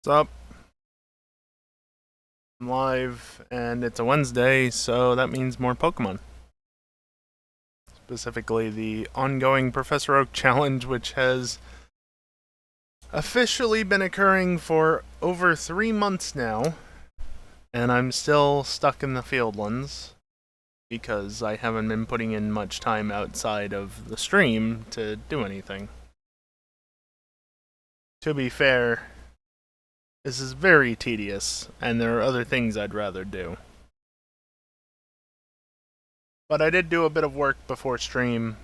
What's up? I'm live, and it's a Wednesday, so that means more Pokemon. Specifically, the ongoing Professor Oak challenge, which has officially been occurring for over 3 months now, and I'm still stuck in the field ones because I haven't been putting in much time outside of the stream to do anything. To be fair, this is very tedious, and there are other things I'd rather do. But I did do a bit of work before stream,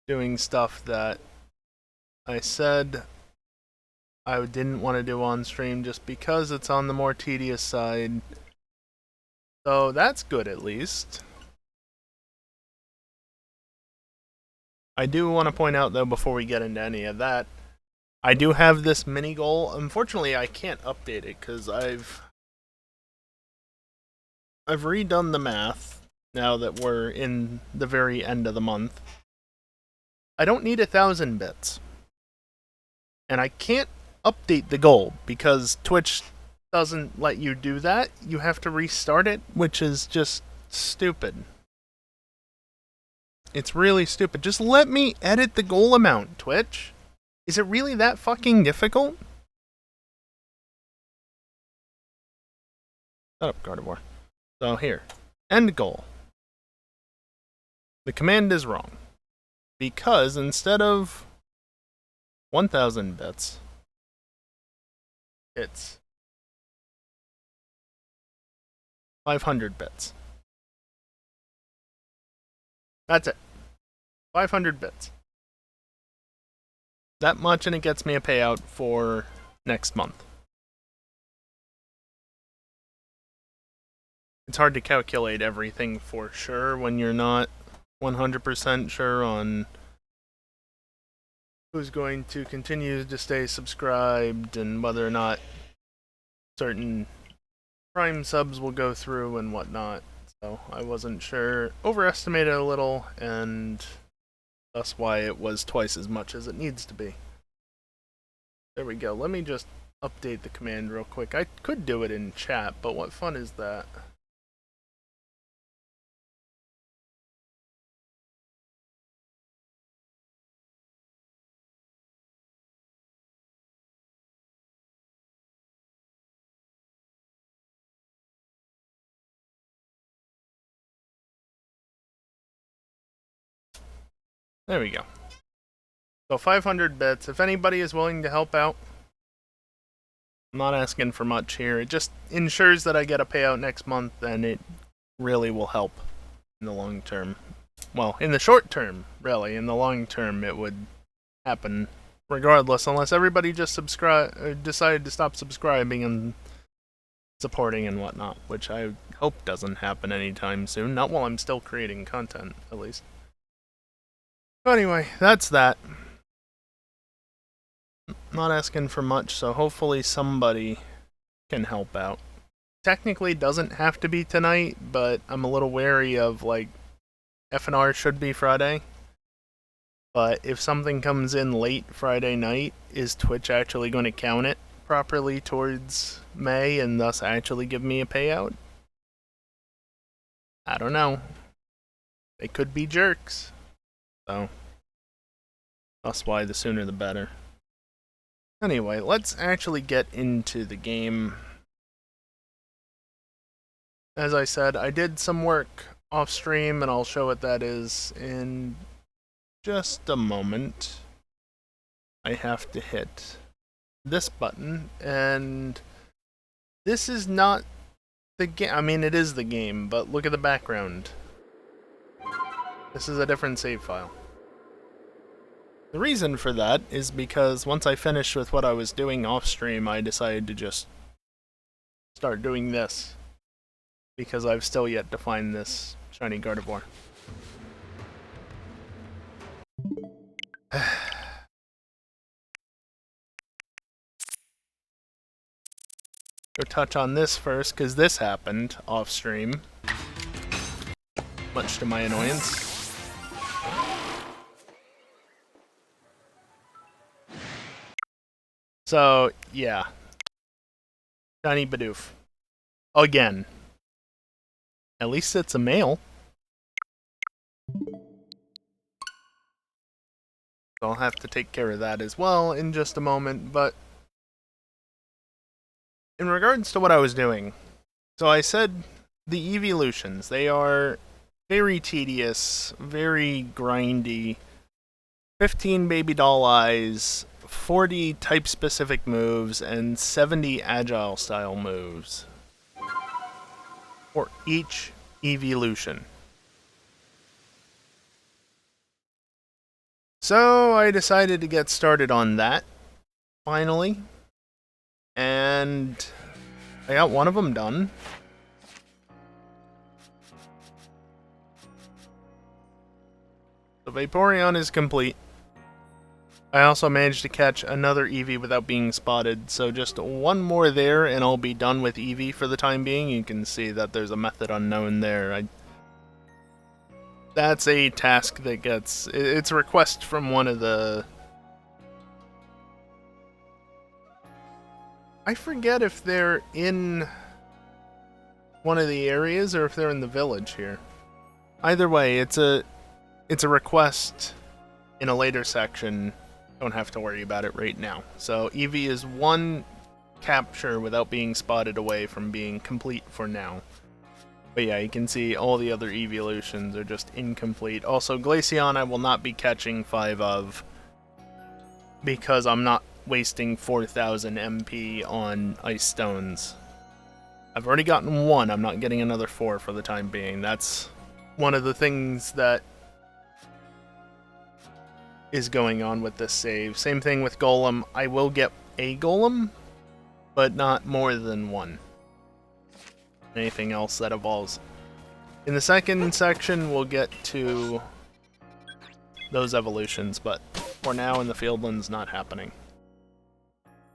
doing stuff that I said I didn't want to do on stream just because it's on the more tedious side. So that's good at least. I do want to point out though, before we get into any of that, I do have this mini goal. Unfortunately, I can't update it because I've redone the math now that we're in the very end of the month. I don't need 1,000 bits. And I can't update the goal because Twitch doesn't let you do that. You have to restart it, which is just stupid. It's really stupid. Just let me edit the goal amount, Twitch. Is it really that fucking difficult? Shut up, Gardevoir. So here, end goal. The command is wrong. Because instead of 1,000 bits, it's 500 bits. That's it. 500 bits. That much, and it gets me a payout for next month. It's hard to calculate everything for sure when you're not 100% sure on who's going to continue to stay subscribed and whether or not certain Prime subs will go through and whatnot. So I wasn't sure. Overestimated a little, and that's why it was twice as much as it needs to be. There we go. Let me just update the command real quick. I could do it in chat, but what fun is that? There we go. So 500 bits. If anybody is willing to help out, I'm not asking for much here. It just ensures that I get a payout next month, and it really will help in the long term. Well, in the short term, really. In the long term, it would happen regardless, unless everybody just decided to stop subscribing and supporting and whatnot, which I hope doesn't happen anytime soon. Not while I'm still creating content, at least. But anyway, that's that. Not asking for much, so hopefully somebody can help out. Technically doesn't have to be tonight, but I'm a little wary of, like, FNR should be Friday. But if something comes in late Friday night, is Twitch actually going to count it properly towards May and thus actually give me a payout? I don't know. They could be jerks. So that's why the sooner the better. Anyway, let's actually get into the game. As I said, I did some work off stream, and I'll show what that is in just a moment. I have to hit this button, and this is not the game. I mean, it is the game, but look at the background. This is a different save file. The reason for that is because once I finished with what I was doing off stream, I decided to just start doing this, because I've still yet to find this shiny Gardevoir. Go touch on this first, because this happened off stream, much to my annoyance. So, yeah. Shiny Bidoof. Again. At least it's a male. I'll have to take care of that as well in just a moment, but in regards to what I was doing, so I said the evolutions, they are very tedious, very grindy, 15 baby doll eyes, 40 type-specific moves, and 70 agile style moves for each evolution. So I decided to get started on that, finally, and I got one of them done. The Vaporeon is complete. I also managed to catch another Eevee without being spotted, so just one more there and I'll be done with Eevee for the time being. You can see that there's a method unknown there. That's a task that gets... It's a request from one of the... I forget if they're in one of the areas or if they're in the village here. Either way, it's a request in a later section. Don't have to worry about it right now. So Eevee is one capture without being spotted away from being complete for now. But yeah, you can see all the other evolutions are just incomplete. Also, Glaceon I will not be catching 5 of because I'm not wasting 4,000 MP on Ice Stones. I've already gotten 1, I'm not getting another 4 for the time being. That's one of the things that is going on with this save. Same thing with Golem. I will get a Golem, but not more than 1. Anything else that evolves. In the second section, we'll get to those evolutions, but for now in the Fieldlands, not happening.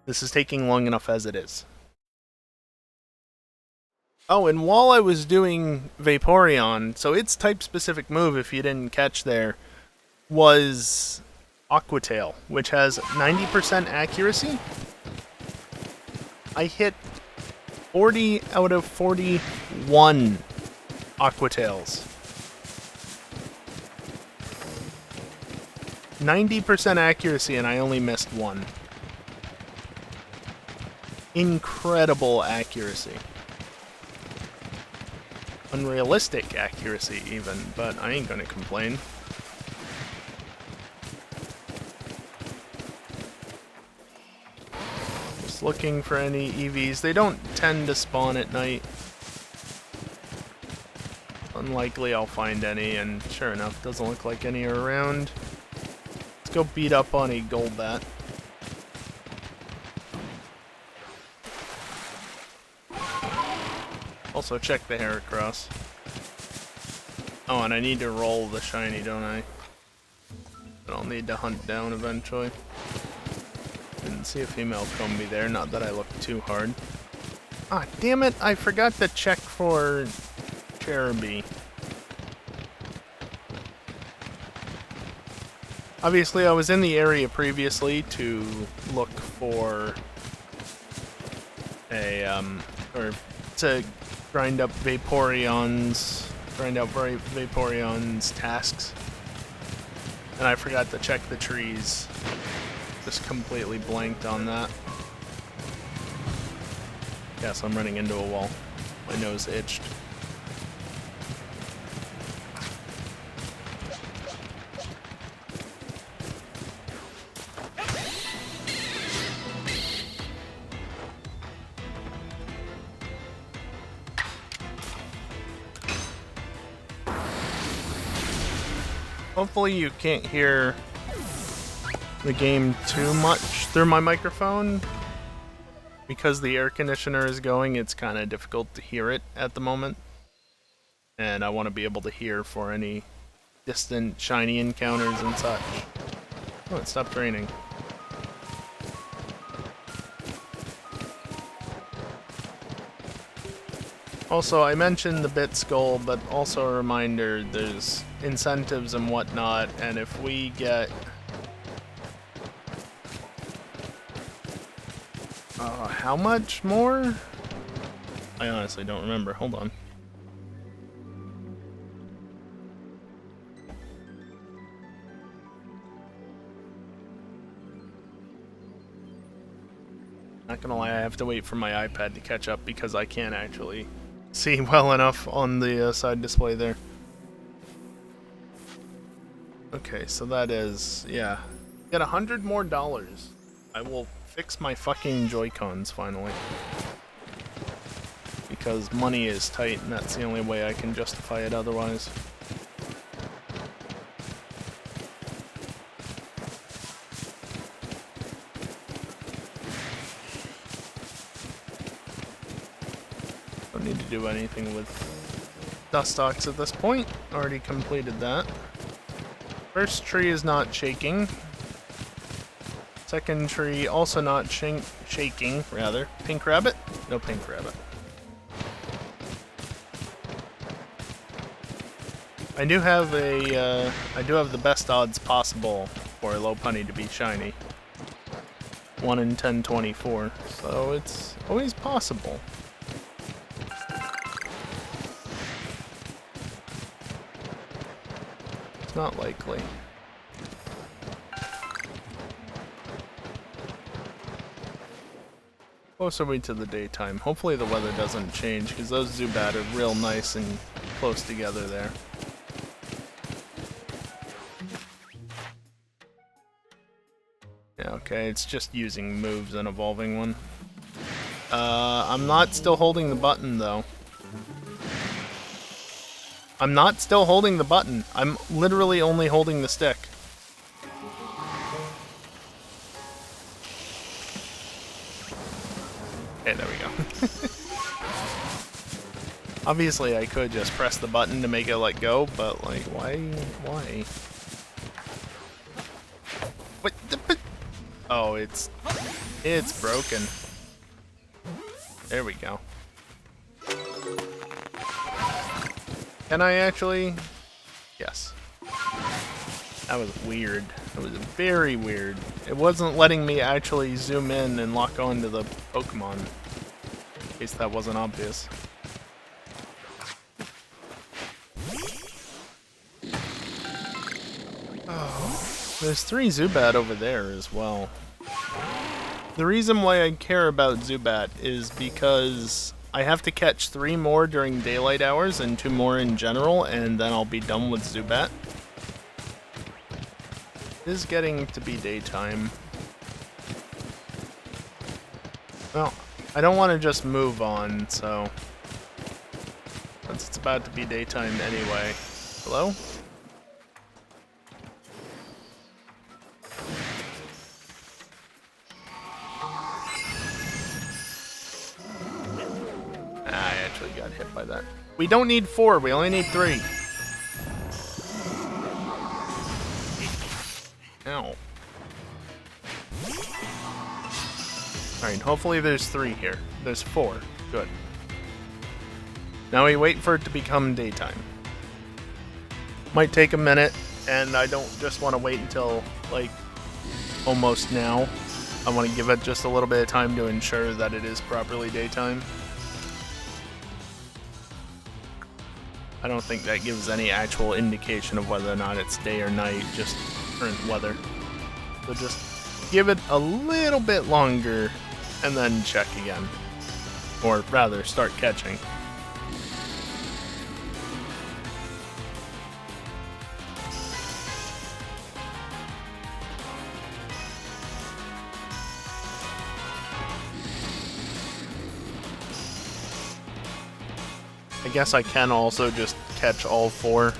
This is taking long enough as it is. Oh, and while I was doing Vaporeon, so its type-specific move, if you didn't catch there, was Aqua Tail, which has 90% accuracy. I hit 40 out of 41 Aqua Tails. 90% accuracy and I only missed 1. Incredible accuracy. Unrealistic accuracy even, but I ain't gonna complain. Just looking for any EVs. They don't tend to spawn at night. Unlikely I'll find any, and sure enough, doesn't look like any are around. Let's go beat up on a Golbat. Also check the Heracross. Oh, and I need to roll the shiny, don't I? I'll need to hunt down eventually. Didn't see a female Combi there, not that I looked too hard. Ah, damn it, I forgot to check for Cherubi. Obviously, I was in the area previously to look for a, or to grind out Vaporeon's tasks. And I forgot to check the trees. Just completely blanked on that. Yes, I'm running into a wall. My nose itched. Hopefully you can't hear the game too much through my microphone. Because the air conditioner is going, it's kind of difficult to hear it at the moment. And I want to be able to hear for any distant shiny encounters and such. Oh, it stopped raining. Also, I mentioned the Bit Skull, but also a reminder, there's incentives and whatnot, and if we get... how much more? I honestly don't remember. Hold on. Not gonna lie, I have to wait for my iPad to catch up because I can't actually see well enough on the side display there. Okay, so that is, yeah. Get $100 more. I will fix my fucking Joy-Cons finally. Because money is tight and that's the only way I can justify it otherwise. Don't need to do anything with Dustox at this point. Already completed that. First tree is not shaking. Second tree also not shaking, rather. Pink rabbit? No pink rabbit. I do have the best odds possible for Lopunny to be shiny. 1 in 1024, so it's always possible. It's not likely. Close are we to the daytime? Hopefully the weather doesn't change, because those Zubat are real nice and close together there. Yeah, okay, it's just using moves and evolving one. I'm not still holding the button, though. I'm not still holding the button. I'm literally only holding the stick. Okay, there we go. Obviously, I could just press the button to make it let go, but, like, why? Why? What? Oh, it's broken. There we go. Can I actually? Yes. That was weird. It was very weird. It wasn't letting me actually zoom in and lock onto the Pokemon. In case that wasn't obvious. Oh, there's 3 Zubat over there as well. The reason why I care about Zubat is because I have to catch 3 more during daylight hours and 2 more in general, and then I'll be done with Zubat. It is getting to be daytime. Well, I don't want to just move on, so since it's about to be daytime anyway. Hello? I actually got hit by that. We don't need 4, we only need 3. Ow. Alright, hopefully there's 3 here. There's 4. Good. Now we wait for it to become daytime. Might take a minute, and I don't just want to wait until, like, almost now. I want to give it just a little bit of time to ensure that it is properly daytime. I don't think that gives any actual indication of whether or not it's day or night, just current weather. So just give it a little bit longer and then check again. Or rather, start catching. I guess I can also just catch all 4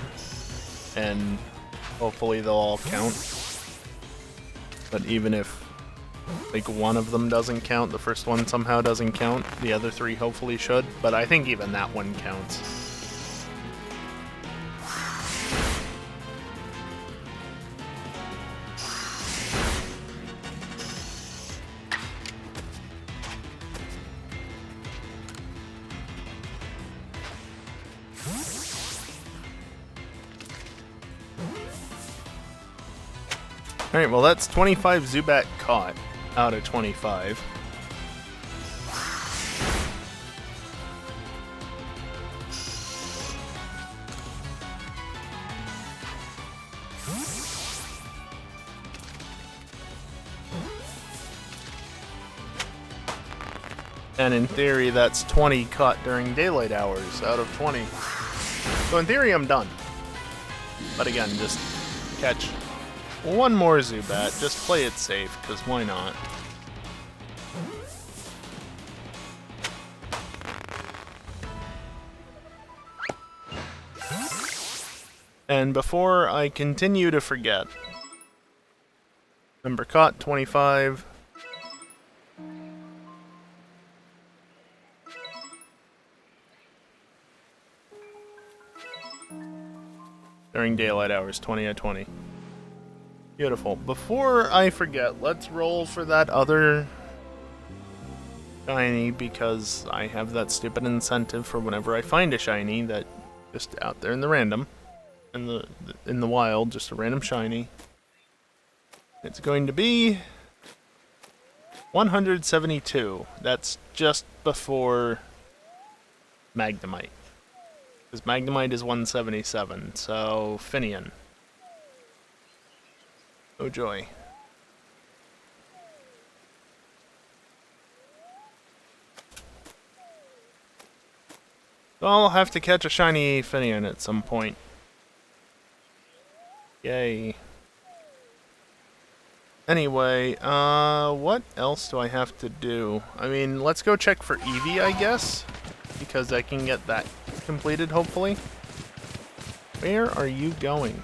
and hopefully they'll all count. But even if like one of them doesn't count, the first one somehow doesn't count, the other 3 hopefully should, but I think even that one counts. Alright, well that's 25 Zubat caught out of 25. And in theory, that's 20 caught during daylight hours out of 20. So in theory, I'm done. But again, just catch one more Zubat. Just play it safe, because why not? And before I continue to forget, number caught, 25. During daylight hours, 20 out of 20. Beautiful. Before I forget, let's roll for that other shiny, because I have that stupid incentive for whenever I find a shiny that just out there in the random, in the wild, just a random shiny. It's going to be 172. That's just before Magnemite. Because Magnemite is 177, so Finian. Oh joy. So I'll have to catch a shiny Finian at some point. Yay. Anyway, what else do I have to do? I mean, let's go check for Eevee, I guess, because I can get that completed, hopefully. Where are you going?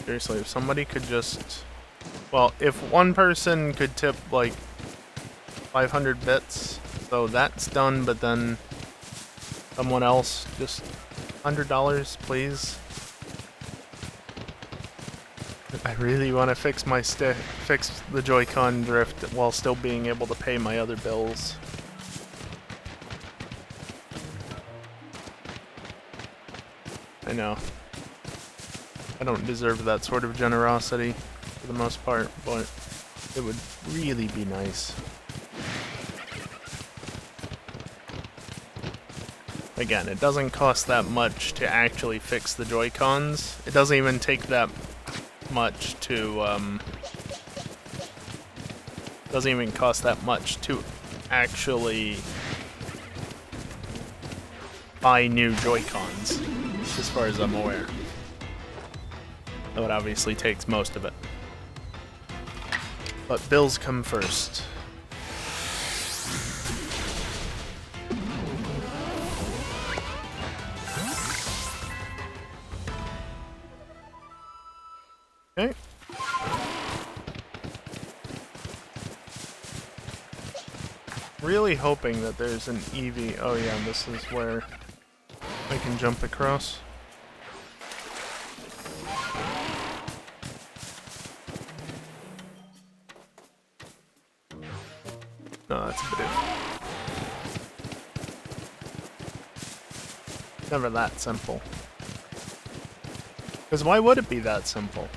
Seriously, if somebody could just... Well, if one person could tip, like, 500 bits, so that's done, but then someone else just... $100, please. I really want to fix my fix the Joy-Con drift while still being able to pay my other bills. I know. I don't deserve that sort of generosity for the most part, but it would really be nice. Again, it doesn't cost that much to actually fix the Joy-Cons. It doesn't even take that much to, doesn't even cost that much to actually buy new Joy-Cons, as far as I'm aware. Though it obviously takes most of it. But bills come first. Okay. Really hoping that there's an Eevee. Oh yeah, this is where I can jump across. No, that's a bit. Never that simple. Because why would it be that simple?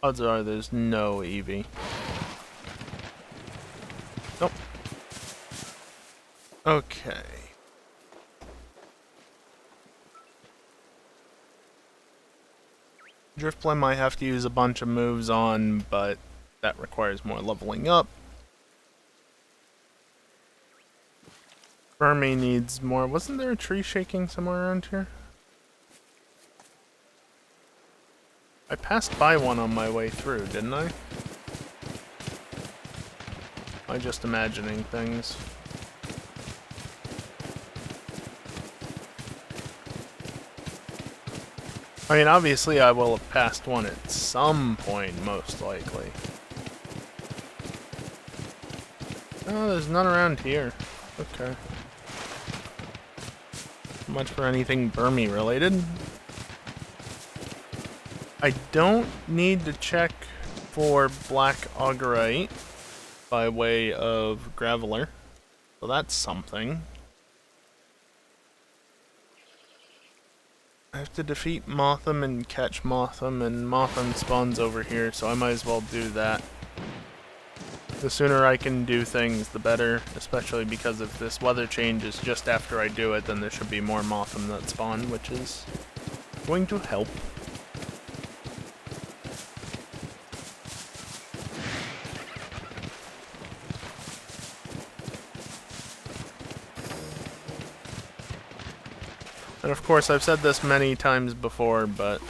Odds are there's no Eevee. Nope. Okay. Driftblim might have to use a bunch of moves on, but that requires more leveling up. Burmy needs more. Wasn't there a tree shaking somewhere around here? I passed by one on my way through, didn't I? Am I just imagining things? I mean, obviously I will have passed one at some point, most likely. Oh, there's none around here. Okay. Much for anything Burmy related. I don't need to check for Black Augerite by way of Graveler, so that's something. I have to defeat Mothim and catch Mothim, and Mothim spawns over here, so I might as well do that. The sooner I can do things, the better, especially because if this weather changes just after I do it, then there should be more Mothim that spawn, which is going to help. And of course, I've said this many times before, but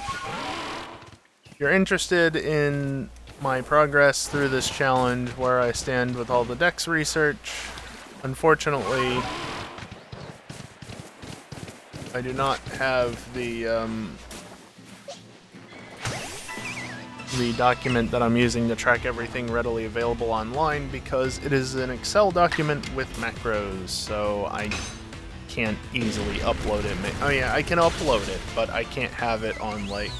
if you're interested in my progress through this challenge, where I stand with all the Dex research, unfortunately, I do not have the document that I'm using to track everything readily available online, because it is an Excel document with macros, so I can't easily upload it. Oh yeah, I can upload it, but I can't have it on, like,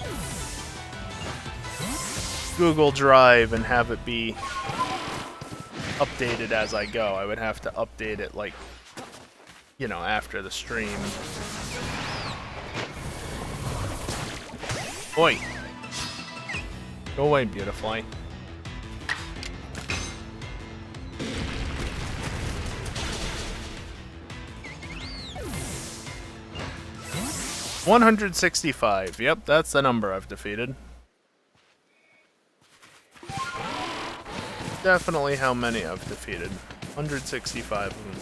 Google Drive and have it be updated as I go. I would have to update it, like, you know, after the stream. Oi! Go away, Beautifly. $165. Yep, that's the number I've defeated. Definitely how many I've defeated. 165 of them.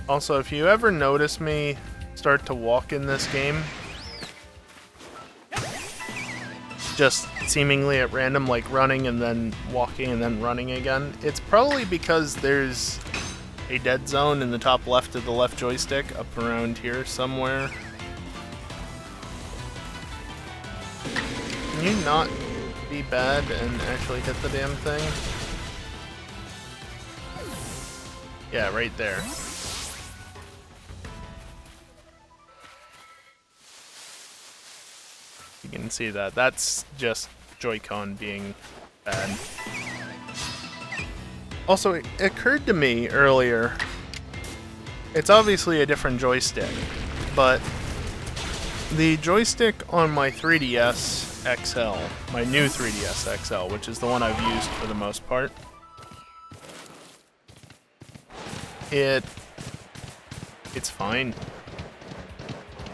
Also, if you ever notice me start to walk in this game, just seemingly at random, like running and then walking and then running again, it's probably because there's a dead zone in the top left of the left joystick, up around here somewhere. Can you not be bad and actually hit the damn thing? Yeah, right there. You can see that. That's just Joy-Con being bad. Also, it occurred to me earlier, it's obviously a different joystick, but the joystick on my 3DS XL, my new 3DS XL, which is the one I've used for the most part, it's fine.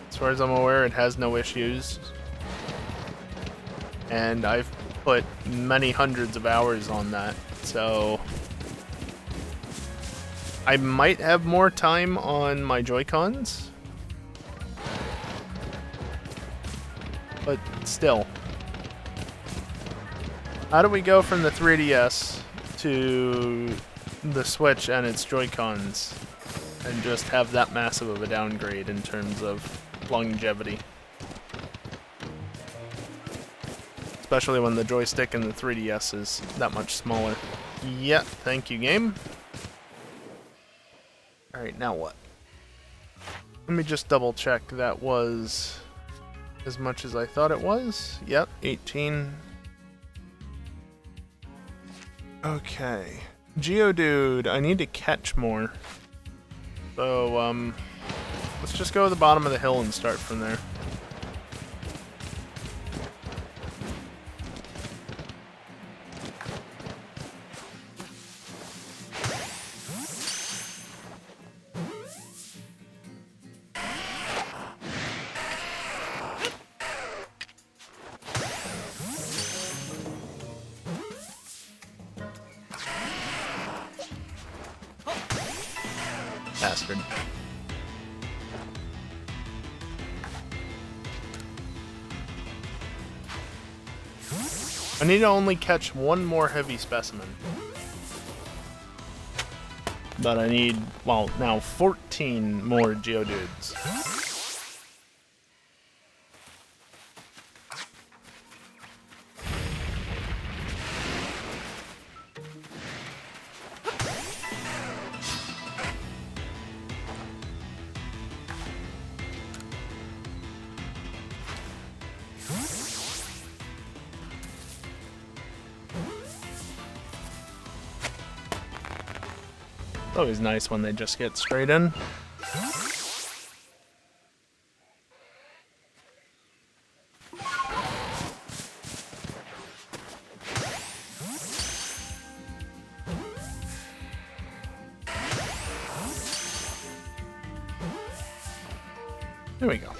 As far as I'm aware, it has no issues. And I've put many hundreds of hours on that, so I might have more time on my Joy-Cons, but still. How do we go from the 3DS to the Switch and its Joy-Cons and just have that massive of a downgrade in terms of longevity? Especially when the joystick in the 3DS is that much smaller. Yeah, thank you, game. Alright, now what? Let me just double check that was as much as I thought it was. Yep, 18. Okay. Geodude, I need to catch more. So, let's just go to the bottom of the hill and start from there. Bastard. I need to only catch one more heavy specimen. But I need, well, now 14 more Geodudes. It's always nice when they just get straight in. There we go.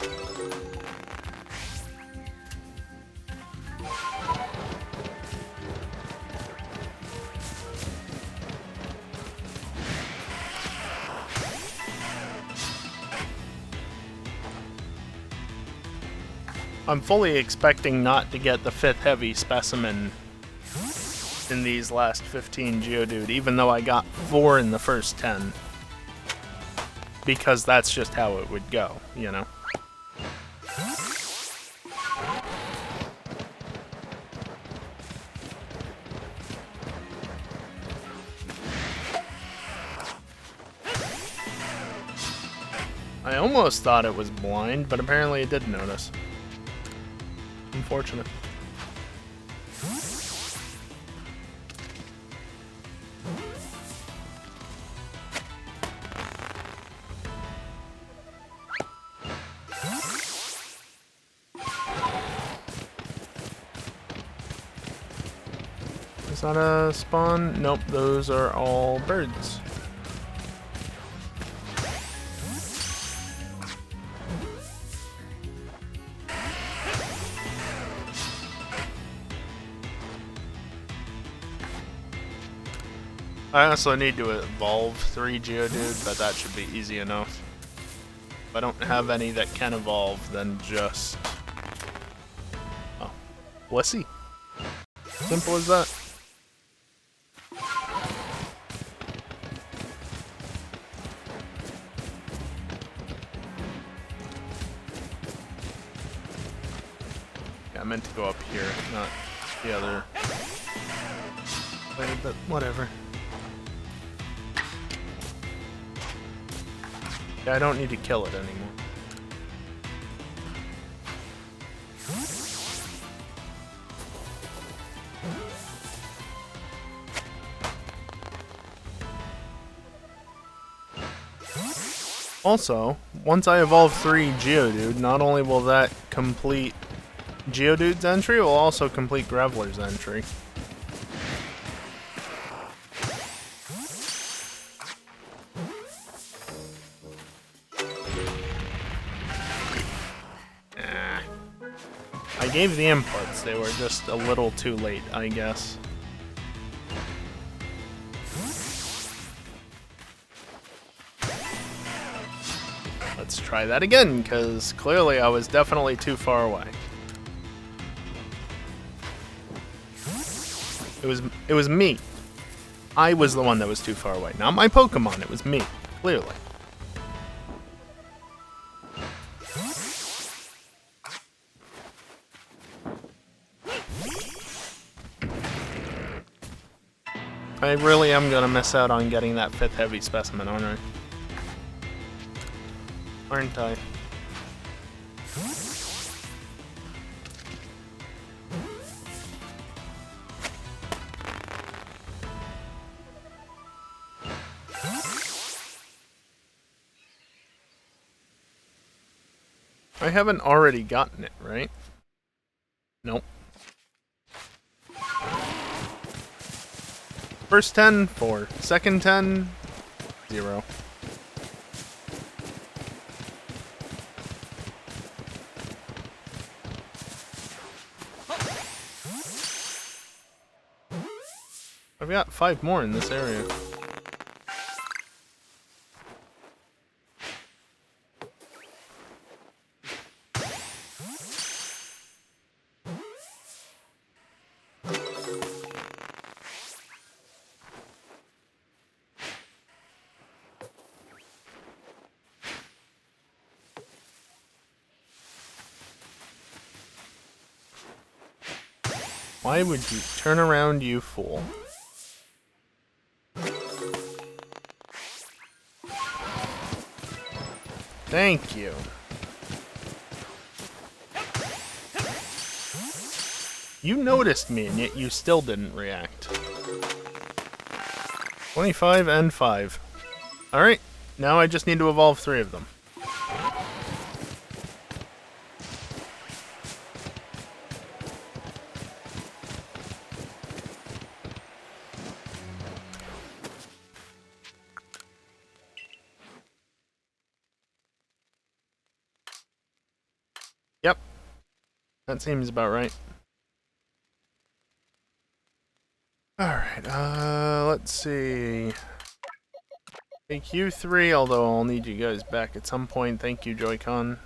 I'm fully expecting not to get the 5th heavy specimen in these last 15 Geodude, even though I got 4 in the first 10. Because that's just how it would go, you know? I almost thought it was blind, but apparently it did notice. Unfortunate. Is that a spawn? Nope, those are all birds. I also need to evolve 3 Geodude, but that should be easy enough. If I don't have any that can evolve, then just... oh, Blissey. Simple as that. Yeah, I meant to go up here, not the other way, but whatever. Yeah, I don't need to kill it anymore. Also, once I evolve 3 Geodude, not only will that complete Geodude's entry, it will also complete Graveler's entry. I gave the inputs, they were just a little too late, I guess. Let's try that again, because clearly I was definitely too far away. It was me. I was the one that was too far away. Not my Pokemon, it was me, clearly. I really am gonna miss out on getting that 5th heavy specimen, aren't I? I haven't already gotten it, right? Nope. First 10, 4. Second 10, 0. I've got 5 more in this area. Why would you turn around, you fool? Thank you. You noticed me, and yet you still didn't react. 25 and 5. Alright, now I just need to evolve 3 of them. Yep, that seems about right. Alright, let's see. Take you 3, although I'll need you guys back at some point. Thank you, Joy-Con.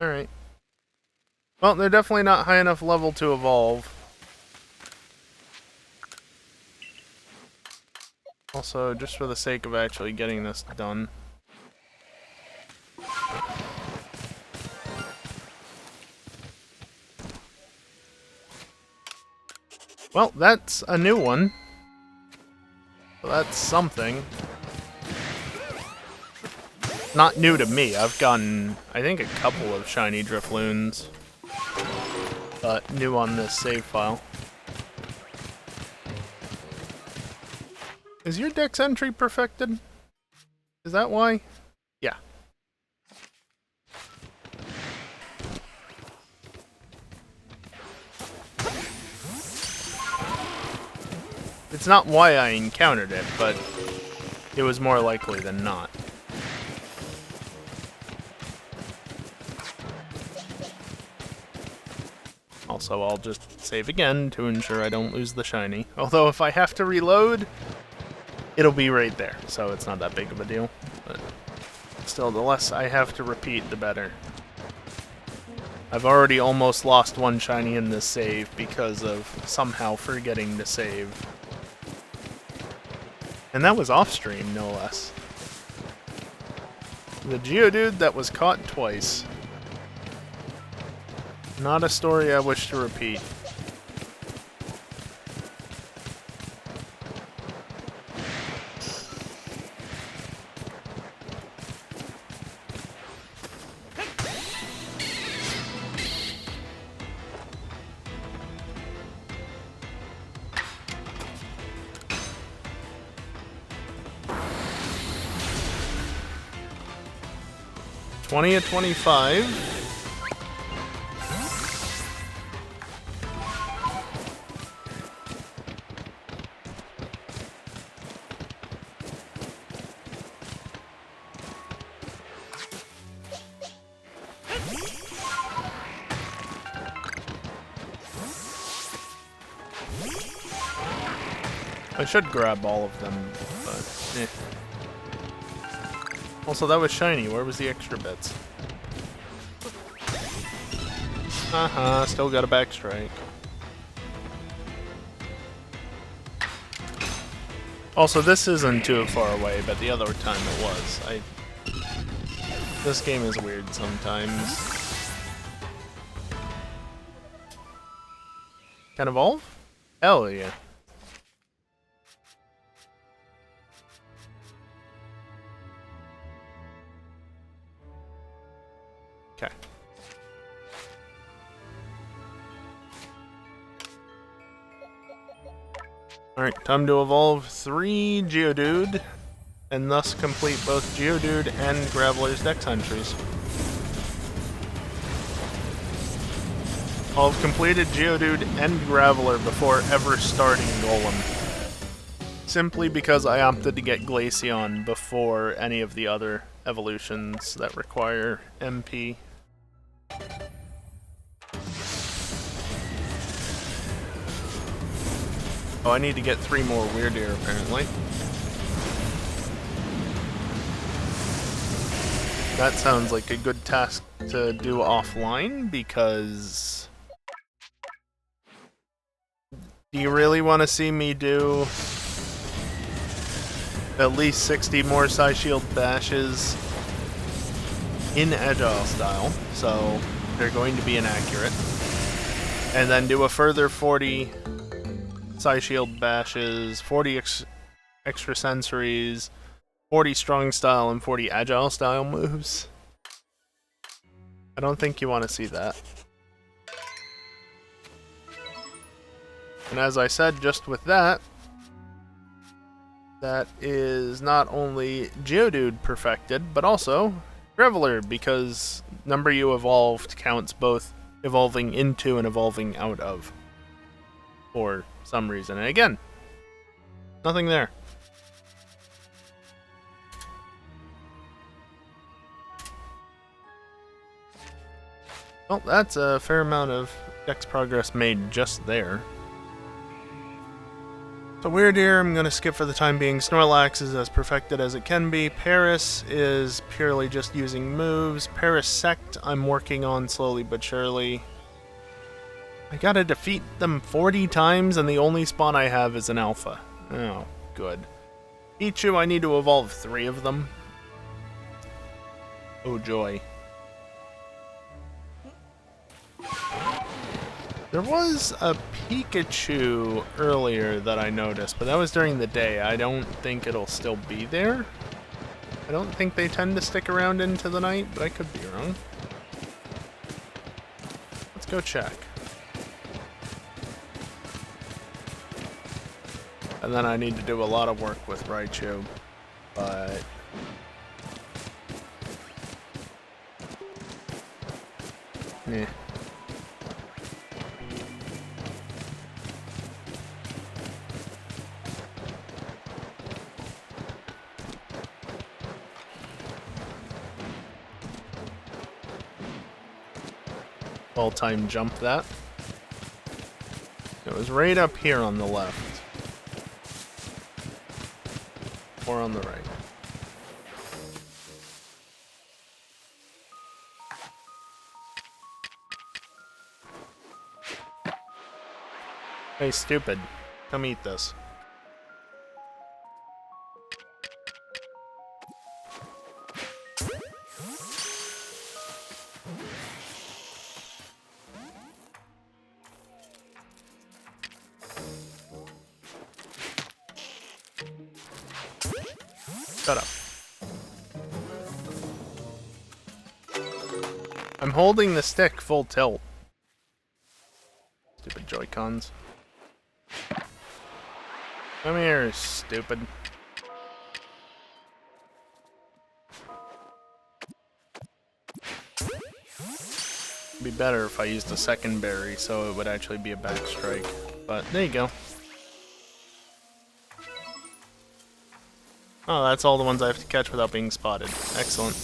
Alright. Well, they're definitely not high enough level to evolve. Also, just for the sake of actually getting this done. Well, that's a new one. So that's something. Not new to me. I've gotten, I think, a couple of shiny Drifloons. But new on this save file. Is your dex entry perfected? Is that why? Yeah. It's not why I encountered it, but it was more likely than not. Also, I'll just save again to ensure I don't lose the shiny. Although if I have to reload, it'll be right there, so it's not that big of a deal. But still, the less I have to repeat, the better. I've already almost lost 1 shiny in this save because of somehow forgetting to save. And that was off-stream, no less. The Geodude that was caught twice. Not a story I wish to repeat. $20 at 25. I should grab all of them, but eh. Also, that was shiny. Where was the extra bits? Haha, still got a backstrike. Also, this isn't too far away, but the other time it was. This game is weird sometimes. Can evolve? Hell yeah. Okay. Alright, time to evolve 3 Geodude, and thus complete both Geodude and Graveler's dex entries. I'll have completed Geodude and Graveler before ever starting Golem. Simply because I opted to get Glaceon before any of the other evolutions that require MP. Oh, I need to get 3 more Weirdeer, apparently. That sounds like a good task to do offline, because... Do you really want to see me do at least 60 more Psy-Shield bashes in Agile style, so they're going to be inaccurate, and then do a further 40 Psy Shield bashes, 40 extra sensories, 40 strong style, and 40 agile style moves. I don't think you want to see that. And as I said, just with that, that is not only Geodude perfected, but also Graveler, because number you evolved counts both evolving into and evolving out of. For some reason. And again, nothing there. Well, that's a fair amount of dex progress made just there. So Weirdeer, I'm going to skip for the time being. Snorlax is as perfected as it can be. Paris is purely just using moves. Parasect I'm working on slowly but surely. I gotta defeat them 40 times and the only spawn I have is an alpha. Oh, good. Pichu, I need to evolve 3 of them. Oh joy. There was a Pikachu earlier that I noticed, but that was during the day. I don't think it'll still be there. I don't think they tend to stick around into the night, but I could be wrong. Let's go check. And then I need to do a lot of work with Raichu, but... eh. Well-timed jump that. It was right up here on the left. Or on the right. Hey, stupid. Come eat this. Shut up. I'm holding the stick full tilt. Stupid Joy-Cons. Come here, stupid. It'd be better if I used a second berry, so it would actually be a back strike. But there you go. Oh, that's all the ones I have to catch without being spotted. Excellent.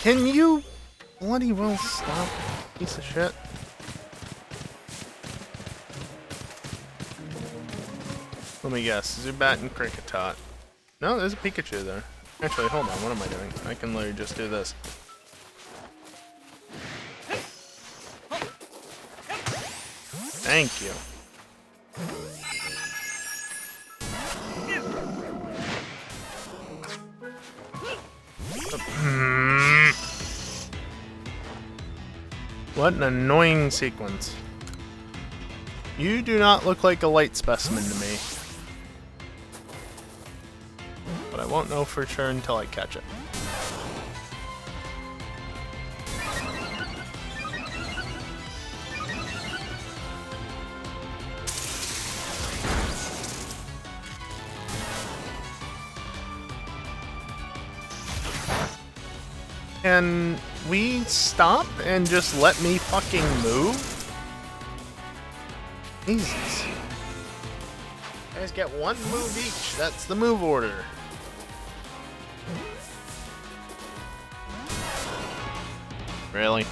Can you bloody well stop, piece of shit? Let me guess. Zubat and Kricketot. No, there's a Pikachu there. Actually, hold on. What am I doing? I can literally just do this. Thank you. What an annoying sequence. You do not look like a light specimen to me. But I won't know for sure until I catch it. Can we stop and just let me fucking move? Jesus. You guys get one move each. That's the move order. Really?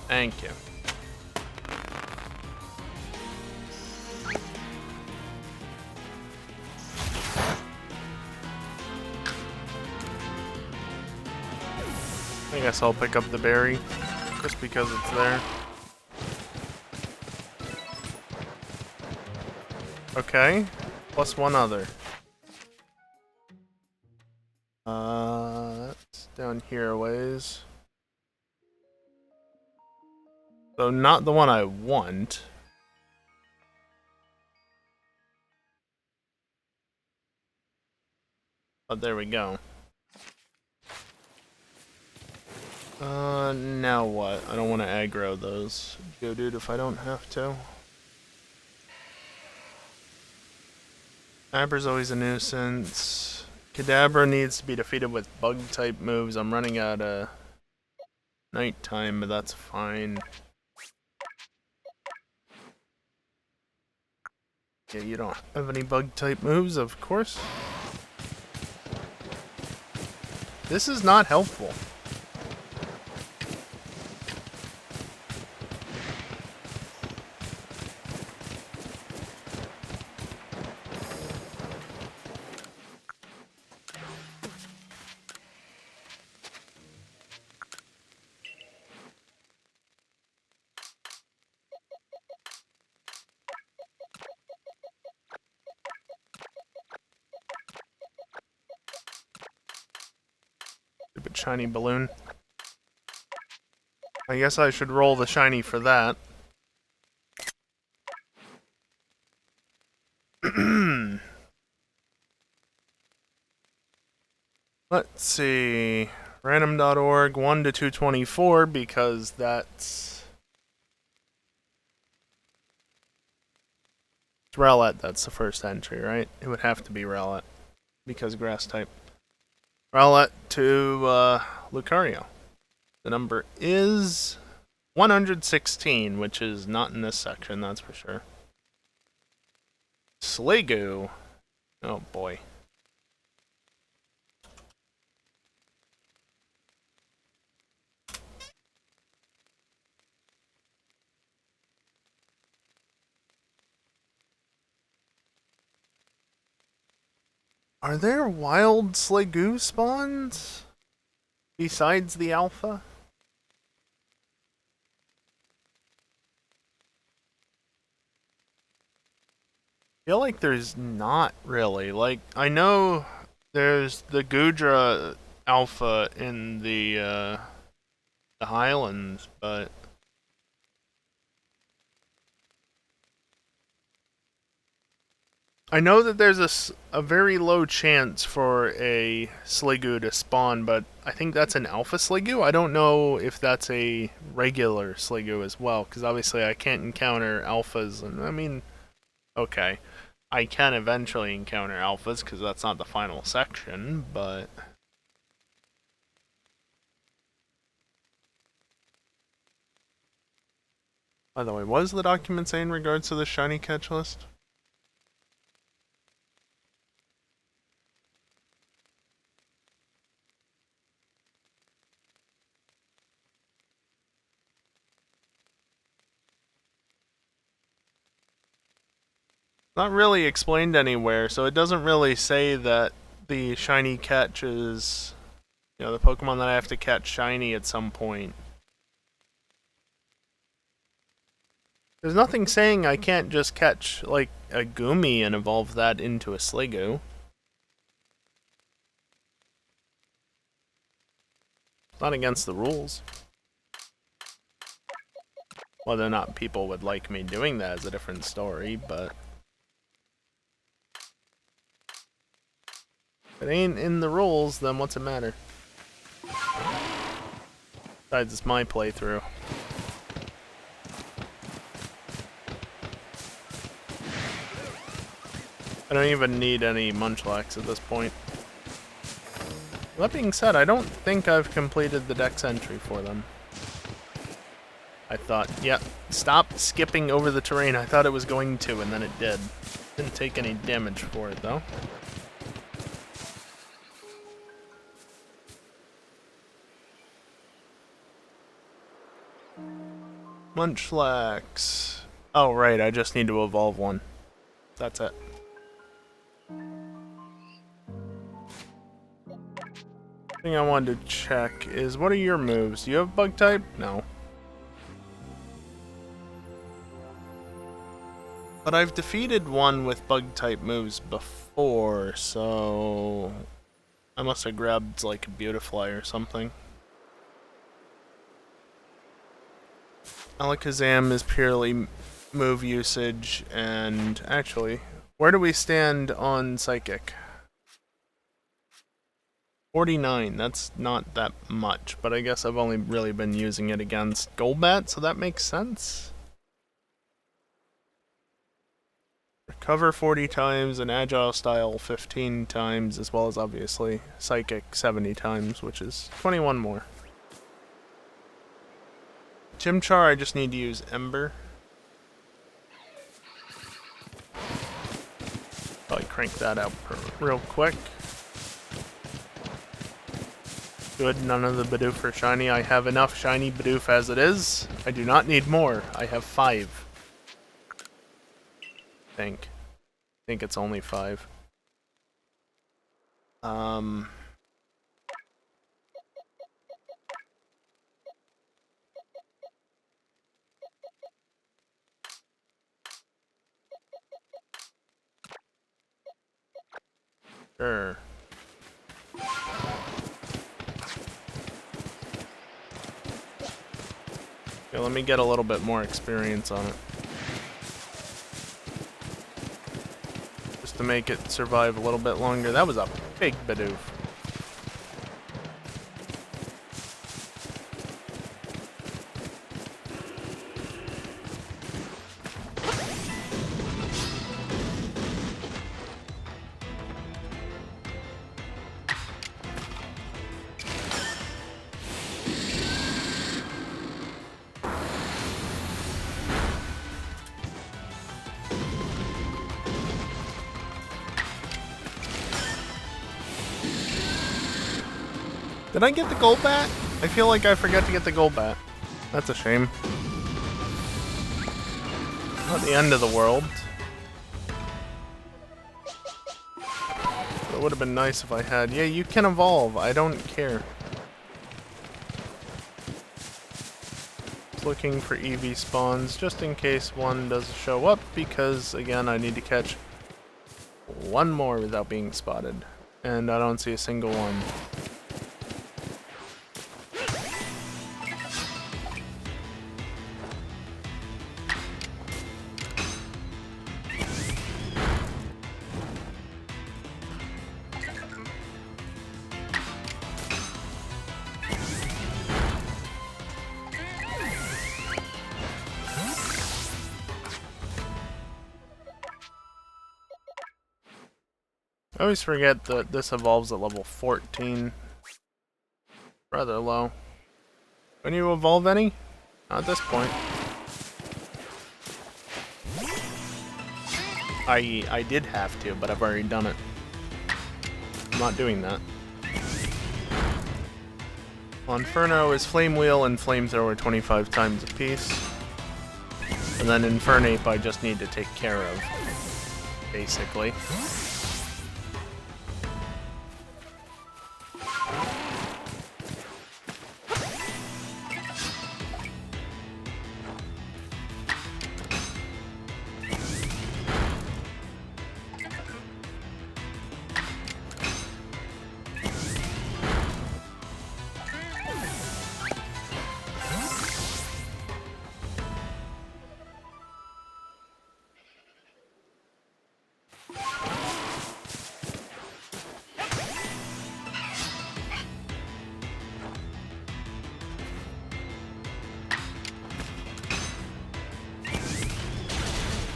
Thank you. I guess I'll pick up the berry, just because it's there. Okay. Plus one other. That's down here a ways. So not the one I want. But there we go. Now what? I don't want to aggro those Geodude if I don't have to. Abra's always a nuisance. Kadabra needs to be defeated with bug-type moves. I'm running out of nighttime, but that's fine. Yeah, you don't have any bug-type moves, of course. This is not helpful. Stupid shiny balloon. I guess I should roll the shiny for that. Let's see. Random.org 1 to 224 because that's... It's Rowlet, that's the first entry, right? It would have to be Rowlet because grass type. Rowlet to Lucario. The number is 116, which is not in this section, that's for sure. Sliggoo. Oh boy. Are there wild Sliggoo spawns besides the alpha? I feel like there's not really. Like, I know there's the Gudra alpha in the Highlands, but I know that there's a very low chance for a Sliggoo to spawn, but I think that's an alpha Sliggoo. I don't know if that's a regular Sliggoo as well, because obviously I can't encounter alphas, and I mean, okay. I can eventually encounter alphas because that's not the final section, but... By the way, what does the document say in regards to the shiny catch list? Not really explained anywhere, so it doesn't really say that the shiny catch is, you know, the Pokemon that I have to catch shiny at some point. There's nothing saying I can't just catch, like, a Goomy and evolve that into a Sliggoo. It's not against the rules. Whether or not people would like me doing that is a different story, but... If it ain't in the rules, then what's it matter? Besides, it's my playthrough. I don't even need any Munchlax at this point. That being said, I don't think I've completed the Dex entry for them. I thought, yeah, stop skipping over the terrain. I thought it was going to, and then it did. Didn't take any damage for it, though. Munchlax. Oh, right, I just need to evolve one. That's it. Thing I wanted to check is, what are your moves? Do you have a bug type? No. What are your moves? Do you have a bug type? No. But I've defeated one with bug-type moves before, so... I must have grabbed, like, a Beautifly or something. Alakazam is purely move usage, and actually, where do we stand on Psychic? 49, that's not that much, but I guess I've only really been using it against Golbat, so that makes sense. Recover 40 times, and Agile Style 15 times, as well as obviously Psychic 70 times, which is 21 more. Chimchar, I just need to use Ember. Probably crank that out real quick. Good, none of the Bidoof are shiny. I have enough shiny Bidoof as it is. I do not need more. I have 5. I think it's only 5. Sure. Okay, let me get a little bit more experience on it. Just to make it survive a little bit longer. That was a big Bidoof. Did I get the Golbat? I feel like I forgot to get the Golbat. That's a shame. Not the end of the world. It would have been nice if I had. Yeah, you can evolve. I don't care. Just looking for EV spawns just in case one doesn't show up because, again, I need to catch one more without being spotted. And I don't see a single one. I always forget that this evolves at level 14. Rather low. When you evolve any? Not at this point. I did have to, but I've already done it. I'm not doing that. Well, Inferno is Flame Wheel and Flamethrower 25 times a piece. And then Infernape I just need to take care of, basically.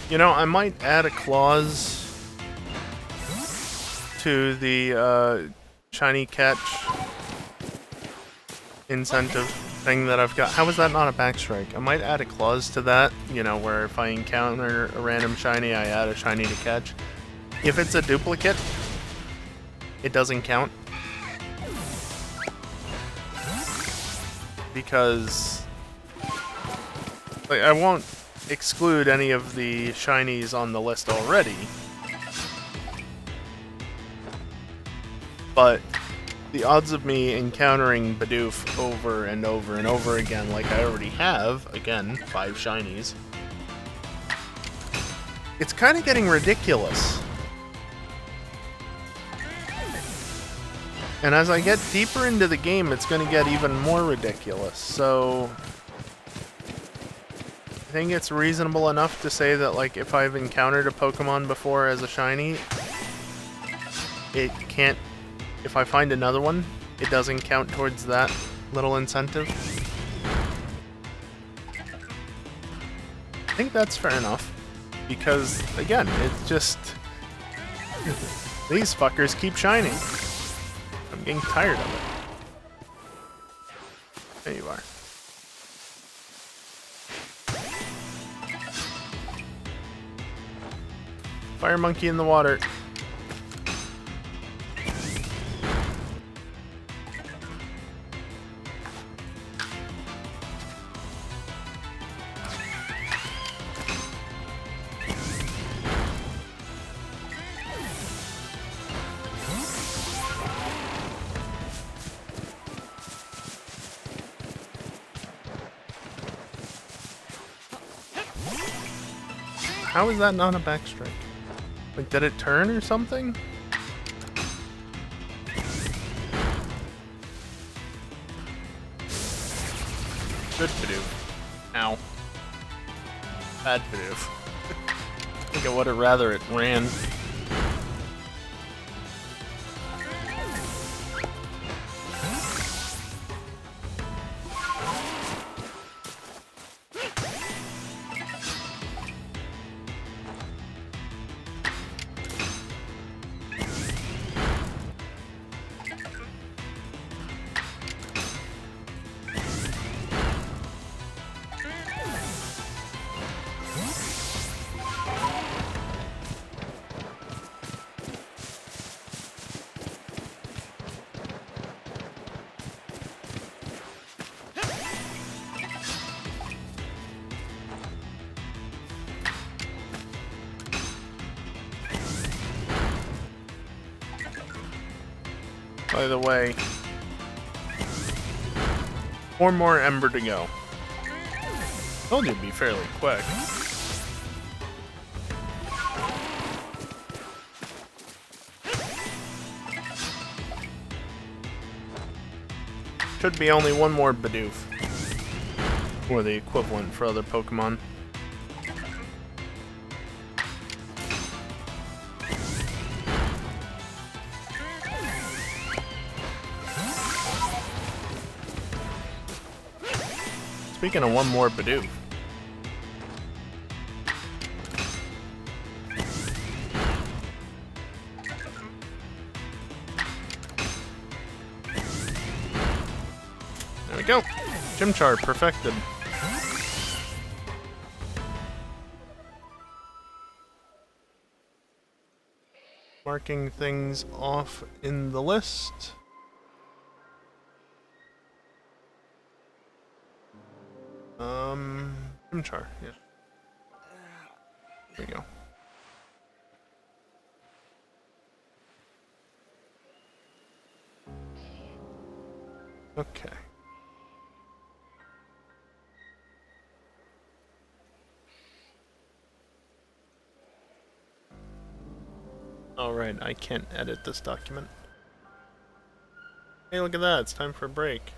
You know, I might add a clause to the shiny catch incentive thing that I've got. How is that not a backstrike? I might add a clause to that, you know, where if I encounter a random shiny, I add a shiny to catch. If it's a duplicate, it doesn't count. Because, like, I won't exclude any of the shinies on the list already, but the odds of me encountering Bidoof over and over and over again, like I already have, again, 5 shinies, It's kind of getting ridiculous. And as I get deeper into the game, it's going to get even more ridiculous. So I think it's reasonable enough to say that, like, if I've encountered a Pokemon before as a shiny, it can't... If I find another one, it doesn't count towards that little incentive. I think that's fair enough. Because, again, it's just... These fuckers keep shining. I'm getting tired of it. There you are. Fire monkey in the water. How is that not a backstrike? Like, did it turn or something? Good Bidoof. Ow. Bad Bidoof. I think I would have rather it ran. By the way, 4 more Ember to go. Told you it'd be fairly quick. Should be only 1 more Bidoof. Or the equivalent for other Pokemon. Speaking of 1 more Bidoof. There we go. Chimchar perfected. Marking things off in the list. Chimchar, yeah. There we go. Okay. Alright, I can't edit this document. Hey, look at that, it's time for a break.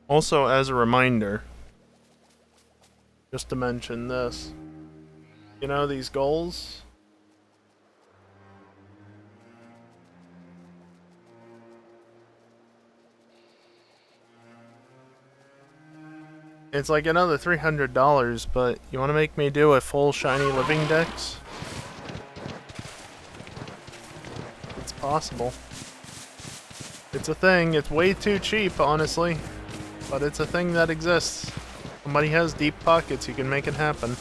Also, as a reminder, just to mention this, you know these goals? It's like another $300, but you want to make me do a full shiny living dex? It's possible. It's a thing. It's way too cheap, honestly. But it's a thing that exists. Somebody has deep pockets, you can make it happen.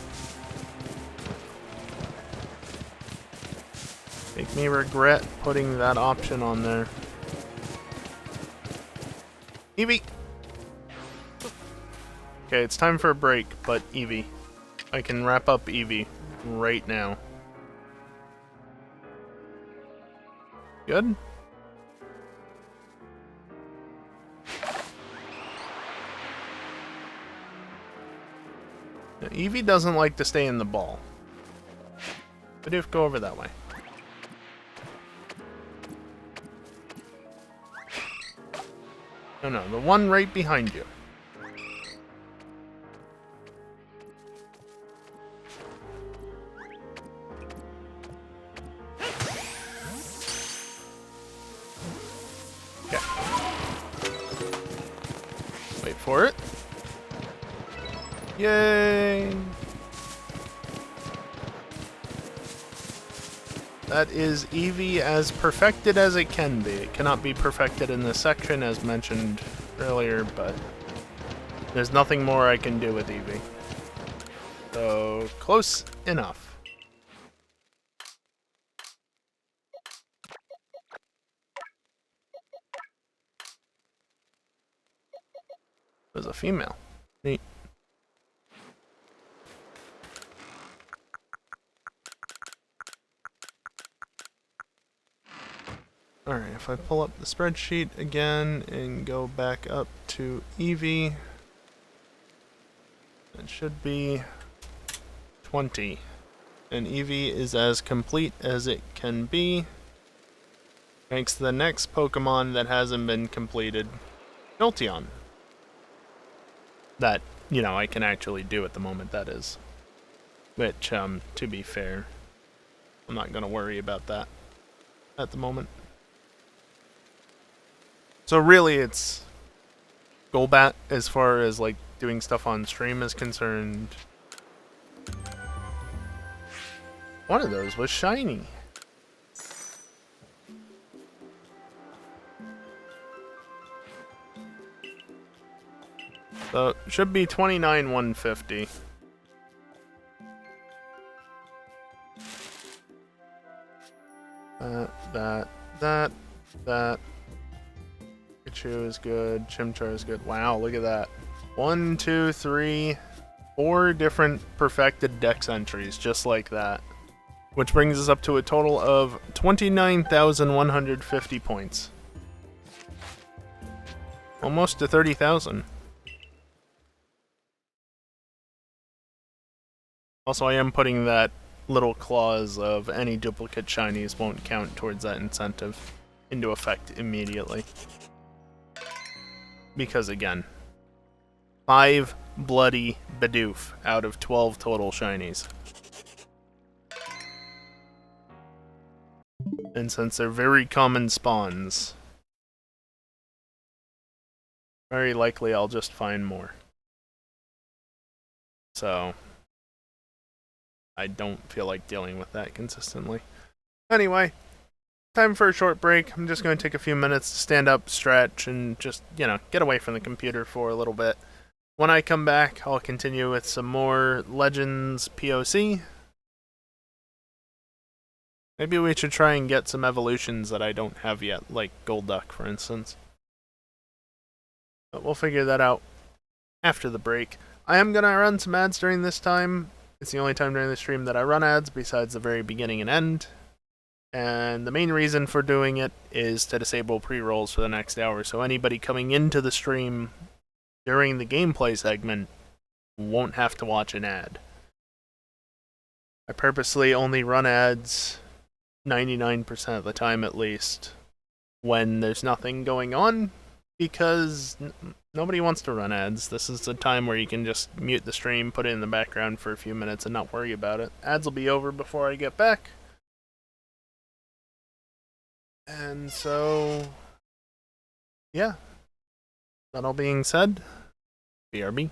Make me regret putting that option on there. Eevee! Okay, it's time for a break, but Eevee. I can wrap up Eevee right now. Good. Now, Eevee doesn't like to stay in the ball. But if go over that way. No, the one right behind you. Okay. Wait for it. Yay! That is Eevee as perfected as it can be. It cannot be perfected in this section, as mentioned earlier, but there's nothing more I can do with Eevee. So, close enough. There's a female. Neat. Alright, if I pull up the spreadsheet again and go back up to Eevee, it should be 20. And Eevee is as complete as it can be, thanks to the next Pokemon that hasn't been completed, Jolteon. That, you know, I can actually do at the moment, that is. Which, to be fair, I'm not going to worry about that at the moment. So really, it's Golbat as far as, like, doing stuff on stream is concerned. One of those was shiny. So, it should be 29,150. That. Pikachu is good. Chimchar is good. Wow, look at that. 1, 2, 3, 4 different perfected dex entries, just like that. Which brings us up to a total of 29,150 points. Almost to 30,000. Also, I am putting that little clause of any duplicate shinies won't count towards that incentive into effect immediately. Because again, 5 bloody Bidoof out of 12 total shinies. And since they're very common spawns, very likely I'll just find more. So, I don't feel like dealing with that consistently. Anyway, time for a short break. I'm just going to take a few minutes to stand up, stretch, and just, you know, get away from the computer for a little bit. When I come back, I'll continue with some more Legends POC. Maybe we should try and get some evolutions that I don't have yet, like Golduck, for instance. But we'll figure that out after the break. I am going to run some ads during this time. It's the only time during the stream that I run ads besides the very beginning and end. And the main reason for doing it is to disable pre-rolls for the next hour, so anybody coming into the stream during the gameplay segment won't have to watch an ad. I purposely only run ads 99% of the time at least when there's nothing going on, because nobody wants to run ads. This is the time where you can just mute the stream, put it in the background for a few minutes and not worry about it. Ads will be over before I get back. And so, yeah. That all being said, BRB.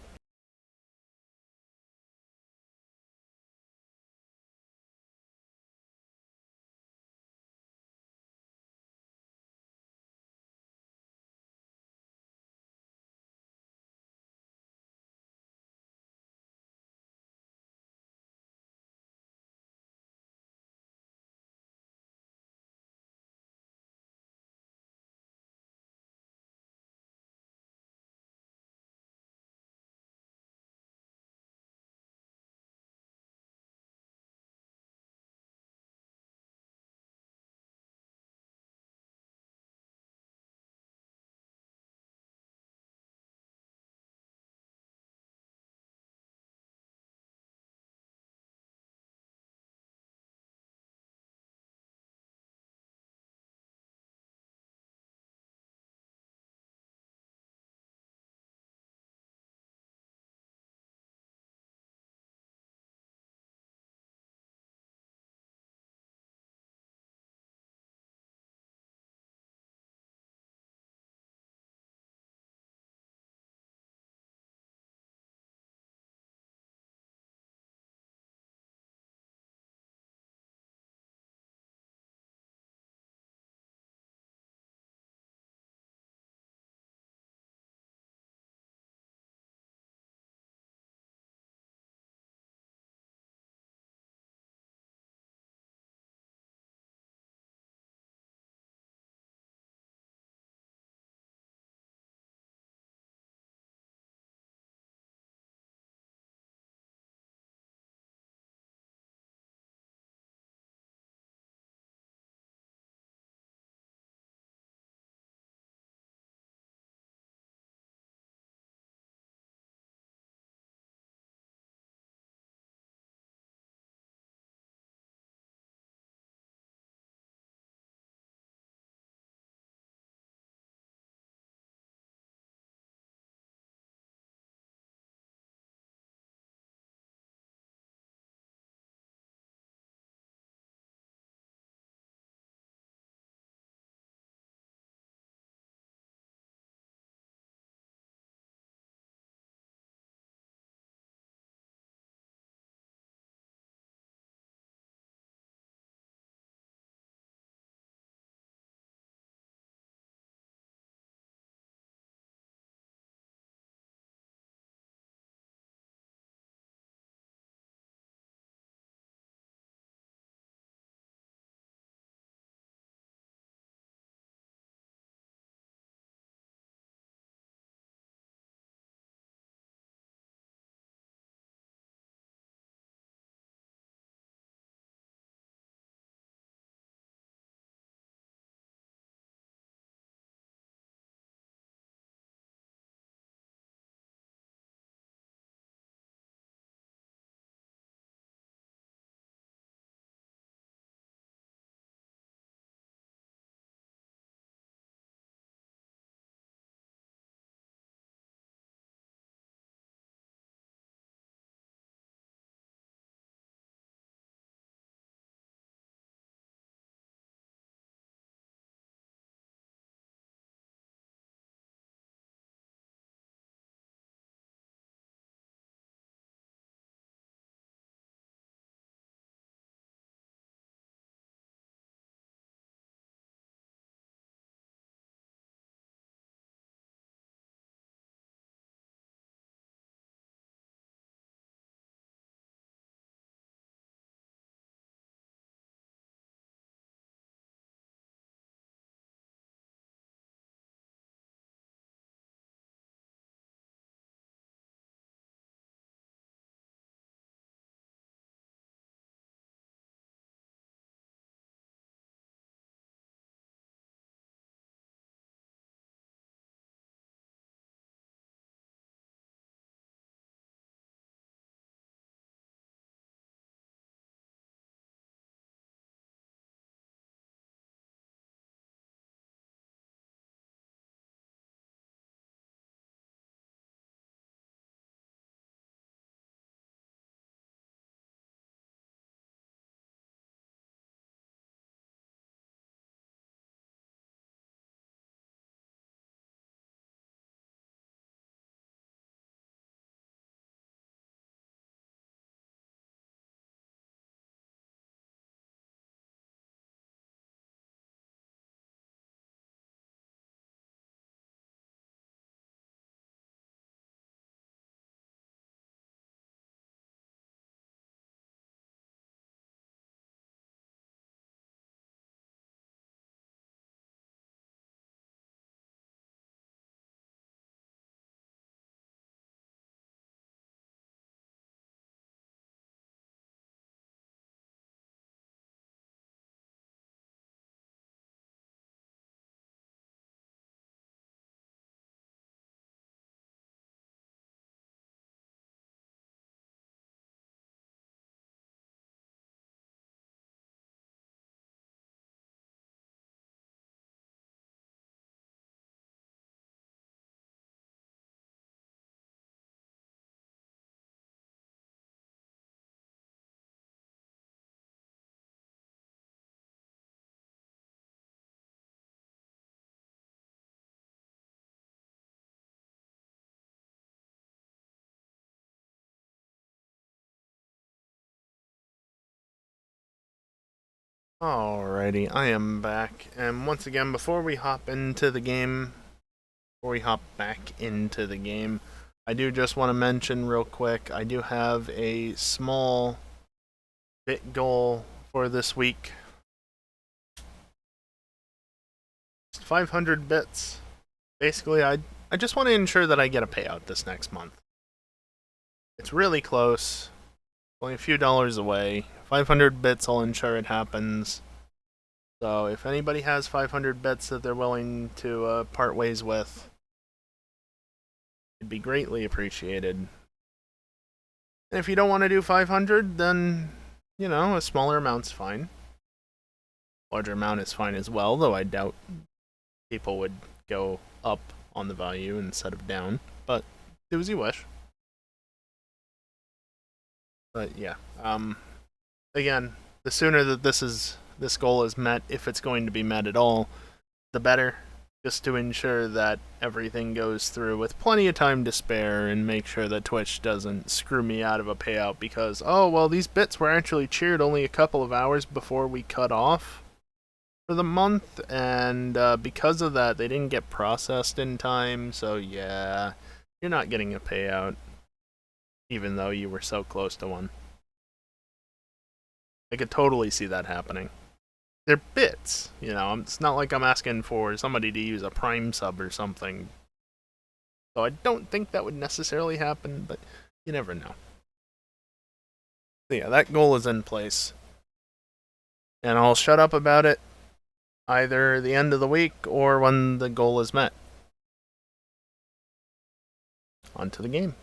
Alrighty, I am back, and once again, before we hop back into the game, I do just want to mention real quick, I do have a small bit goal for this week. Just 500 bits. Basically, I just want to ensure that I get a payout this next month. It's really close, only a few dollars away. 500 bits, I'll ensure it happens. So if anybody has 500 bits that they're willing to part ways with, it'd be greatly appreciated. And if you don't want to do 500, then, you know, a smaller amount's fine. Larger amount is fine as well, though I doubt people would go up on the value instead of down. But do as you wish. But yeah, again, the sooner that this goal is met, if it's going to be met at all, the better. Just to ensure that everything goes through with plenty of time to spare and make sure that Twitch doesn't screw me out of a payout because, oh, well, these bits were actually cheered only a couple of hours before we cut off for the month, and because of that, they didn't get processed in time, so yeah, you're not getting a payout, even though you were so close to one. I could totally see that happening. They're bits, you know, it's not like I'm asking for somebody to use a Prime sub or something. So I don't think that would necessarily happen, but you never know. So yeah, that goal is in place. And I'll shut up about it either the end of the week or when the goal is met. On to the game.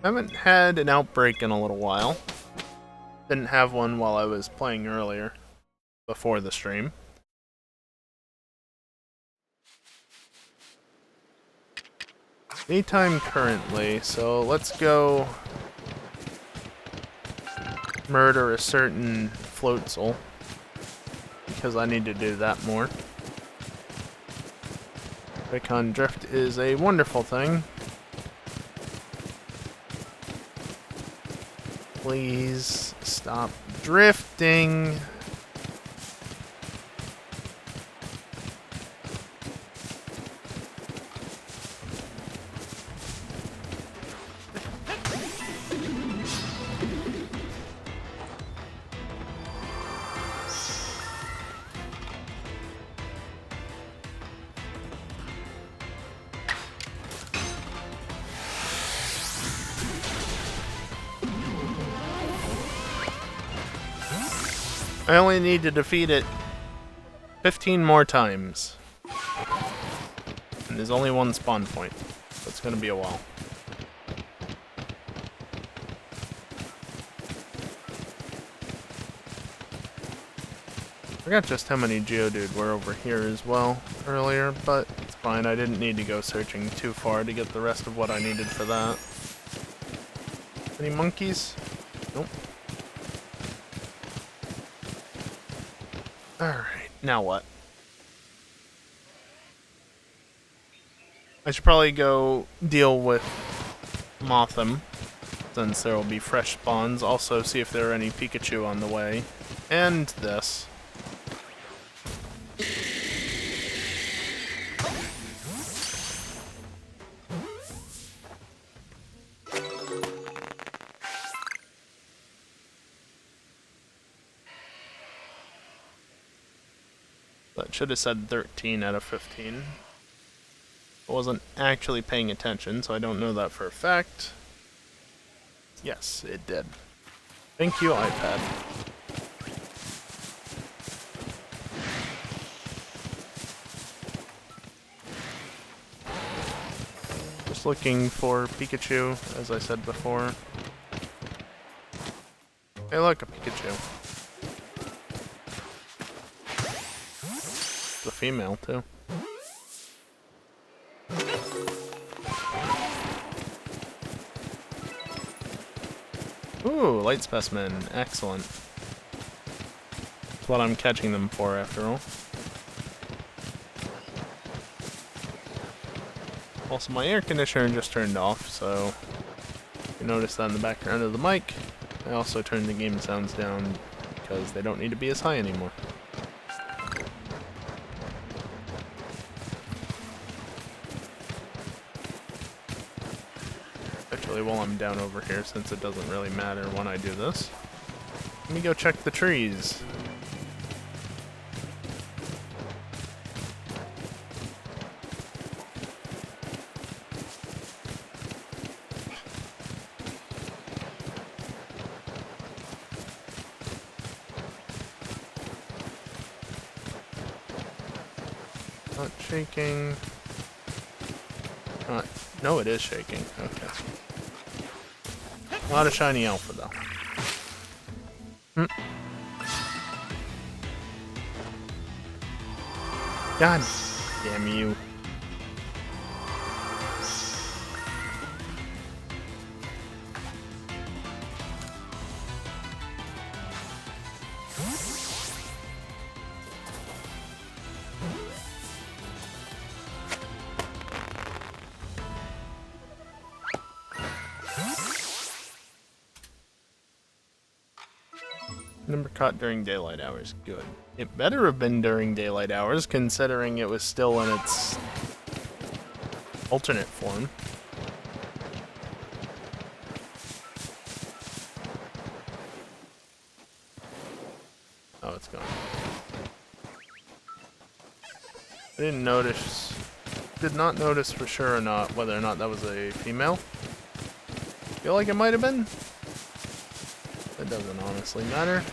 I haven't had an outbreak in a little while. Didn't have one while I was playing earlier, before the stream. Daytime currently, so let's go murder a certain Floatzel, because I need to do that more. Recon Drift is a wonderful thing. Please stop drifting. I only need to defeat it 15 more times. And there's only one spawn point, so it's gonna be a while. I forgot just how many Geodude were over here as well earlier, but it's fine. I didn't need to go searching too far to get the rest of what I needed for that. Any monkeys? Nope. Alright, now what? I should probably go deal with Mothim, since there will be fresh spawns. Also see if there are any Pikachu on the way. And this. That should have said 13 out of 15. I wasn't actually paying attention, so I don't know that for a fact. Yes, it did. Thank you, iPad. Just looking for Pikachu, as I said before. Hey look, a Pikachu. The female, too. Ooh, light specimen. Excellent. That's what I'm catching them for, after all. Also, my air conditioner just turned off, so you can notice that in the background of the mic. I also turned the game sounds down because they don't need to be as high anymore. Actually, while I'm down over here, since it doesn't really matter when I do this, let me go check the trees. Not shaking. No, it is shaking. Okay. Not a shiny alpha, though. God damn you. Number caught during daylight hours. Good. It better have been during daylight hours, considering it was still in its alternate form. Oh, it's gone. I did not notice for sure or not whether or not that was a female. Feel like it might have been. That doesn't honestly matter.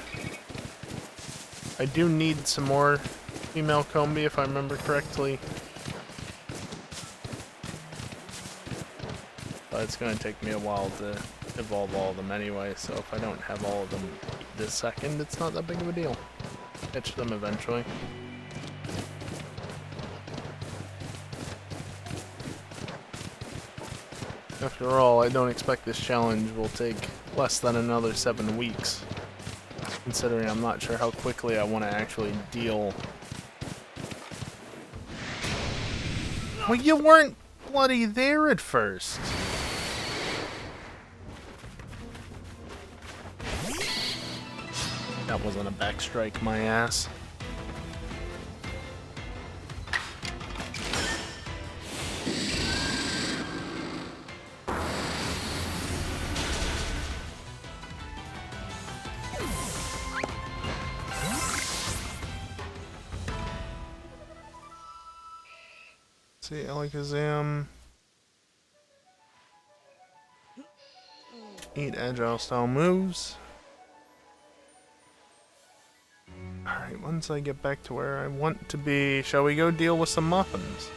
I do need some more female Combi if I remember correctly. But it's going to take me a while to evolve all of them anyway, so if I don't have all of them this second, it's not that big of a deal. Catch them eventually. After all, I don't expect this challenge will take less than another 7 weeks. Considering I'm not sure how quickly I want to actually deal. Well, you weren't bloody there at first. That wasn't a backstrike, my ass. See, Alakazam. Eat agile style moves. Alright, once I get back to where I want to be, shall we go deal with some muffins?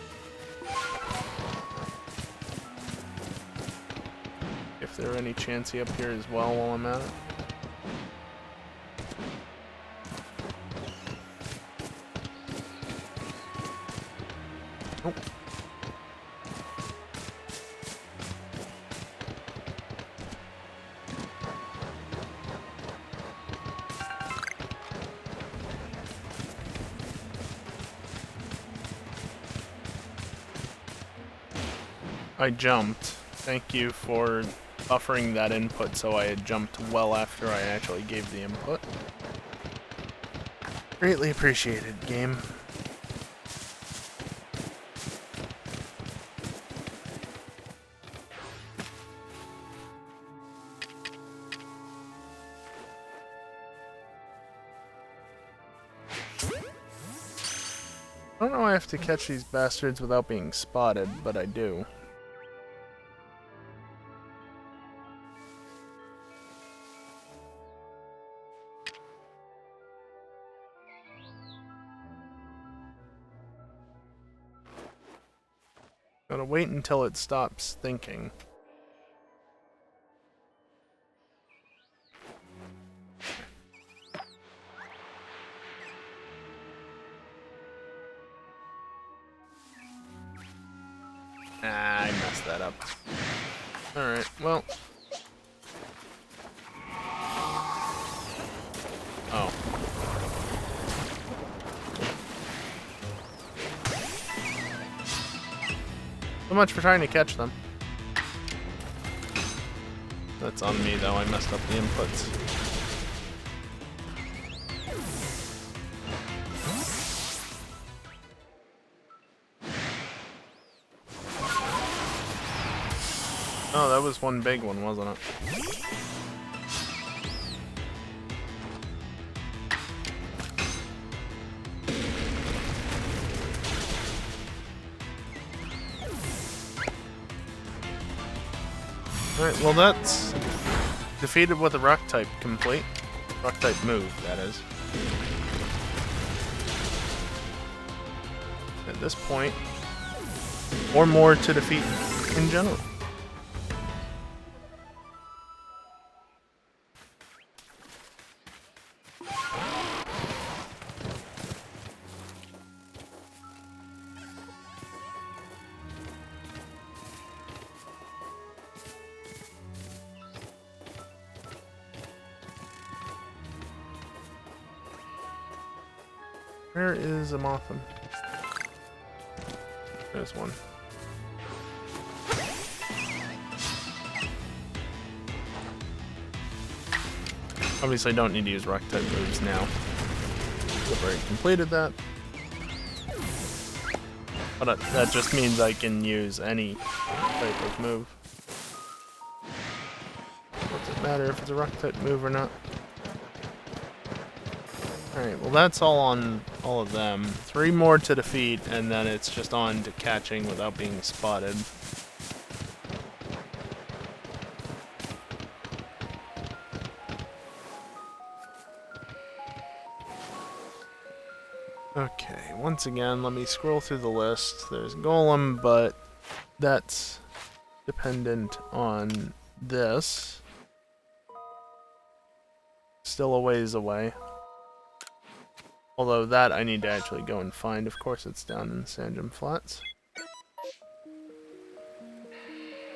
If there are any Chansey up here as well while I'm at it. Oh. I jumped. Thank you for buffering that input so I had jumped well after I actually gave the input. Greatly appreciated, game. I don't know I have to catch these bastards without being spotted, but I do. Gotta wait until it stops thinking. Ah, I messed that up. Alright, well. Oh. So much for trying to catch them. That's on me though, I messed up the inputs. Oh, that was one big one, wasn't it? Alright, well that's defeated with a rock type complete. Rock type move, that is. At this point, or more to defeat in general. Where is a Motham? There's one. Obviously, I don't need to use rock type moves now. I've already completed that. But that just means I can use any type of move. Does it matter if it's a rock type move or not? Alright, well that's all on all of them. 3 more to defeat, and then it's just on to catching without being spotted. Okay, once again, let me scroll through the list. There's Golem, but that's dependent on this. Still a ways away. Although that I need to actually go and find. Of course it's down in Sandgem Flats.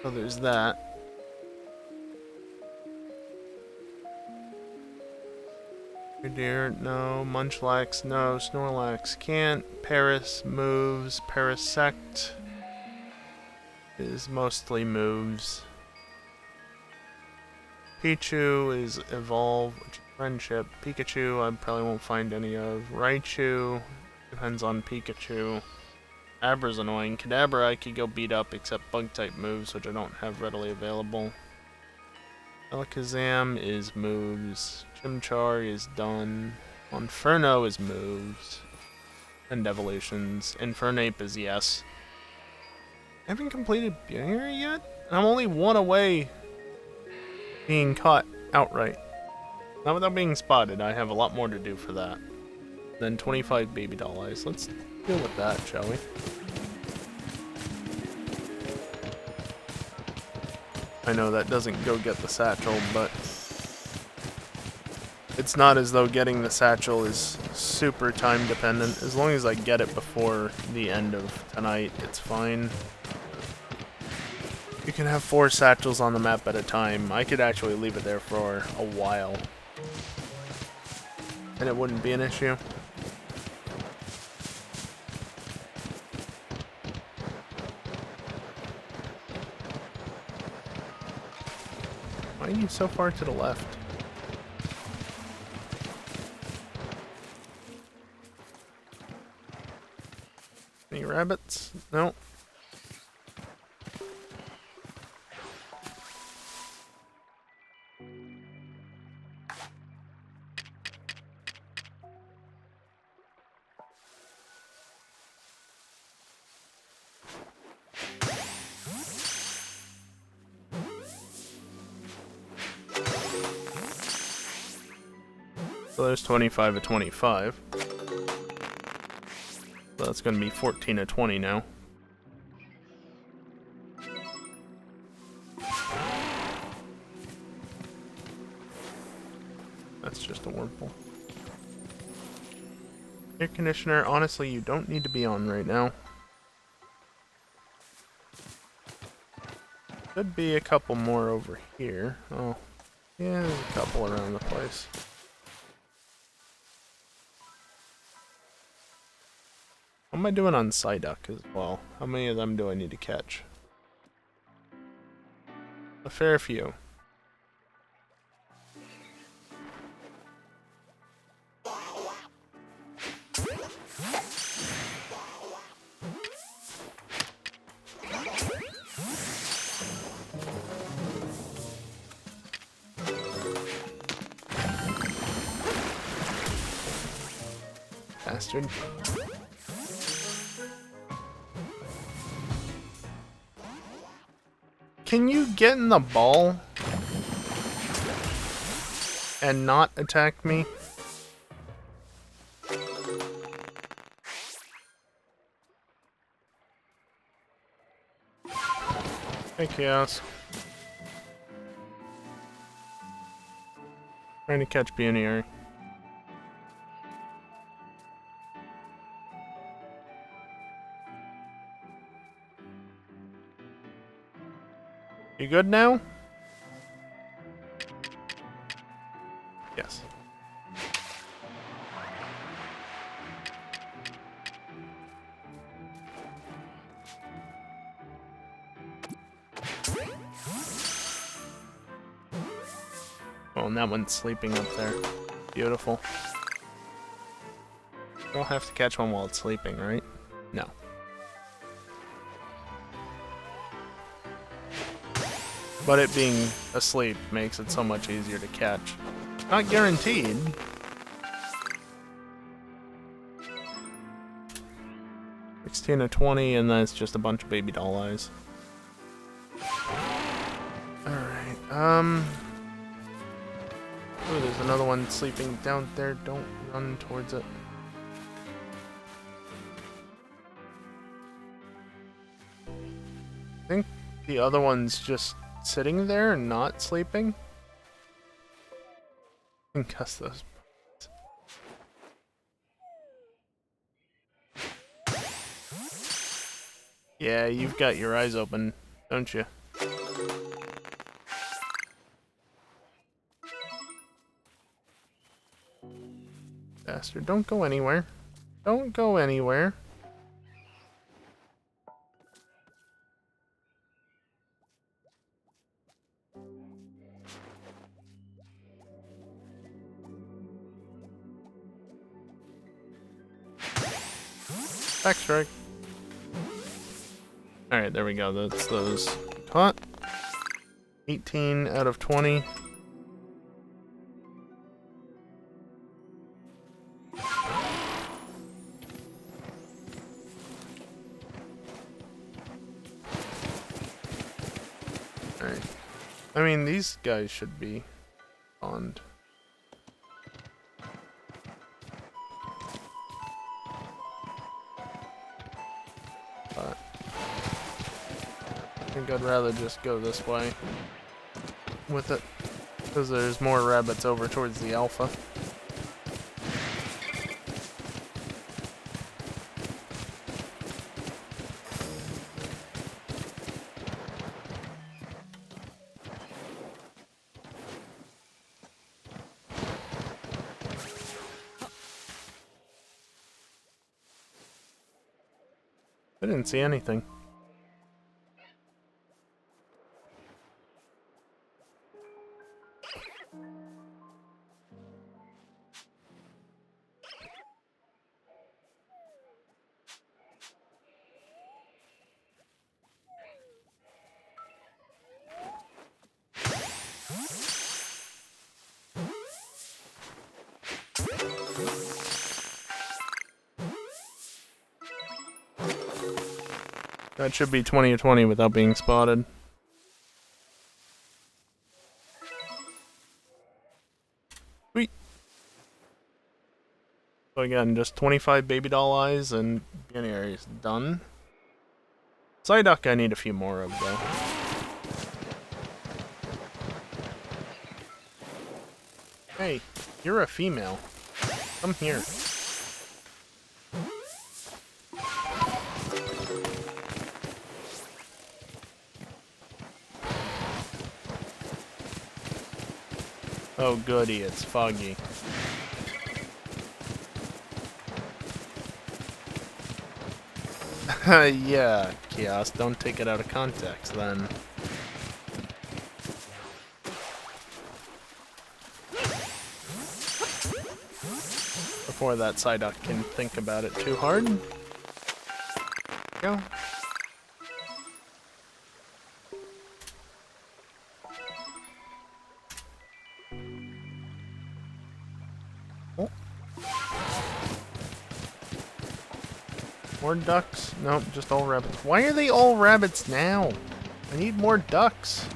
So there's that. Deer, no. Munchlax, no. Snorlax, can't. Paris moves. Parasect is mostly moves. Pichu is evolve, which is friendship. Pikachu, I probably won't find any of. Raichu, depends on Pikachu. Abra's annoying. Kadabra I could go beat up, except bug-type moves, which I don't have readily available. Alakazam is moves. Chimchar is done. Inferno is moves. And evolutions. Infernape is yes. I haven't completed Bury yet? I'm only 1 away being caught outright. Not without being spotted. I have a lot more to do for that. Then 25 baby doll eyes. Let's deal with that, shall we? I know that doesn't go get the satchel, but it's not as though getting the satchel is super time dependent. As long as I get it before the end of tonight, it's fine. You can have 4 satchels on the map at a time. I could actually leave it there for a while, and it wouldn't be an issue. Why are you so far to the left? Any rabbits? No. So there's 25 of 25. So that's going to be 14 of 20 now. That's just a Wurmple. Air conditioner, honestly, you don't need to be on right now. Could be a couple more over here. Oh, yeah, there's a couple around the place. How am I doing on Psyduck as well? How many of them do I need to catch? A fair few. Bastard. Can you get in the ball and not attack me? Hey, Chaos. Trying to catch Buneary. You good now? Yes. Oh, and that one's sleeping up there. Beautiful. You don't have to catch one while it's sleeping, right? No. But it being asleep makes it so much easier to catch. Not guaranteed. $16 to $20, and then it's just a bunch of baby doll eyes. Alright, oh, there's another one sleeping down there. Don't run towards it. I think the other one's just sitting there and not sleeping. Concuss those. Yeah, you've got your eyes open, don't you? Bastard, don't go anywhere. Don't go anywhere. Back strike. Alright, there we go. That's those caught. 18 out of 20. Alright. I mean, these guys should be spawned. But I think I'd rather just go this way with it, because there's more rabbits over towards the alpha. I didn't see anything. That should be 20 or 20 without being spotted. Sweet. So again, just 25 baby doll eyes and Buneary is done. Psyduck I need a few more of though. Hey, you're a female. Come here. Oh goody, it's Foggy. Yeah, Chaos, don't take it out of context then. Before that Psyduck can think about it too hard. Go. Oh. More ducks? Nope, just all rabbits. Why are they all rabbits now? I need more ducks.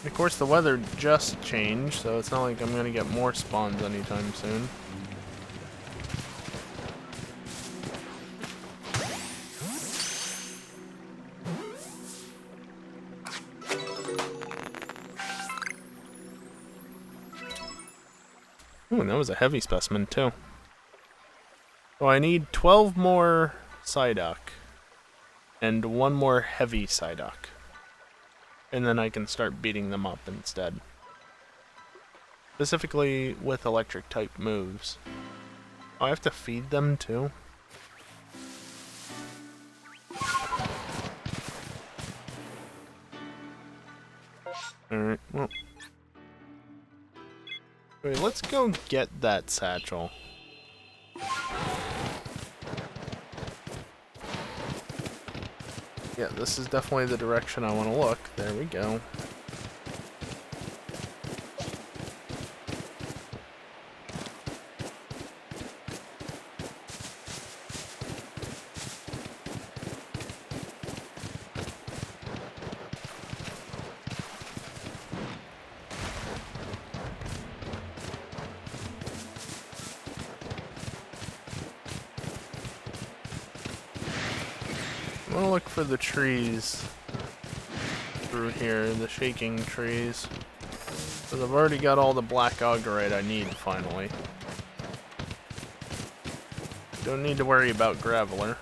Of course, the weather just changed, so it's not like I'm gonna get more spawns anytime soon. Ooh, and that was a heavy specimen, too. So I need 12 more Psyduck and 1 more heavy Psyduck. And then I can start beating them up instead. Specifically with electric type moves. Oh, I have to feed them too? Alright, well. Wait, let's go get that satchel. Yeah, this is definitely the direction I want to look. There we go. I'm gonna look for the trees through here, the shaking trees. Because I've already got all the black augurite I need, finally. Don't need to worry about Graveler.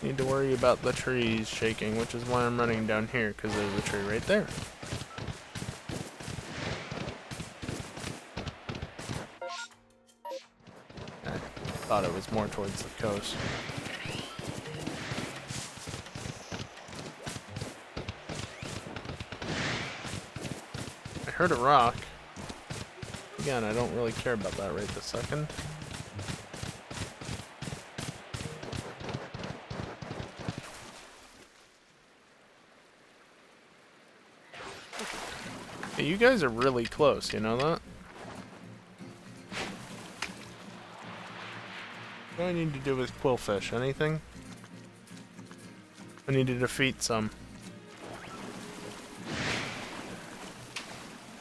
Need to worry about the trees shaking, which is why I'm running down here, because there's a tree right there. I thought it was more towards the coast. I heard a rock. Again, I don't really care about that right this second. Hey, you guys are really close, you know that? What do I need to do with Quillfish? Anything? I need to defeat some.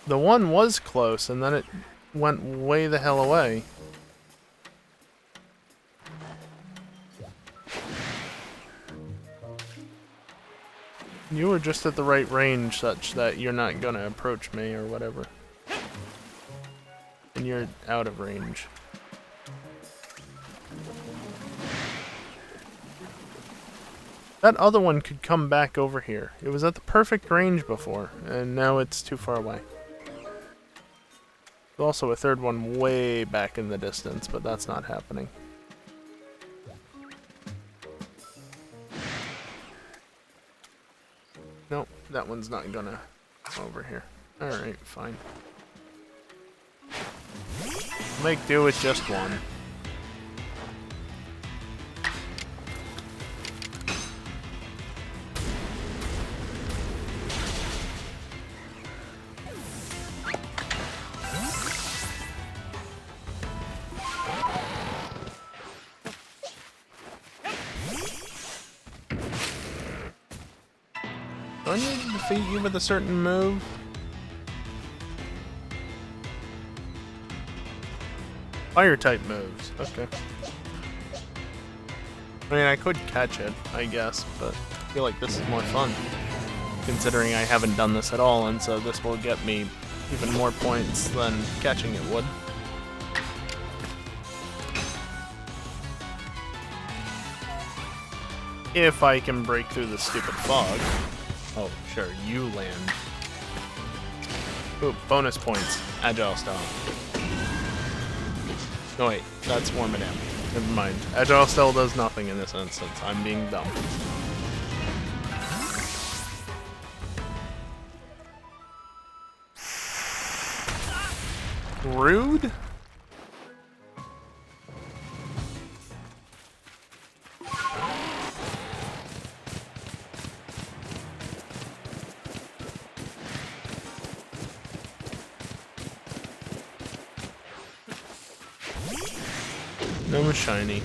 The one was close, and then it went way the hell away. You were just at the right range such that you're not gonna approach me or whatever. And you're out of range. That other one could come back over here. It was at the perfect range before, and now it's too far away. There's also a third one way back in the distance, but that's not happening. Nope, that one's not gonna over here. Alright, fine. Make do with just one. Do I need to defeat you with a certain move? Fire type moves, okay. I mean, I could catch it, I guess, but I feel like this is more fun. Considering I haven't done this at all, and so this will get me even more points than catching it would. If I can break through the stupid fog. Oh, sure, you land. Ooh, bonus points. Agile style. No, wait, that's Wormadam. Never mind. Agile style does nothing in this instance. I'm being dumb. Rude? No shiny.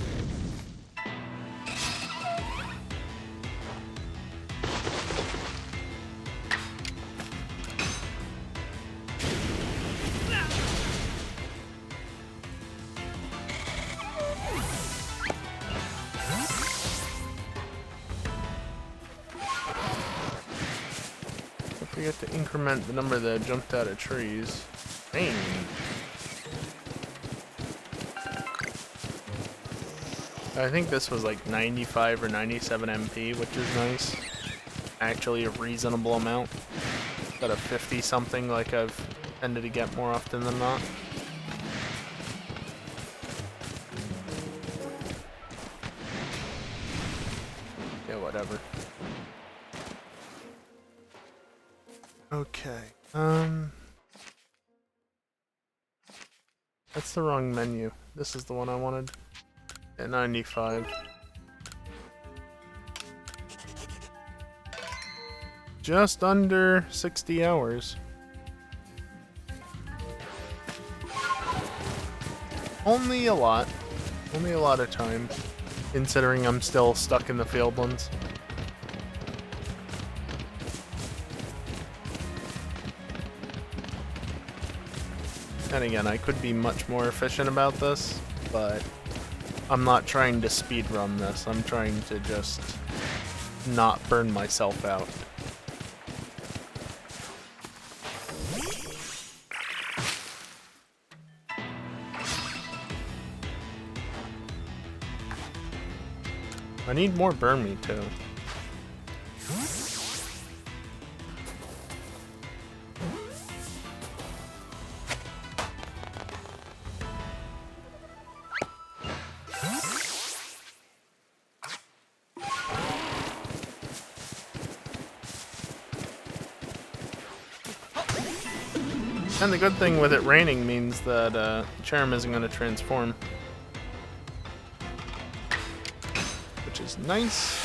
Don't forget to increment the number that jumped out of trees. Dang. I think this was like 95 or 97 MP, which is nice. Actually a reasonable amount. Instead of 50 something like I've tended to get more often than not. Yeah, whatever. Okay. That's the wrong menu. This is the one I wanted. At 95. Just under 60 hours. Only a lot. Only a lot of time. Considering I'm still stuck in the failed ones. And again, I could be much more efficient about this, but I'm not trying to speedrun this. I'm trying to just not burn myself out. I need more burn me too. And the good thing with it raining means that Charm isn't going to transform. Which is nice.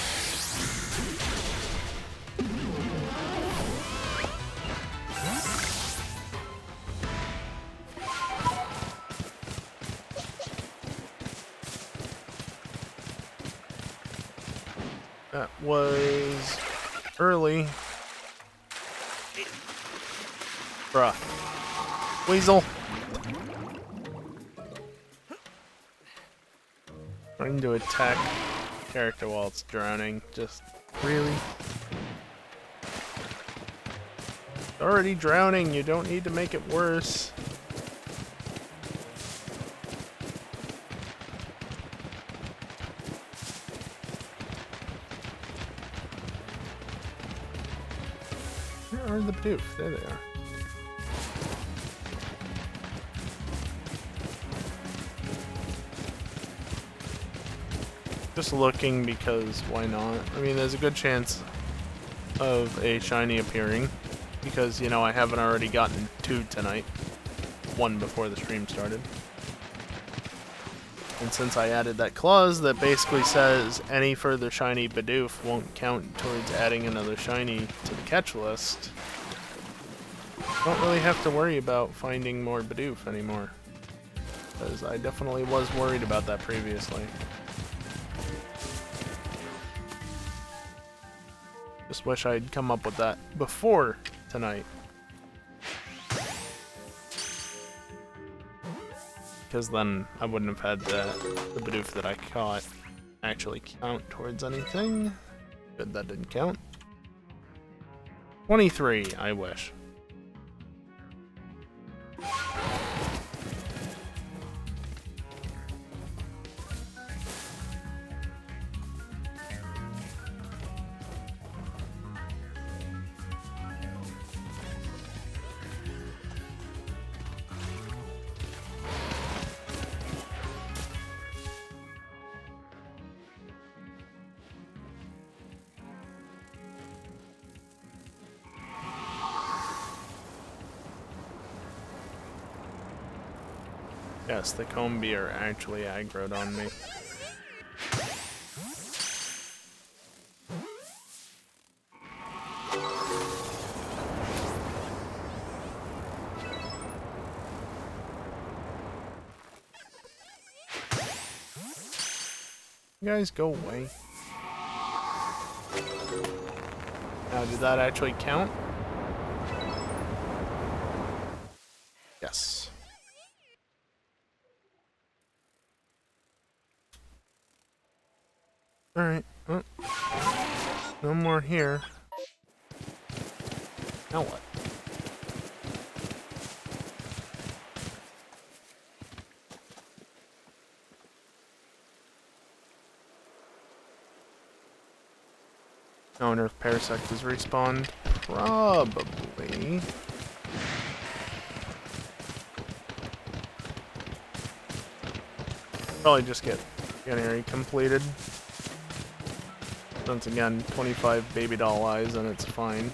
That was early. Bruh. Weasel. Trying to attack character while it's drowning. Just really? It's already drowning. You don't need to make it worse. Where are the Bidoof? There they are. Just looking because why not? I mean, there's a good chance of a shiny appearing because, you know, I haven't already gotten 2 tonight. 1 before the stream started. And since I added that clause that basically says any further shiny Bidoof won't count towards adding another shiny to the catch list, I don't really have to worry about finding more Bidoof anymore. Because I definitely was worried about that previously. Just wish I'd come up with that before tonight. Because then I wouldn't have had the Bidoof that I caught actually count towards anything. Good, that didn't count. 23, I wish. Yes, the Combi are actually aggroed on me. You guys go away. Now, did that actually count? Yes. Alright. Oh. No more here. Now what? I wonder if Parasect is respawned. Probably. Probably just get area completed. Once again, 25 baby doll eyes and it's fine.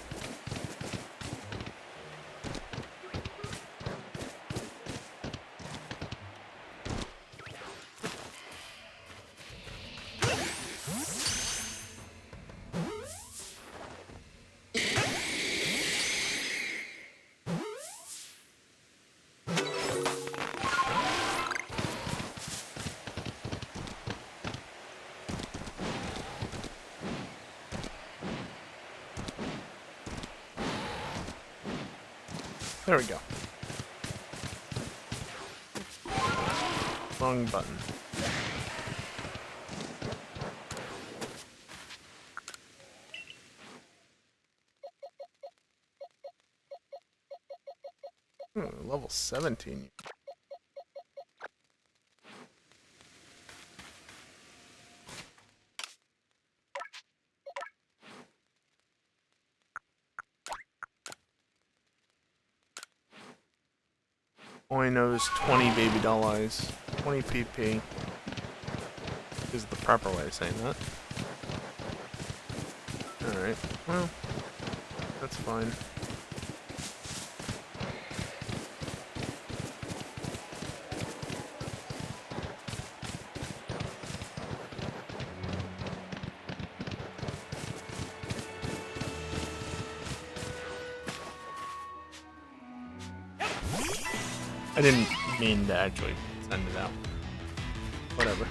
There we go. Wrong button. Level 17. All I know is 20 baby doll eyes. 20 PP is the proper way of saying that. Alright, well, that's fine. I didn't mean to actually send it out. Whatever.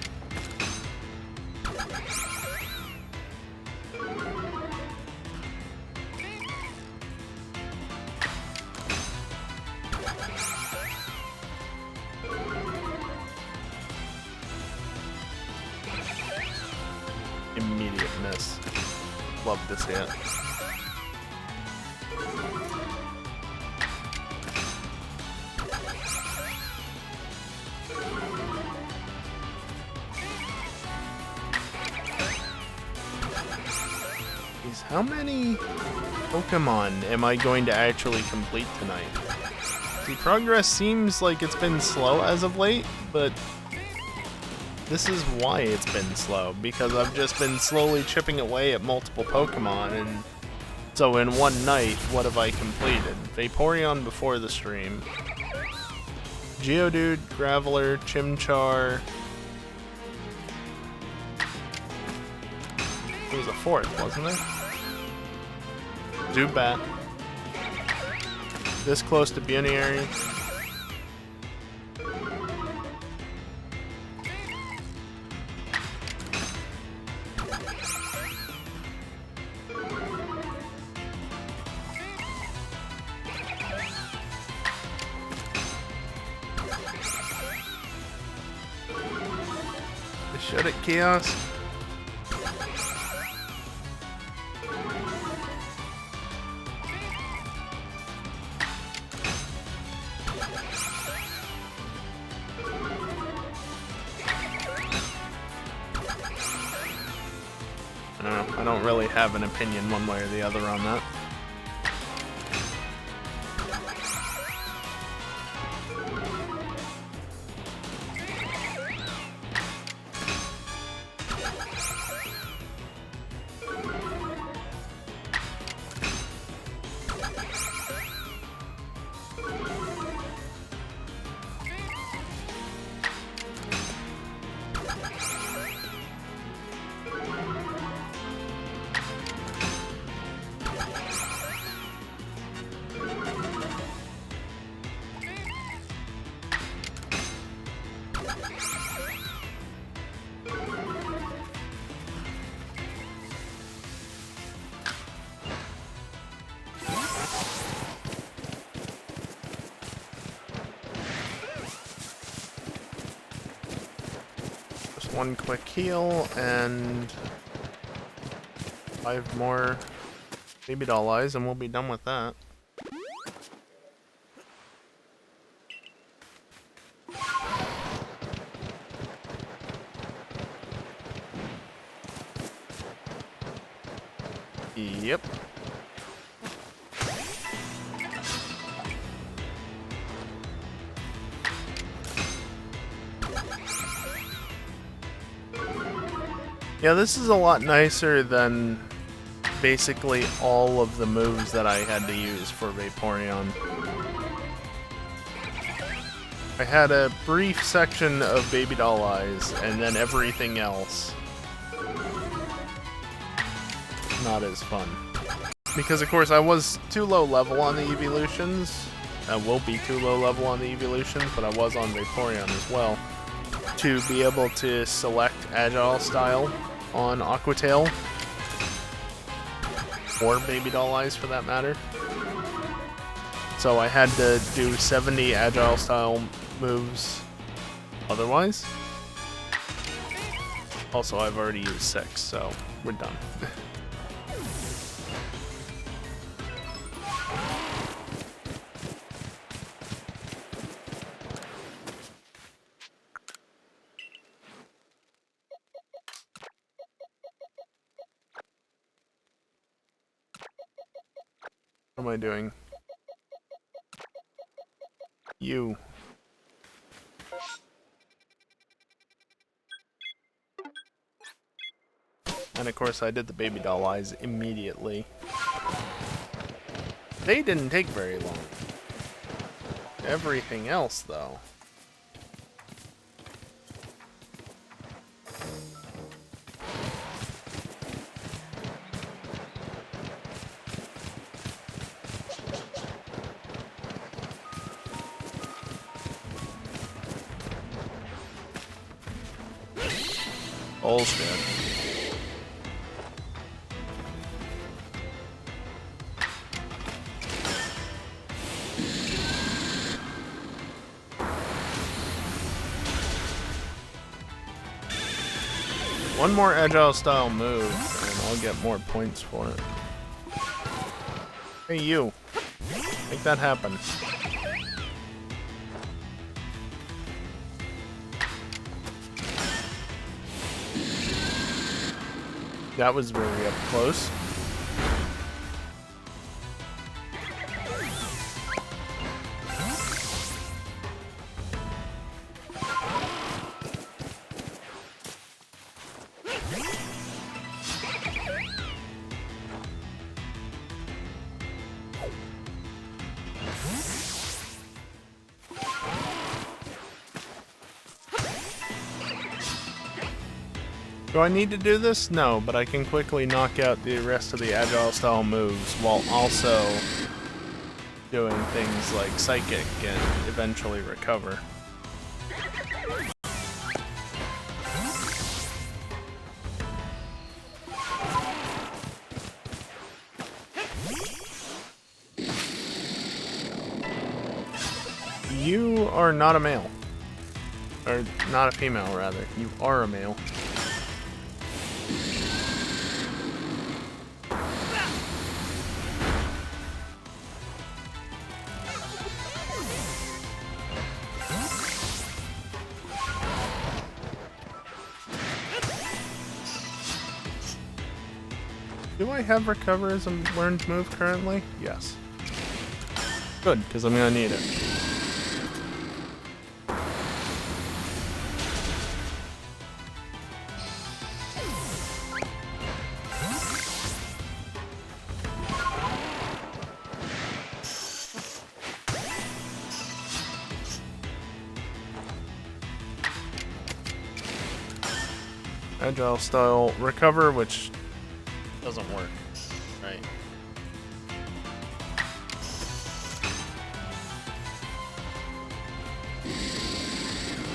Immediate miss. Love to see it. How many Pokemon am I going to actually complete tonight? The progress seems like it's been slow as of late, but this is why it's been slow, because I've just been slowly chipping away at multiple Pokemon, and so in one night, what have I completed? Vaporeon before the stream, Geodude, Graveler, Chimchar. There was a fourth, wasn't there? Zubat. This close to Buneary. Shut it, Chaos. I don't really have an opinion one way or the other on that. one quick heal and 5 more baby doll eyes, and we'll be done with that. Yep. Yeah, this is a lot nicer than basically all of the moves that I had to use for Vaporeon. I had a brief section of Baby Doll Eyes, and then everything else. Not as fun. Because of course I was too low level on the evolutions. I will be too low level on the evolutions, but I was on Vaporeon as well. To be able to select Agile Style on Aquatail. Or Baby Doll Eyes for that matter. So I had to do 70 Agile Style moves otherwise. Also, I've already used 6, so we're done. What am I doing? You. And of course I did the Baby Doll Eyes immediately. They didn't take very long. Everything else, though. Bullshit. One more Agile Style move, and I'll get more points for it. Hey, you. Make that happen. That was very up close. Do I need to do this? No, but I can quickly knock out the rest of the Agile Style moves while also doing things like Psychic and eventually Recover. You are not a male. Or not a female, rather. You are a male. Do I have Recover as a learned move currently? Yes. Good, because I'm gonna need it. Agile Style Recover, which doesn't work, right?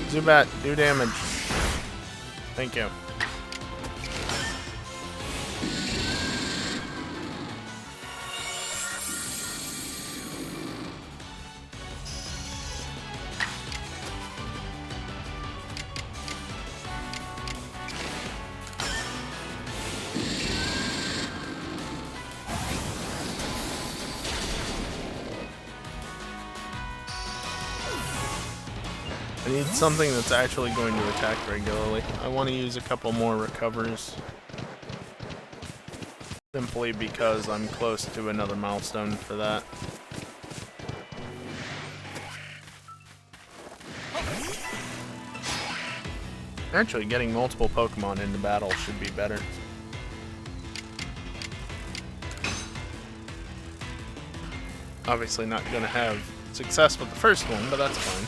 Zubat, do damage. Thank you. I need something that's actually going to attack regularly. I want to use a couple more recovers. Simply because I'm close to another milestone for that. Actually, getting multiple Pokemon into battle should be better. Obviously not gonna have success with the first one, but that's fine.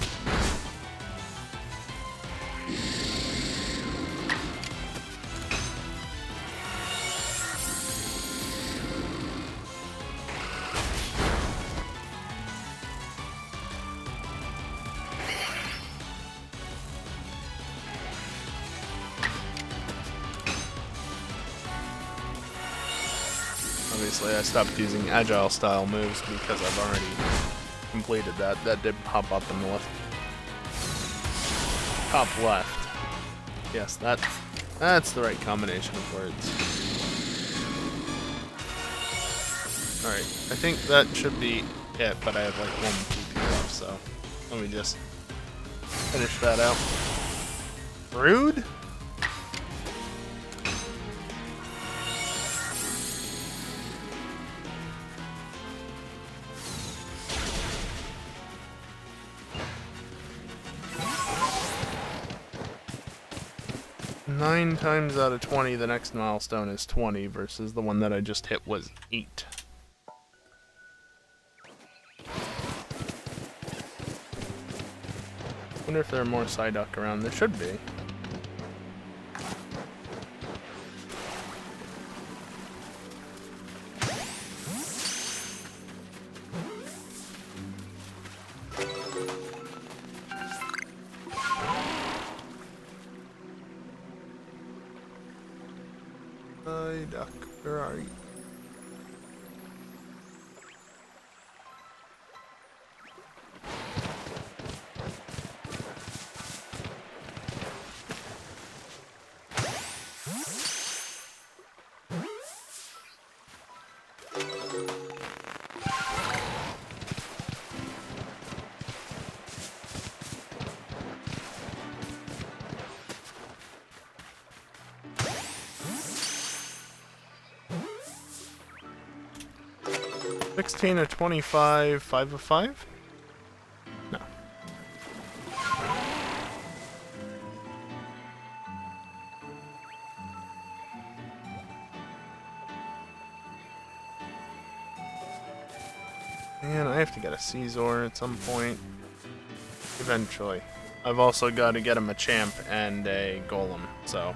Obviously, I stopped using agile style moves because I've already completed that. That did pop up in the top left. Yes, that's the right combination of words. Alright, I think that should be it, but I have like 1 PP left, so let me just finish that out. Rude? Nine times out of 20, the next milestone is 20 versus the one that I just hit was 8. Wonder if there are more Psyduck around. There should be. Psyduck, where are you? (16 of 25, 5 of 5? No. Man, I have to get a Caesar at some point. Eventually. I've also got to get him a Champ and a Golem, so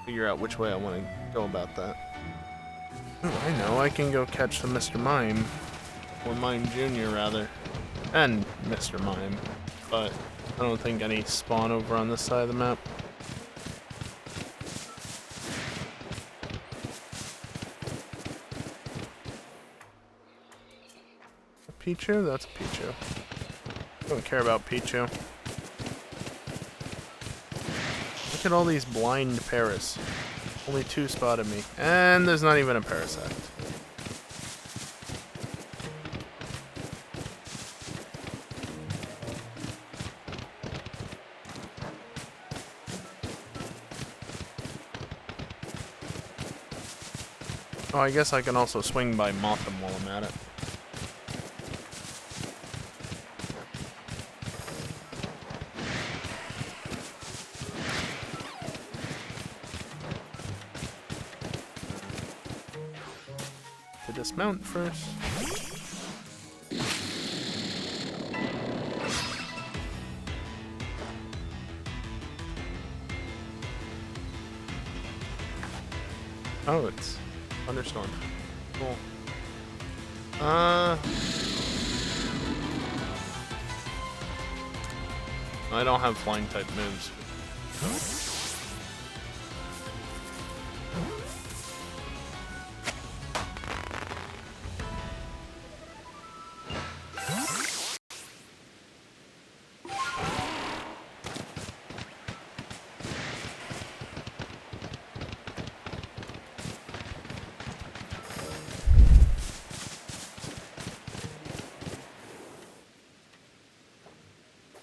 figure out which way I want to go about that. Ooh, I know, I can go catch the Mr. Mime. Or Mime Jr. rather. And Mr. Mime. But I don't think any spawn over on this side of the map. A Pichu? That's a Pichu. Don't care about Pichu. Look at all these blind Paras. Only 2 spotted me. And there's not even a Parasect. Oh, I guess I can also swing by Motham while I'm at it. To dismount first. Oh, it's thunderstorm. Cool. I don't have flying type moves.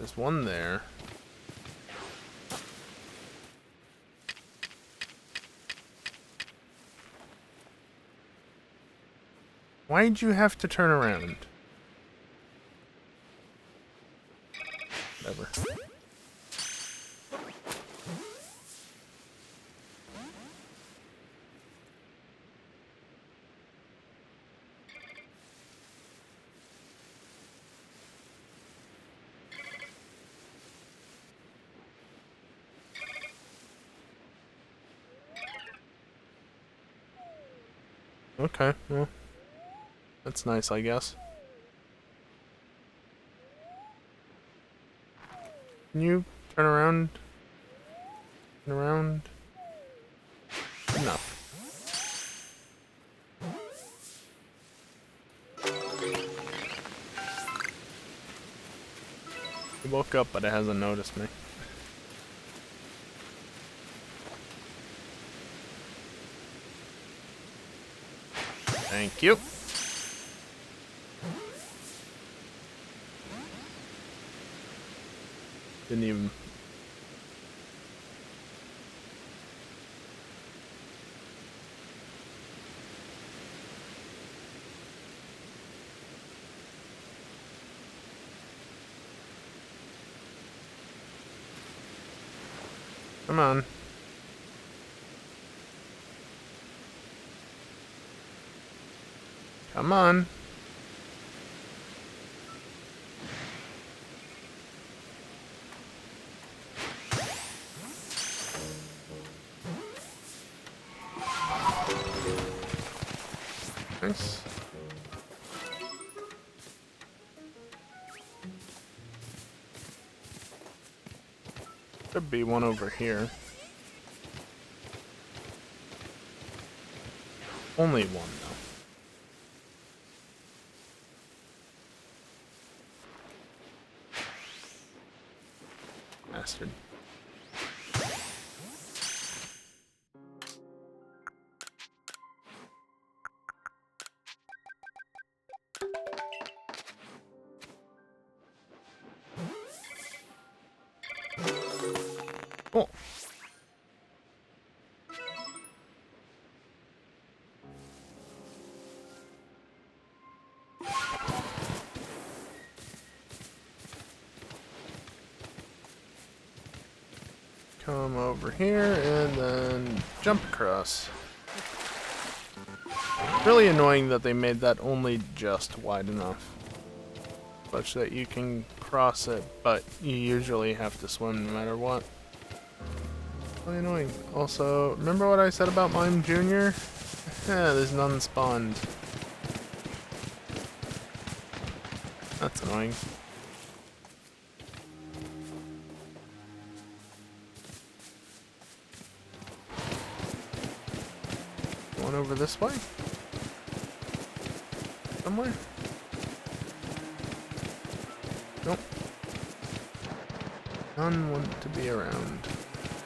There's one there. Why'd you have to turn around? Whatever. Okay, well, that's nice, I guess. Can you turn around? Turn around? No. He woke up, but it hasn't noticed me. Thank you. Didn't even... Come on. Come on. Nice. Could be one over here. Only one, though. Bastard. Cool. Come over here and then jump across. Really annoying that they made that only just wide enough, such that you can cross it, but you usually have to swim no matter what. Really annoying. Also, remember what I said about Mime Jr.? Yeah, there's none spawned. That's annoying. Going over this way? Somewhere? Nope. None want to be around.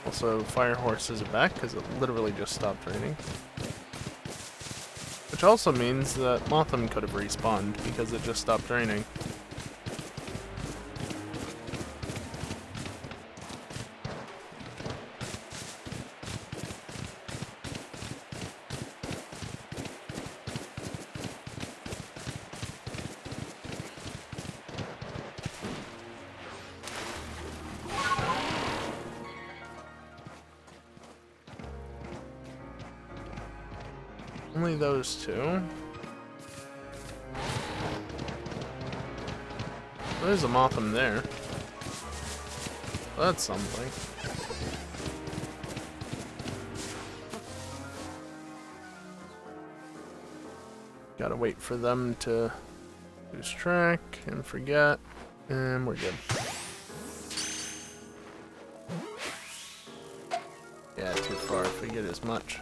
Also, fire horses are back because it literally just stopped raining. Which also means that Motham could have respawned because it just stopped raining. Only those two. There's a Motham there. That's something. Gotta wait for them to lose track and forget, and we're good. Yeah, too far, forget as much.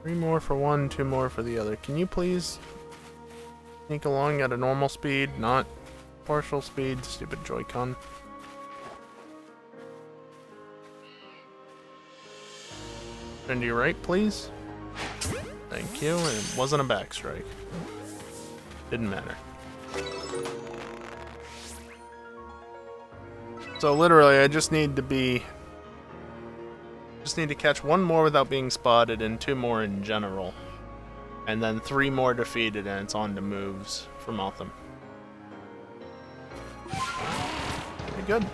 Three more for one, two more for the other. Can you please sneak along at a normal speed, not partial speed, stupid Joy-Con? Turn to your right, please. Thank you. And it wasn't a back strike. Didn't matter. So literally, I just need to catch one more without being spotted and 2 more in general. And then 3 more defeated and it's on to moves from Motham. Pretty good.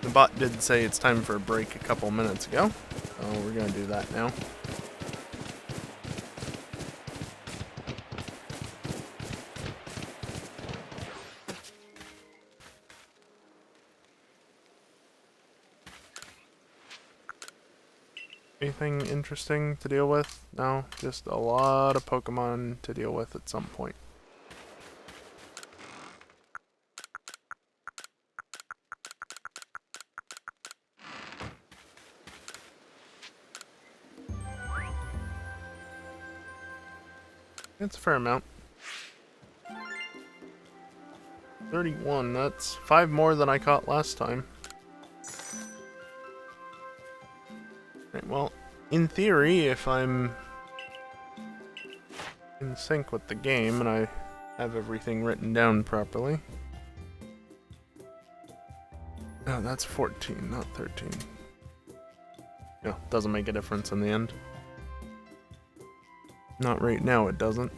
The bot did say it's time for a break a couple minutes ago, so we're gonna do that now. Anything interesting to deal with? No, just a lot of Pokemon to deal with at some point. It's a fair amount. 31, that's 5 more than I caught last time. Right, well, in theory, if I'm in sync with the game and I have everything written down properly. Oh, that's 14, not 13. Yeah, doesn't make a difference in the end. Not right now, it doesn't.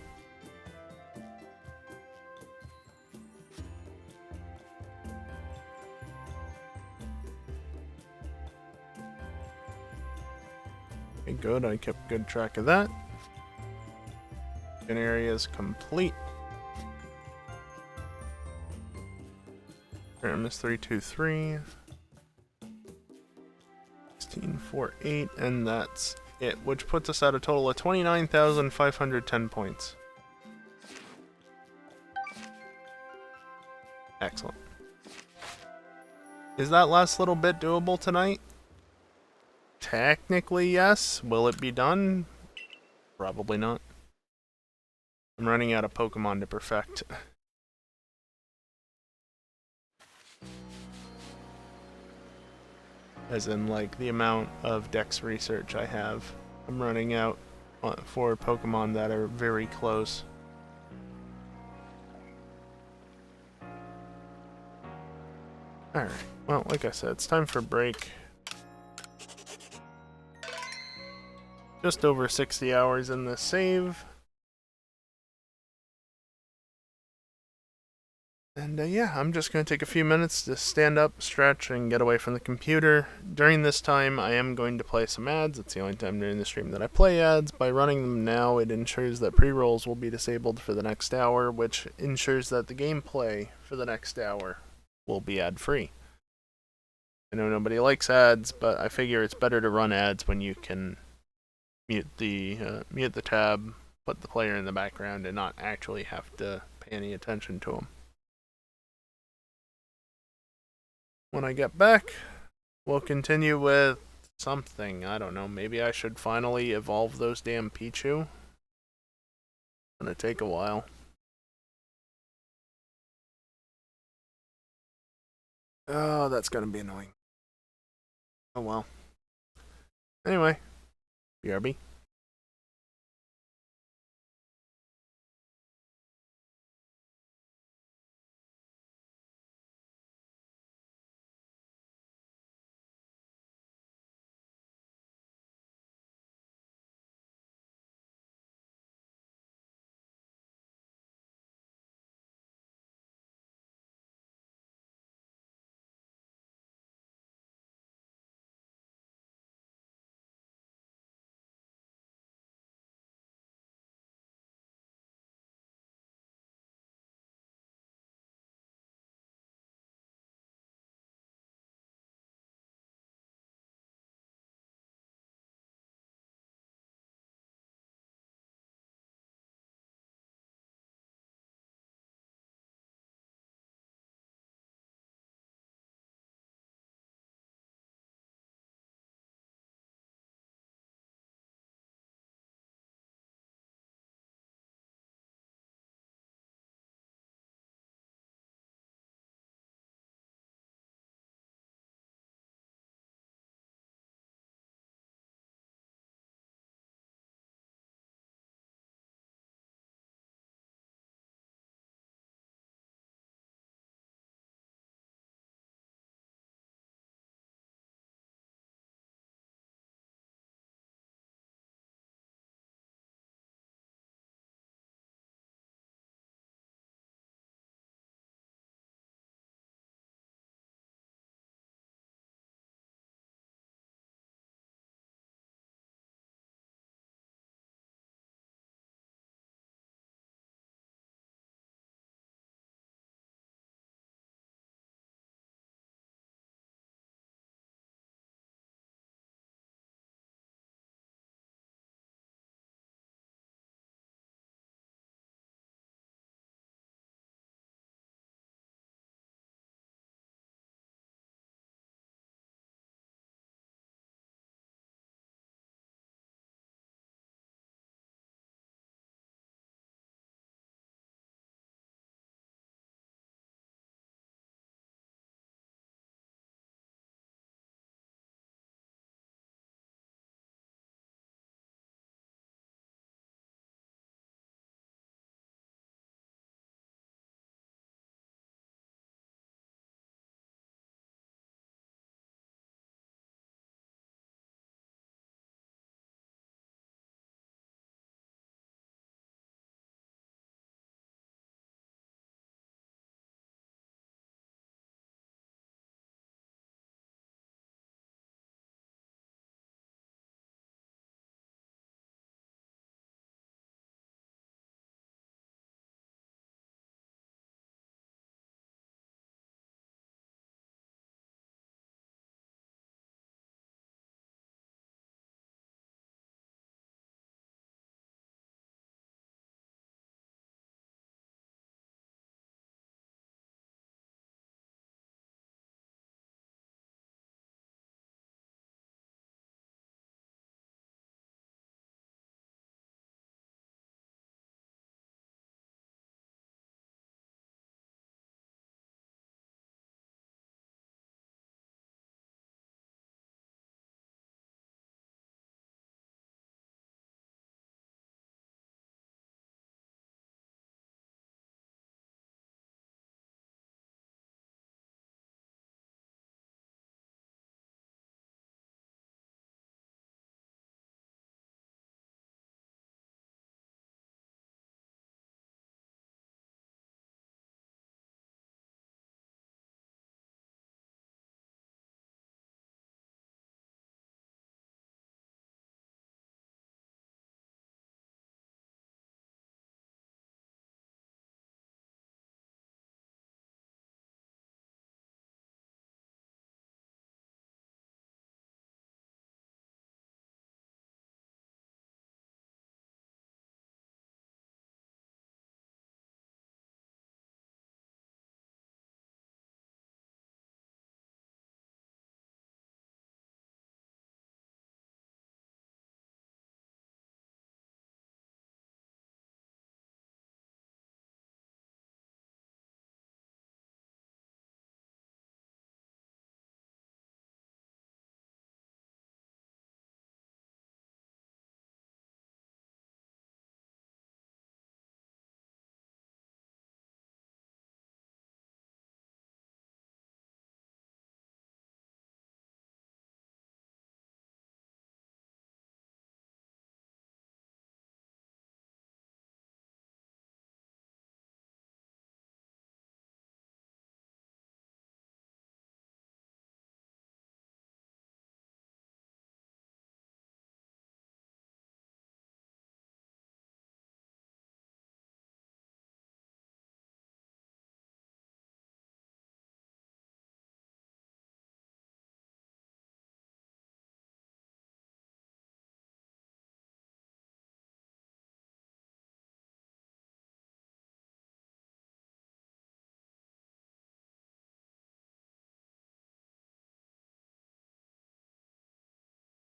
Okay, good, I kept good track of that. An area is complete. Pyramus 323. 1648, and that's it, which puts us at a total of 29,510 points. Excellent. Is that last little bit doable tonight? Technically, yes. Will it be done? Probably not. I'm running out of Pokemon to perfect. As in, like, the amount of Dex research I have. I'm running out for Pokemon that are very close. Alright, well, like I said, it's time for a break. Just over 60 hours in this save. And yeah, I'm just going to take a few minutes to stand up, stretch, and get away from the computer. During this time, I am going to play some ads. It's the only time during the stream that I play ads. By running them now, it ensures that pre-rolls will be disabled for the next hour, which ensures that the gameplay for the next hour will be ad-free. I know nobody likes ads, but I figure it's better to run ads when you can mute the tab, put the player in the background, and not actually have to pay any attention to them. When I get back, we'll continue with something. I don't know. Maybe I should finally evolve those damn Pichu. It's gonna take a while. Oh, that's gonna be annoying. Oh well. Anyway, BRB.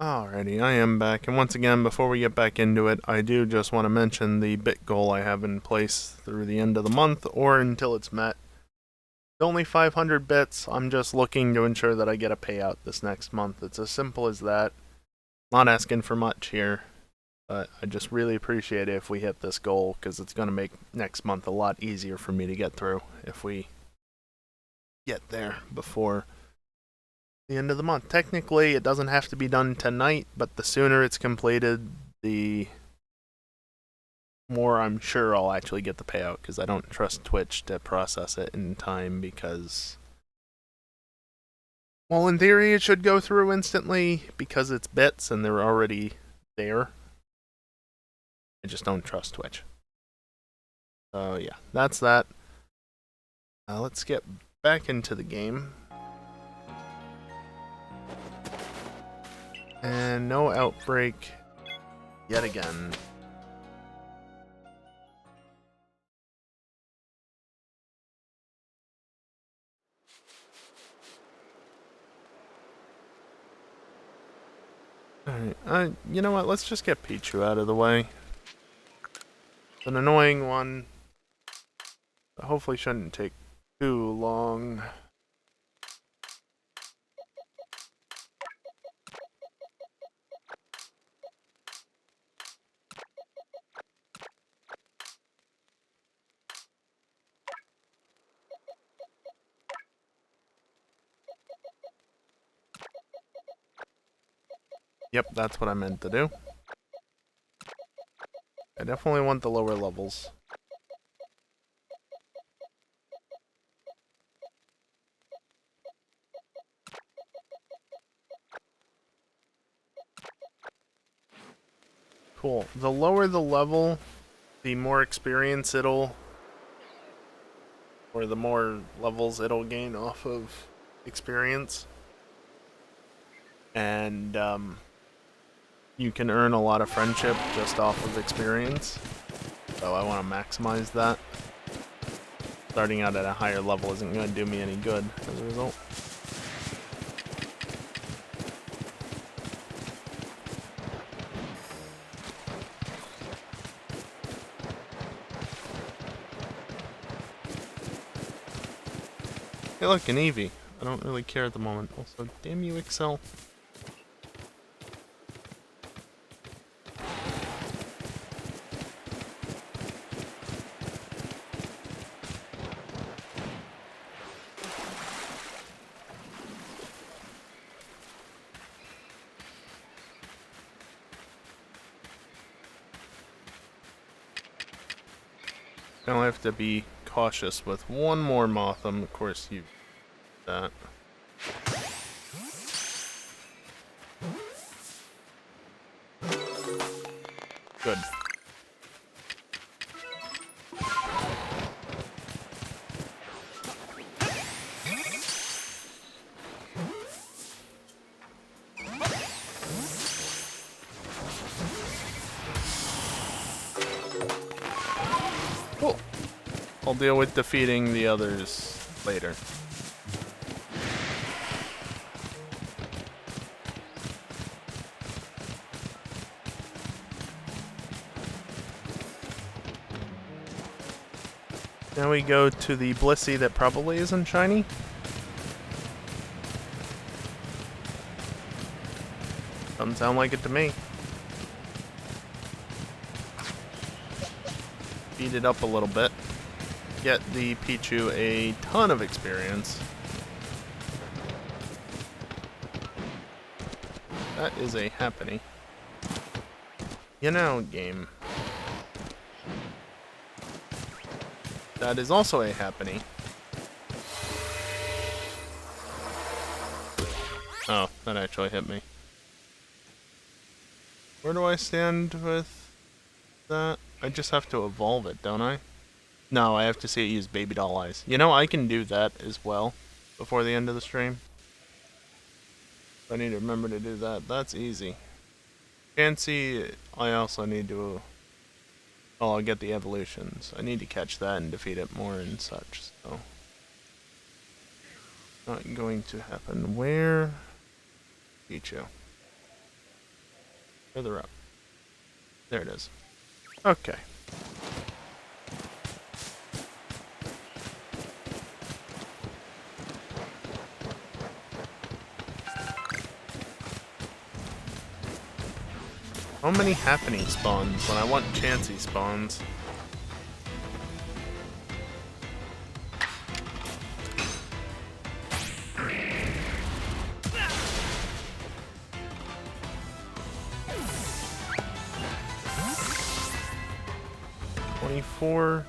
Alrighty, I am back, and once again, before we get back into it, I do just want to mention the bit goal I have in place through the end of the month, or until it's met. It's only 500 bits, I'm just looking to ensure that I get a payout this next month. It's as simple as that. Not asking for much here, but I just really appreciate it if we hit this goal, because it's going to make next month a lot easier for me to get through if we get there before the end of the month. Technically, it doesn't have to be done tonight, but the sooner it's completed, the more I'm sure I'll actually get the payout, because I don't trust Twitch to process it in time, because, well, in theory it should go through instantly because it's bits and they're already there. I just don't trust Twitch. So yeah, that's that. Let's get back into the game. And no outbreak yet again. Alright, you know what, let's just get Pichu out of the way. It's an annoying one. But hopefully shouldn't take too long. Yep, that's what I meant to do. I definitely want the lower levels. Cool. The lower the level, the more experience it'll, or the more levels it'll gain off of experience. And you can earn a lot of friendship just off of experience. So I want to maximize that. Starting out at a higher level isn't going to do me any good as a result. Hey look, an Eevee. I don't really care at the moment. Also, damn you, Excel. Now I have to be cautious with one more Motham. Of course, you that. Good. Cool. I'll deal with defeating the others later. Now we go to the Blissey that probably isn't shiny. Doesn't sound like it to me. Beat it up a little bit. Get the Pichu a ton of experience. That is a happening. You know, game. That is also a happening. Oh, that actually hit me. Where do I stand with that? I just have to evolve it, don't I? No, I have to see it use baby doll eyes. You know, I can do that as well before the end of the stream. I need to remember to do that. That's easy. Fancy, I also need to... Oh, I'll get the evolutions. I need to catch that and defeat it more and such, so... Not going to happen. Where? Pichu. Further up. There it is. Okay. How many happening spawns when I want chancy spawns?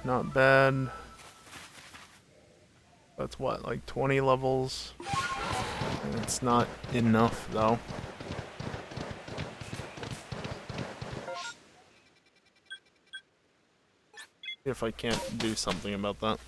Not bad. That's what, like 20 levels? It's not enough though. If I can't do something about that.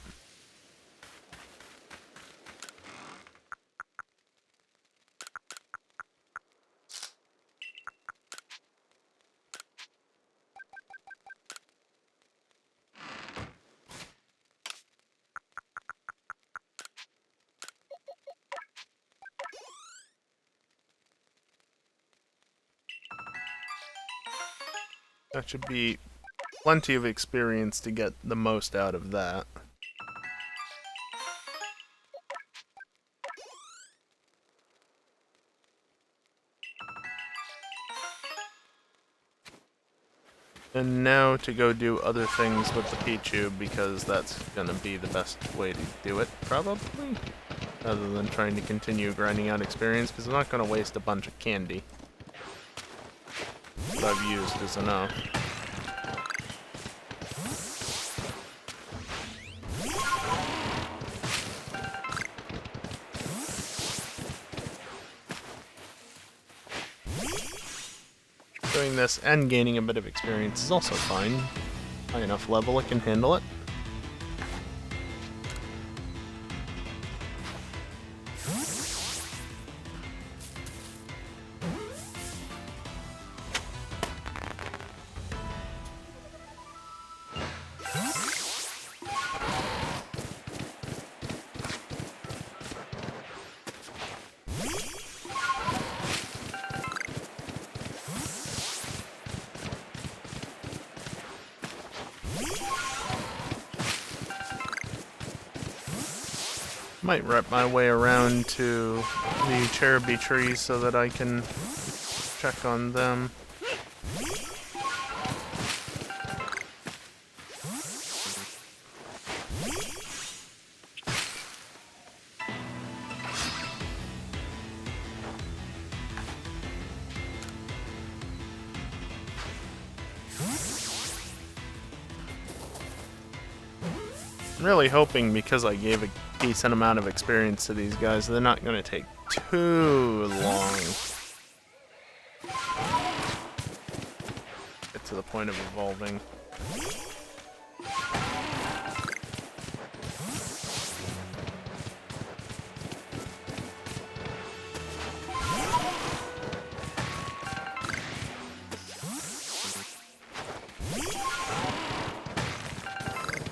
That should be plenty of experience to get the most out of that. And now to go do other things with the Pichu, because that's gonna be the best way to do it, probably? Rather than trying to continue grinding out experience, because I'm not gonna waste a bunch of candy. What I've used is enough. Doing this and gaining a bit of experience is also fine. High enough level, I can handle it. Might wrap my way around to the cherubby trees so that I can check on them. I'm really hoping, because I gave a decent amount of experience to these guys, they're not going to take too long. Get to the point of evolving.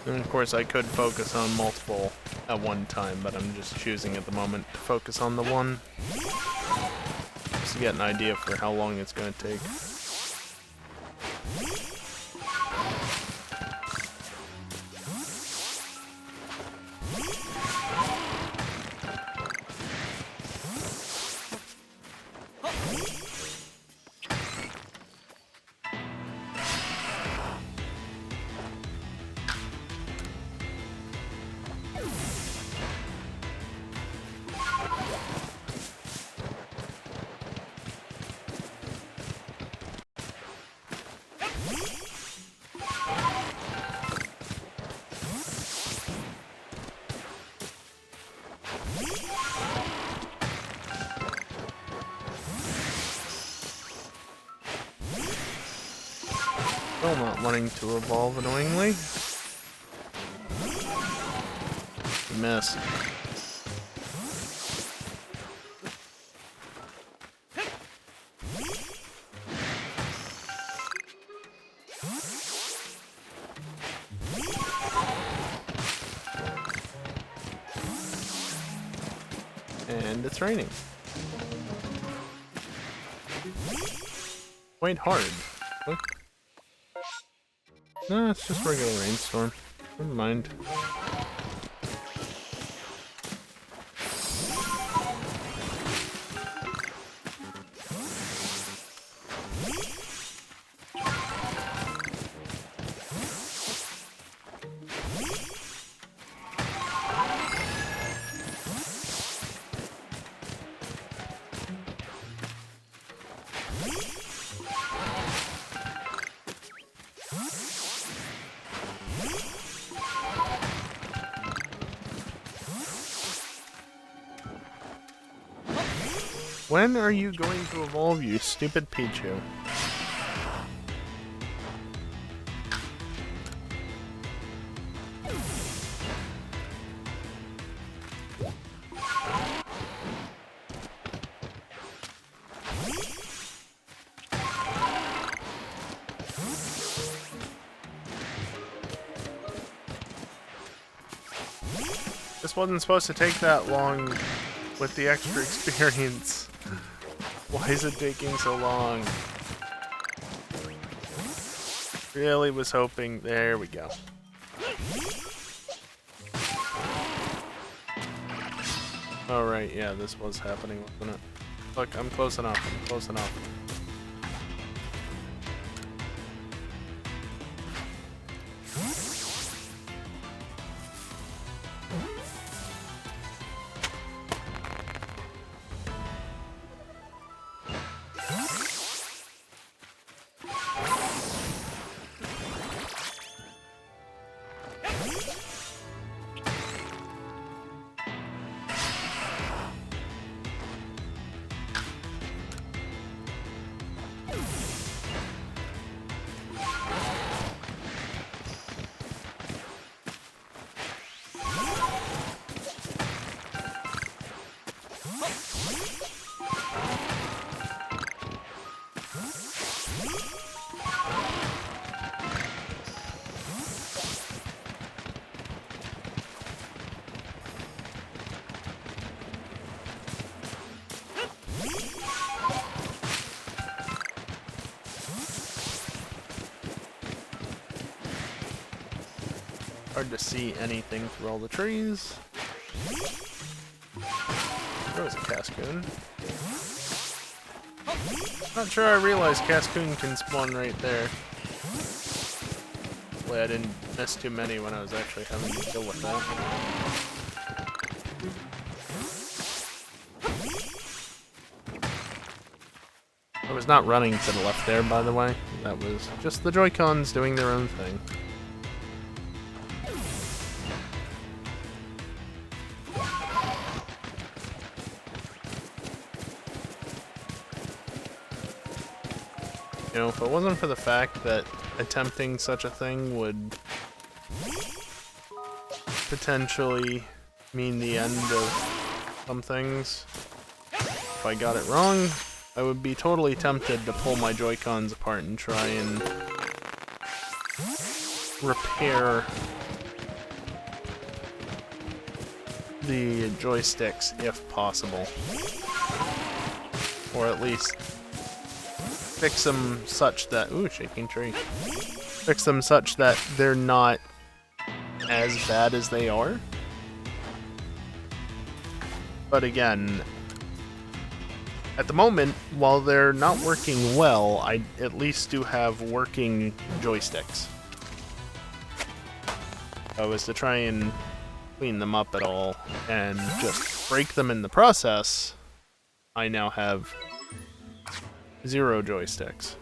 And of course I could focus on multiple at one time, but I'm just choosing at the moment to focus on the one. Just to get an idea for how long it's going to take. Still not wanting to evolve, annoyingly. Miss. And it's raining. quite hard. What? No, it's just regular rainstorm. Never mind. When are you going to evolve, you stupid Pichu? This wasn't supposed to take that long with the extra experience. Why is it taking so long? Really was hoping. There we go. Alright, yeah, this was happening, wasn't it? Look, I'm close enough. I'm close enough. Hard to see anything through all the trees. There was a Cascoon. Not sure I realized Cascoon can spawn right there. Hopefully I didn't miss too many when I was actually having to deal with that. I was not running to the left there, by the way. That was just the Joy-Cons doing their own thing. You know, if it wasn't for the fact that attempting such a thing would potentially mean the end of some things, if I got it wrong, I would be totally tempted to pull my Joy-Cons apart and try and repair the joysticks if possible. Or at least fix them such that, ooh, shaking tree. Fix them such that they're not as bad as they are. But again, at the moment, while they're not working well, I at least do have working joysticks. If I was to try and clean them up at all and just break them in the process, I now have 0 joysticks.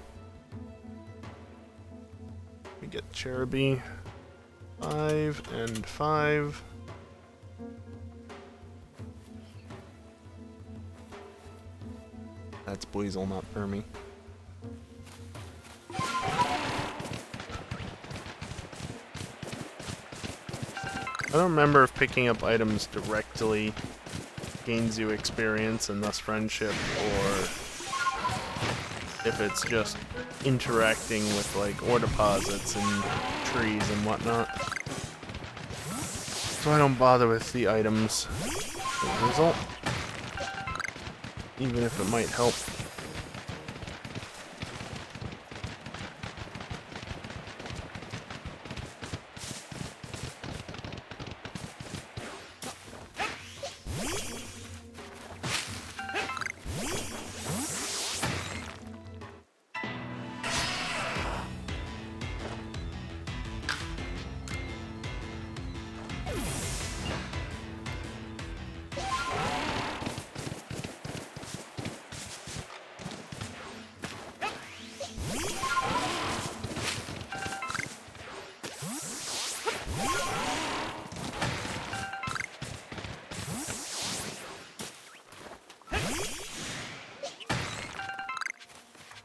We get Cherubi. 5 and 5. That's Buizel, not Fermi. I don't remember if picking up items directly gains you experience and thus friendship, or if it's just interacting with like ore deposits and trees and whatnot. So I don't bother with the items as a result, even if it might help.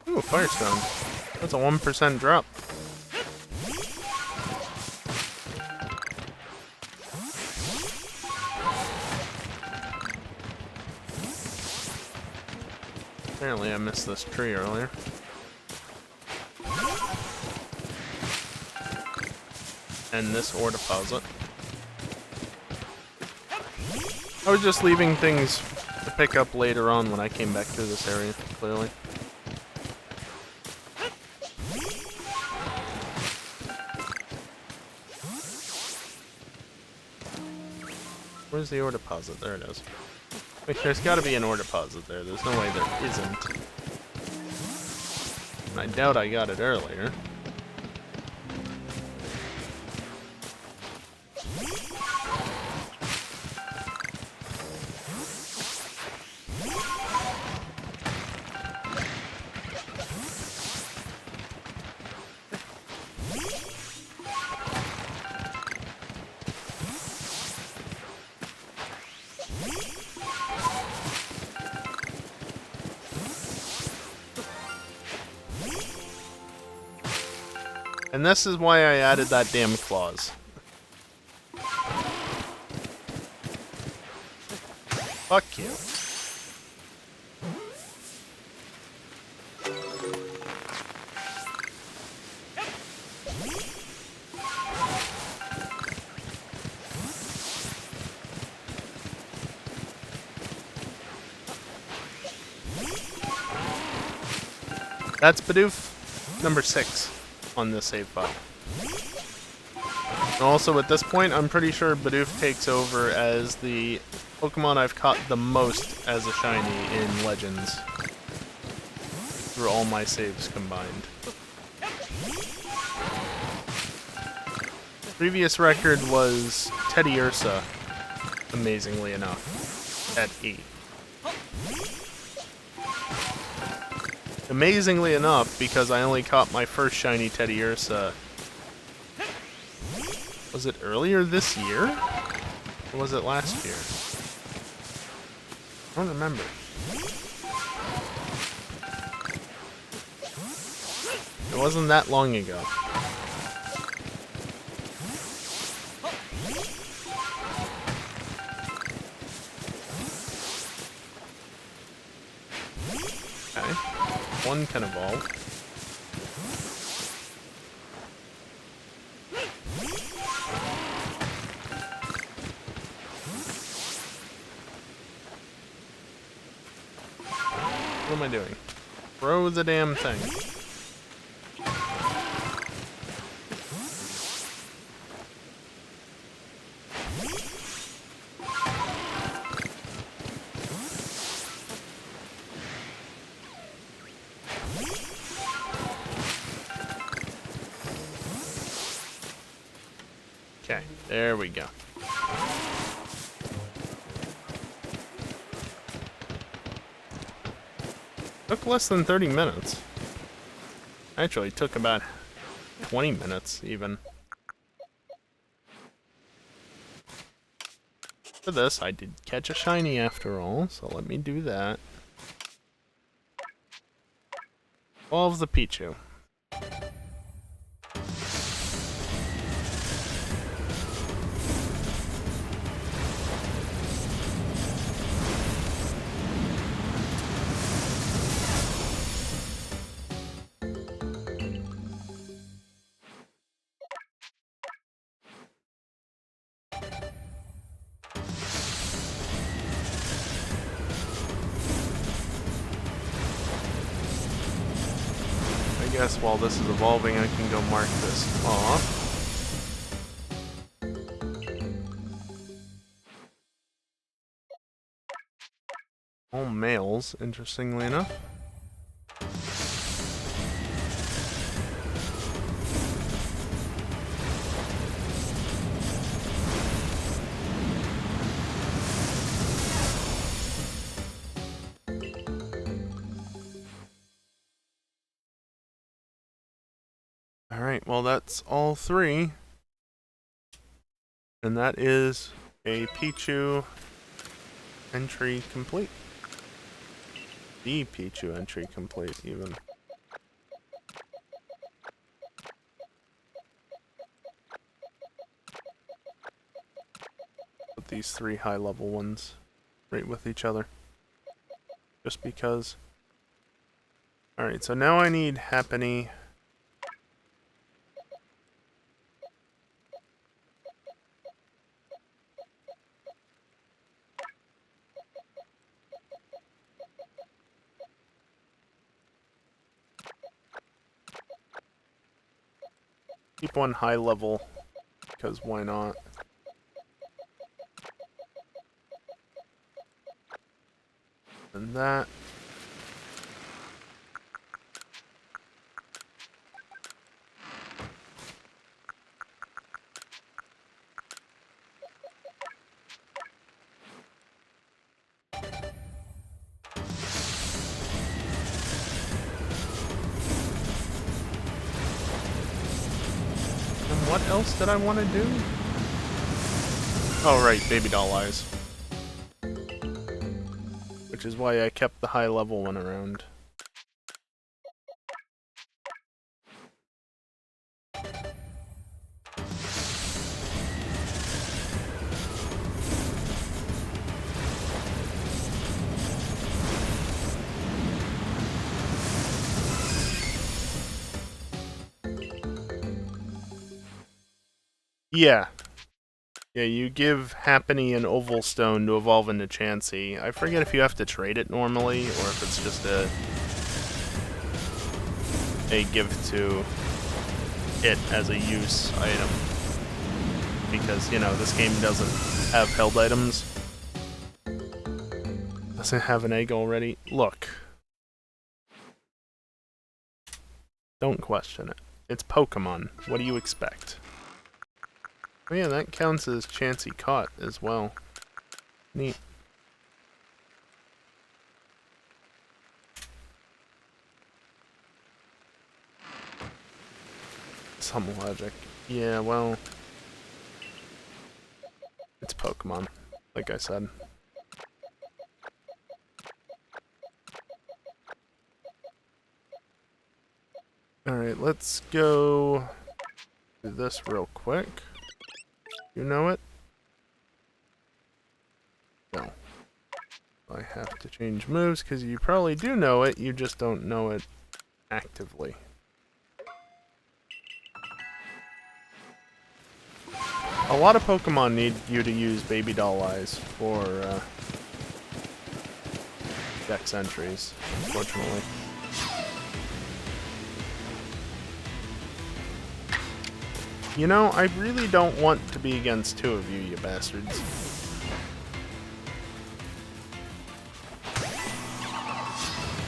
Ooh, Firestone. That's a 1% drop. Apparently I missed this tree earlier. And this ore deposit. I was just leaving things to pick up later on when I came back through this area, clearly. Where's the ore deposit? There it is. Wait, there's gotta be an ore deposit there. There's no way there isn't. And I doubt I got it earlier. And this is why I added that damn clause. Fuck you. That's Bidoof number 6 on this save file. And also at this point, I'm pretty sure Bidoof takes over as the Pokemon I've caught the most as a shiny in Legends. Through all my saves combined. Previous record was Teddy Ursa, amazingly enough, at 8. Amazingly enough, because I only caught my first shiny Teddy Ursa. Was it earlier this year? Or was it last year? I don't remember. It wasn't that long ago. Okay. One can evolve. What am I doing? Throw the damn thing. Okay, there we go. Took less than 30 minutes. Actually, took about 20 minutes, even. For this, I did catch a shiny after all, so let me do that. Evolve the Pichu. I guess while this is evolving, I can go mark this off. All males, interestingly enough. Alright, well that's all 3. And that is a Pichu entry complete. The Pichu entry complete, even. put these 3 high-level ones right with each other. Just because. Alright, so now I need Happiny. Keep one high level, because why not? And that. And what else did I want to do? Oh right, baby doll eyes. Which is why I kept the high level one around. Yeah. Yeah, you give Happiny an oval stone to evolve into Chansey. I forget if you have to trade it normally, or if it's just a give to it as a use item. Because, you know, this game doesn't have held items. Doesn't have an egg already. Look. Don't question it. It's Pokemon. What do you expect? Oh yeah, that counts as Chansey caught as well. Neat. Some logic. Yeah, well... it's Pokemon, like I said. Alright, let's go do this real quick. You know it? No. I have to change moves because you probably do know it, you just don't know it actively. A lot of Pokemon need you to use Baby Doll Eyes for Dex entries, unfortunately. You know, I really don't want to be against 2 of you, you bastards.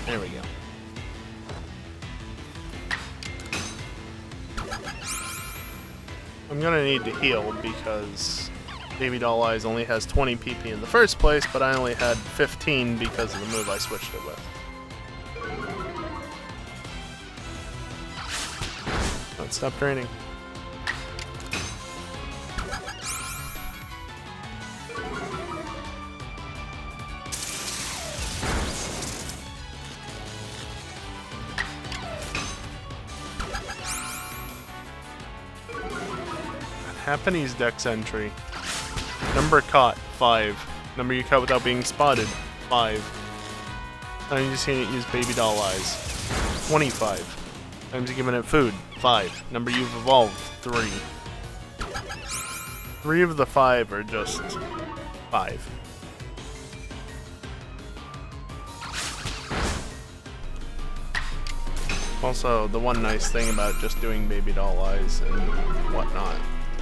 There we go. I'm gonna need to heal because Baby Doll Eyes only has 20 PP in the first place, but I only had 15 because of the move I switched it with. Let's stop draining. Happiny's Dex entry. Number caught, 5. Number you caught without being spotted, 5. Times you've seen it use Baby Doll Eyes, 25. Times you've given it food, 5. Number you've evolved, 3. 3 of the 5 are just 5. Also, the one nice thing about just doing Baby Doll Eyes and whatnot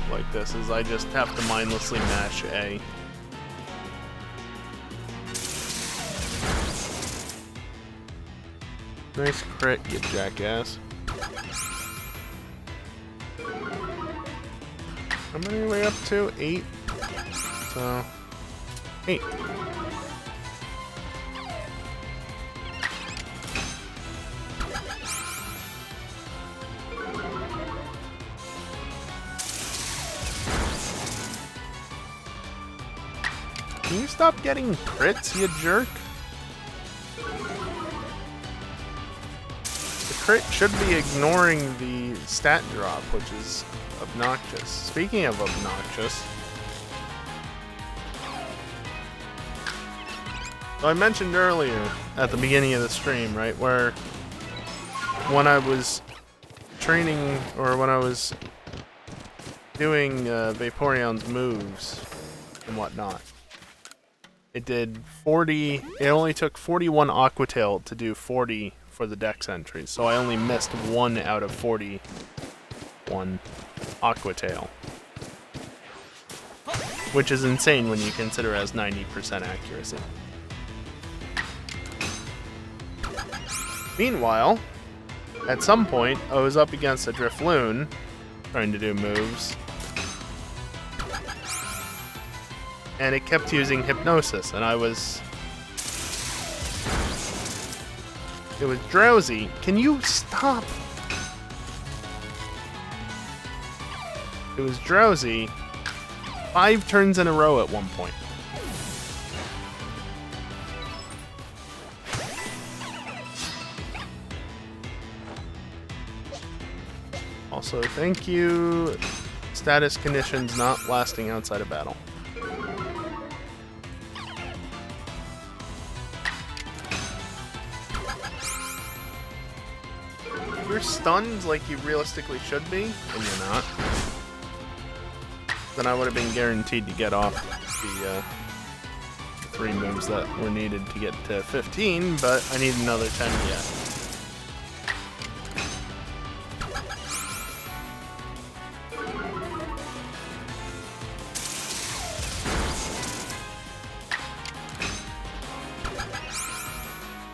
like this is I just have to mindlessly mash A. Nice crit, you jackass. How many are we up to? 8? So... 8. Can you stop getting crits, you jerk? The crit should be ignoring the stat drop, which is obnoxious. Speaking of obnoxious, So I mentioned earlier at the beginning of the stream, right, where when I was training, or when I was doing Vaporeon's moves and whatnot, it did 40, it only took 41 Aqua Tail to do 40 for the dex entries, so I only missed 1 out of 41 Aqua Tail. Which is insane when you consider it has 90% accuracy. Meanwhile, at some point, I was up against a Drifloon, trying to do moves, and it kept using Hypnosis, and it was drowsy. Can you stop? It was drowsy 5 turns in a row at one point. Also, thank you. Status conditions not lasting outside of battle. You're stunned like you realistically should be, and you're not. Then I would have been guaranteed to get off the 3 moves that were needed to get to 15, but I need another 10 yet.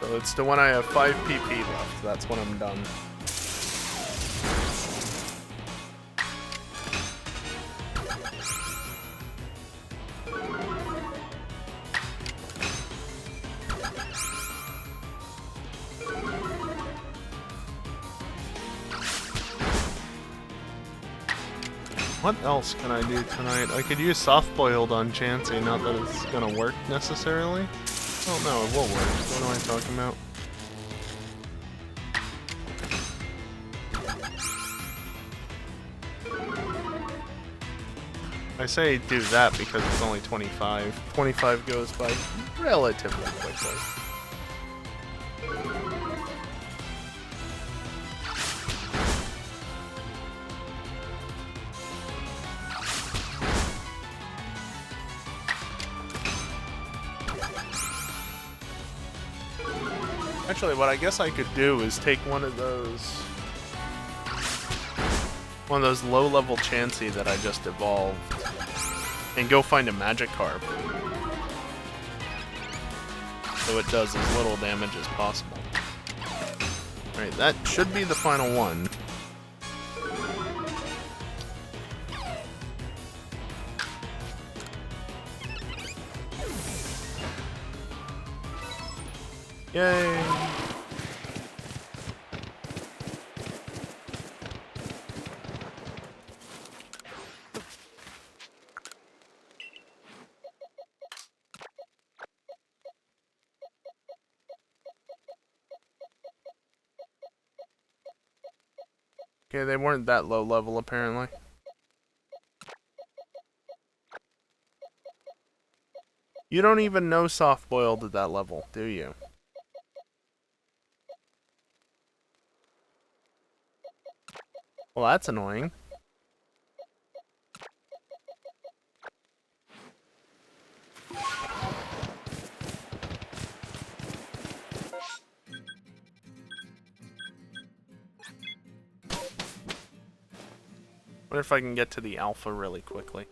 So it's to when I have 5 PP left, that's when I'm done. What else can I do tonight? I could use Soft Boiled on Chansey, not that it's gonna work necessarily. Oh no, it will work. What am I talking about? I say do that because it's only 25. 25 goes by relatively quickly. Actually, what I guess I could do is take one of those low-level Chansey that I just evolved and go find a Magikarp, so it does as little damage as possible. Alright, that should be the final one. Yay! Okay, they weren't that low level apparently. You don't even know Soft Boiled at that level, do you? Well, that's annoying. What if I can get to the alpha really quickly?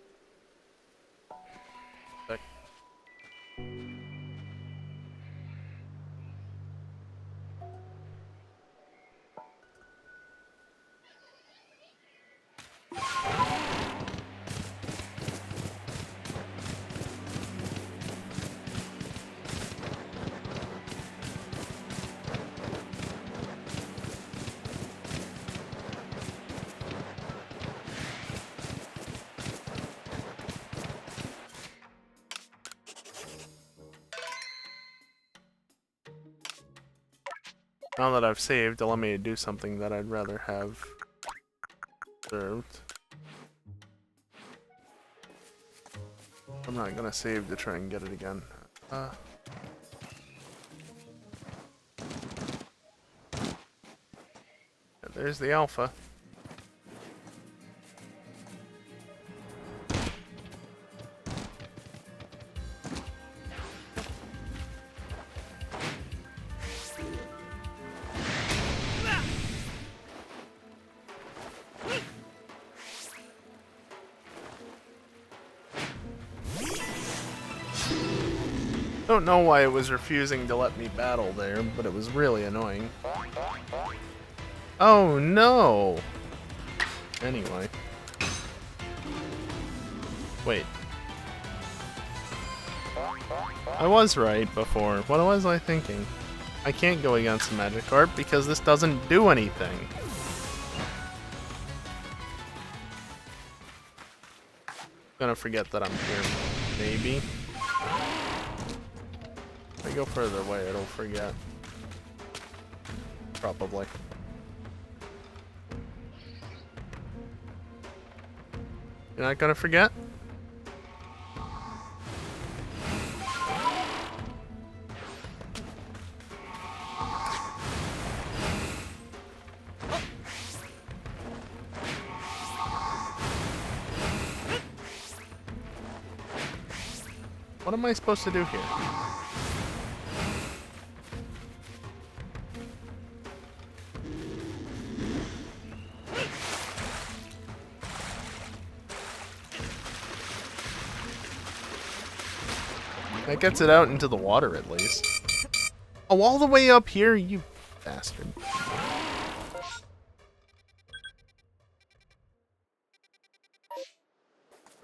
Now that I've saved, allow me to do something that I'd rather have served. I'm not gonna save to try and get it again. There's the alpha. Don't know why it was refusing to let me battle there, but it was really annoying. Oh no! Anyway. Wait. I was right before. What was I thinking? I can't go against the Magikarp because this doesn't do anything. Gonna forget that I'm here. Maybe. If I go further away, it'll forget. Probably. You're not gonna forget? What am I supposed to do here? That gets it out into the water at least. Oh, all the way up here, you bastard.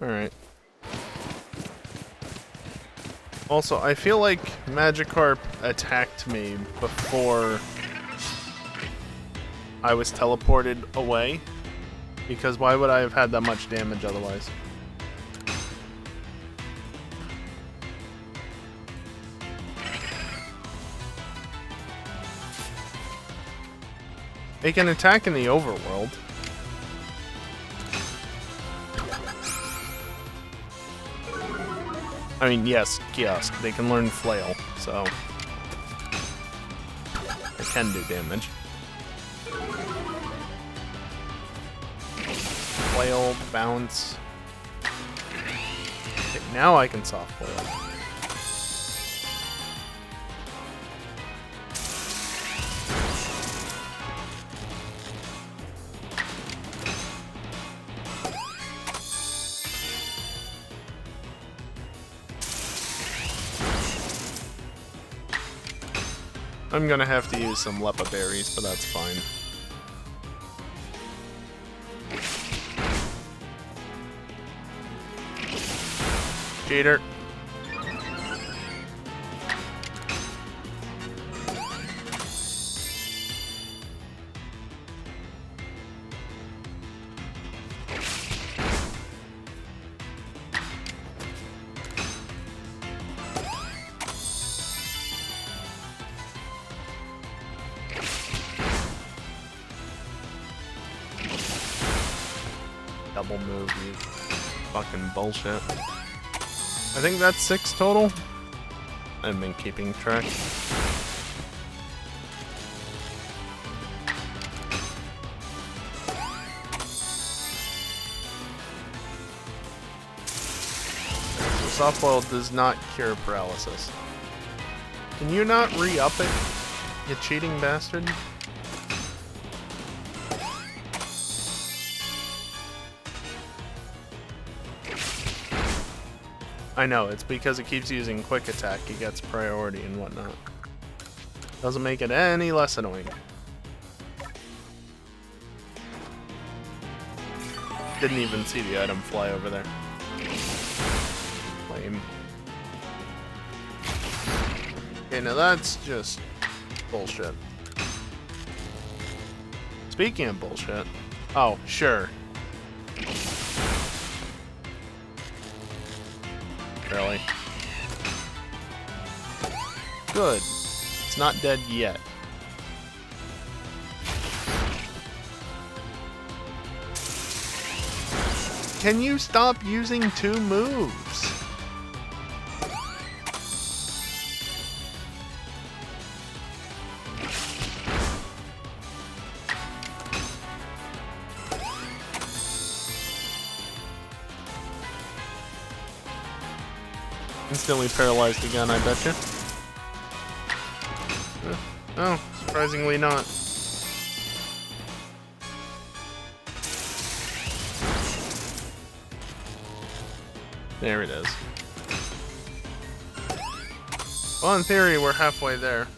Alright. Also, I feel like Magikarp attacked me before I was teleported away. Because why would I have had that much damage otherwise? They can attack in the overworld. I mean, yes, Kiosk. They can learn Flail, so they can do damage. Flail, bounce. Okay, now I can soft flail. I'm gonna have to use some Lepa berries, but that's fine. Cheater. Double move, you fucking bullshit. I think that's 6 total. I've been keeping track. So softball does not cure paralysis. Can you not re-up it, you cheating bastard? I know, it's because it keeps using quick attack, it gets priority and whatnot. Doesn't make it any less annoying. Didn't even see the item fly over there. Lame. Okay, now that's just bullshit. Speaking of bullshit. Oh, sure. Really? Good. It's not dead yet. Can you stop using 2 moves? Instantly paralyzed again, I betcha. Oh, surprisingly not. There it is. Well, in theory, we're halfway there.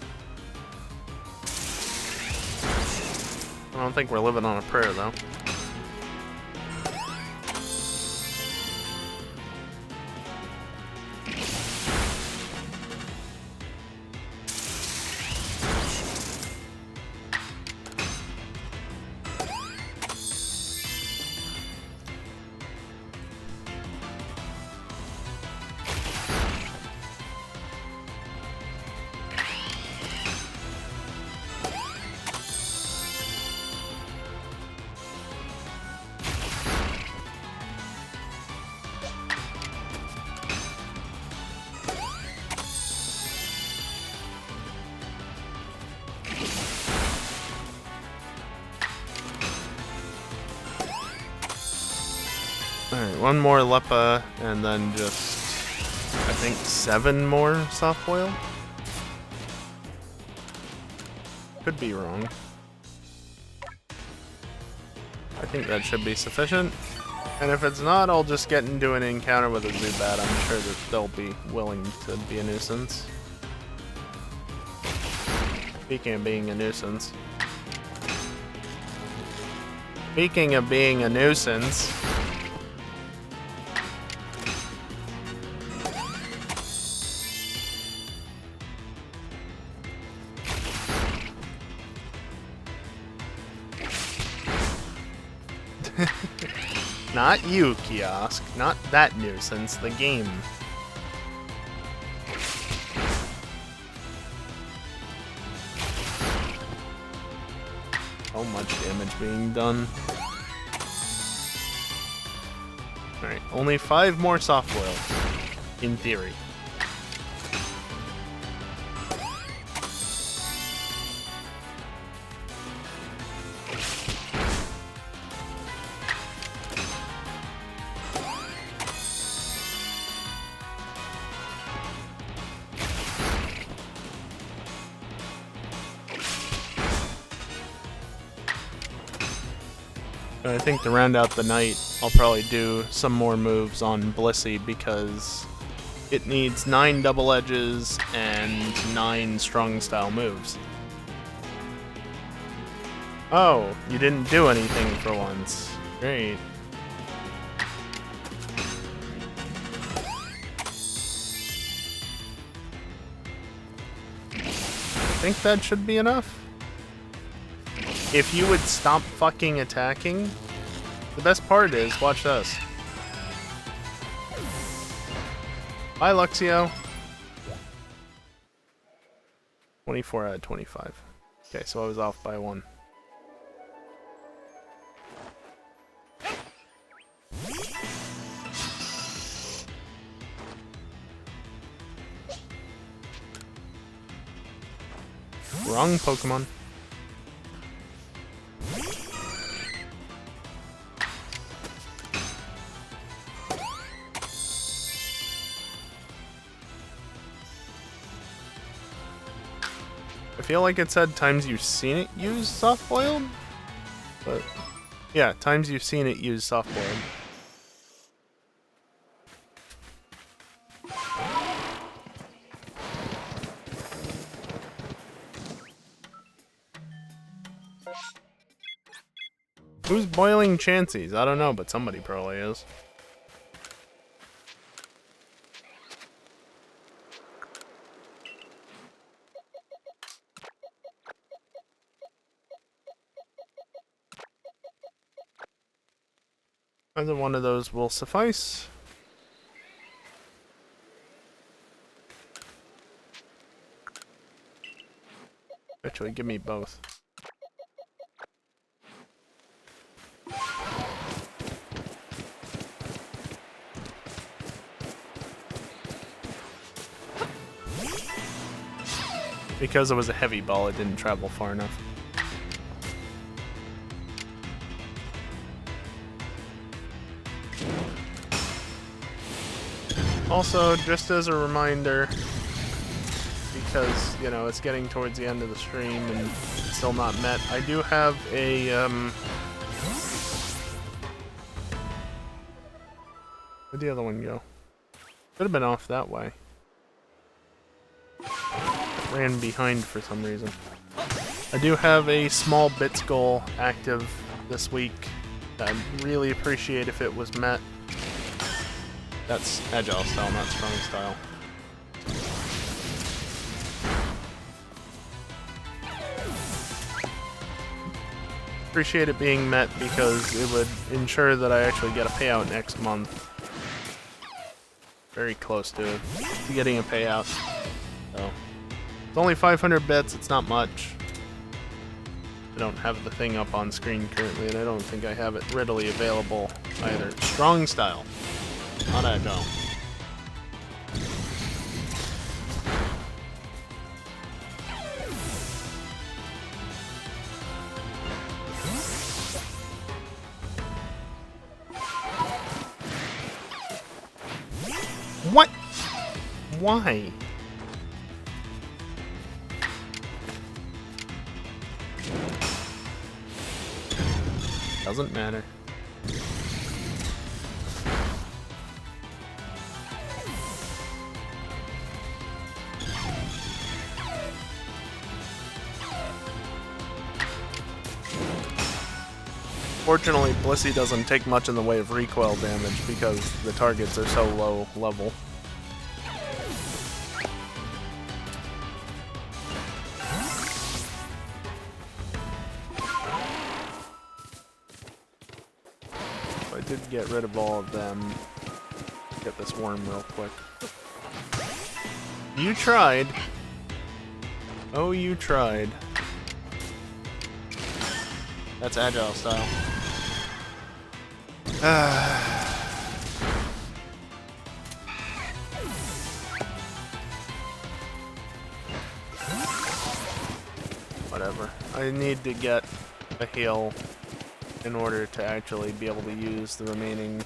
I don't think we're living on a prayer, though. Alright, one more Leppa, and then just, I think, 7 more soft boil? Could be wrong. I think that should be sufficient. And if it's not, I'll just get into an encounter with a Zubat. I'm sure that they'll be willing to be a nuisance. Speaking of being a nuisance. Speaking of being a nuisance. Not you, Kiosk. Not that nuisance. The game. So much damage being done. Alright, only 5 more soft boils. In theory. I think to round out the night, I'll probably do some more moves on Blissey because it needs 9 double edges and 9 strong style moves. Oh, you didn't do anything for once. Great. I think that should be enough. If you would stop fucking attacking, the best part is, watch this. Bye, Luxio. 24 out of 25. Okay, so I was off by 1. Wrong Pokemon. I feel like it said times you've seen it use soft boiled, but yeah, times you've seen it use soft boiled. Who's boiling Chanseys? I don't know, but somebody probably is. Either one of those will suffice. Actually, give me both. Because it was a heavy ball, it didn't travel far enough. Also, just as a reminder, because, you know, it's getting towards the end of the stream and it's still not met, I do have a, where'd the other one go? Could have been off that way. It ran behind for some reason. I do have a small bits goal active this week. I'd really appreciate if it was met. That's agile style, not strong style. Appreciate it being met because it would ensure that I actually get a payout next month. Very close to getting a payout. So it's only 500 bits, it's not much. I don't have the thing up on screen currently, and I don't think I have it readily available either. Strong style, not agile. What? Why? Doesn't matter. Fortunately, Blissey doesn't take much in the way of recoil damage because the targets are so low level. So I did get rid of all of them. Get this worm real quick. You tried. Oh, you tried. That's agile style. Whatever. I need to get a heal in order to actually be able to use the remaining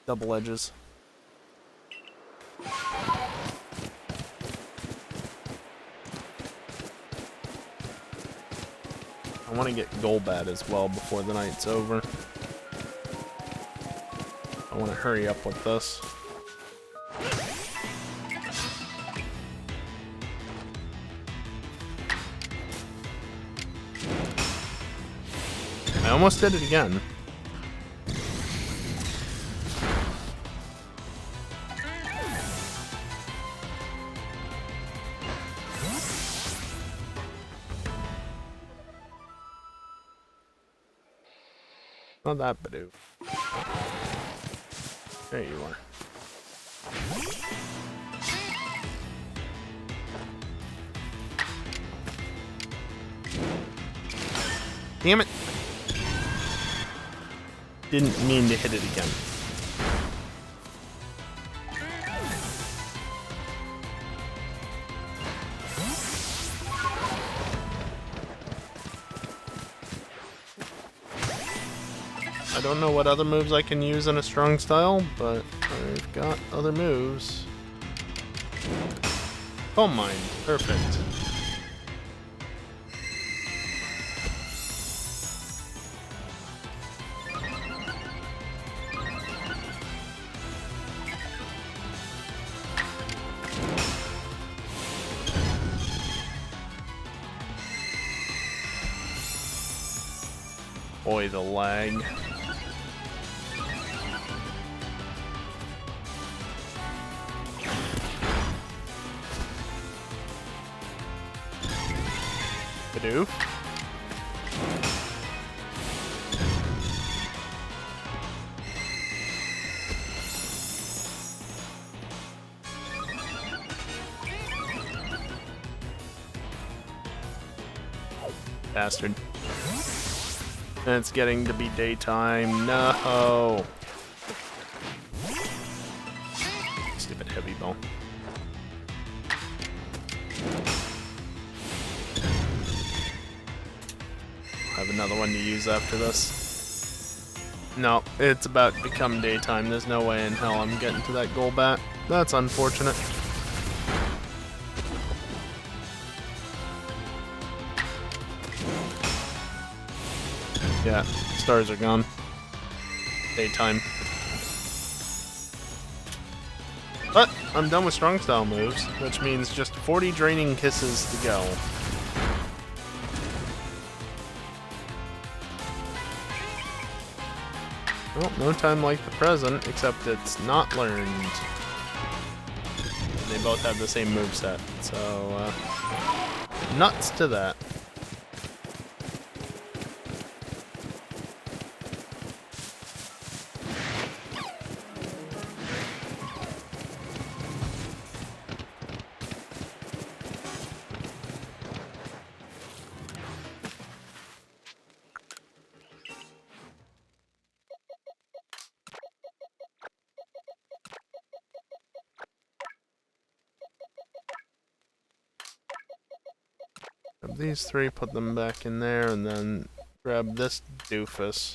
double edges. I want to get Golbat as well before the night's over. I want to hurry up with this. I almost did it again. Not that Badoo. There you are. Damn it! Didn't mean to hit it again. I don't know what other moves I can use in a strong style, but I've got other moves. Home Mind, perfect. Boy, the lag. Badoo. Bastard. And it's getting to be daytime. No! Stupid heavy ball. Have another one to use after this. No, it's about to become daytime. There's no way in hell I'm getting to that Golbat. That's unfortunate. Yeah, stars are gone. Daytime. But I'm done with strong style moves, which means just 40 draining kisses to go. Well, no time like the present, except it's not learned. They both have the same moveset, so nuts to that. Grab these three, put them back in there, and then grab this doofus.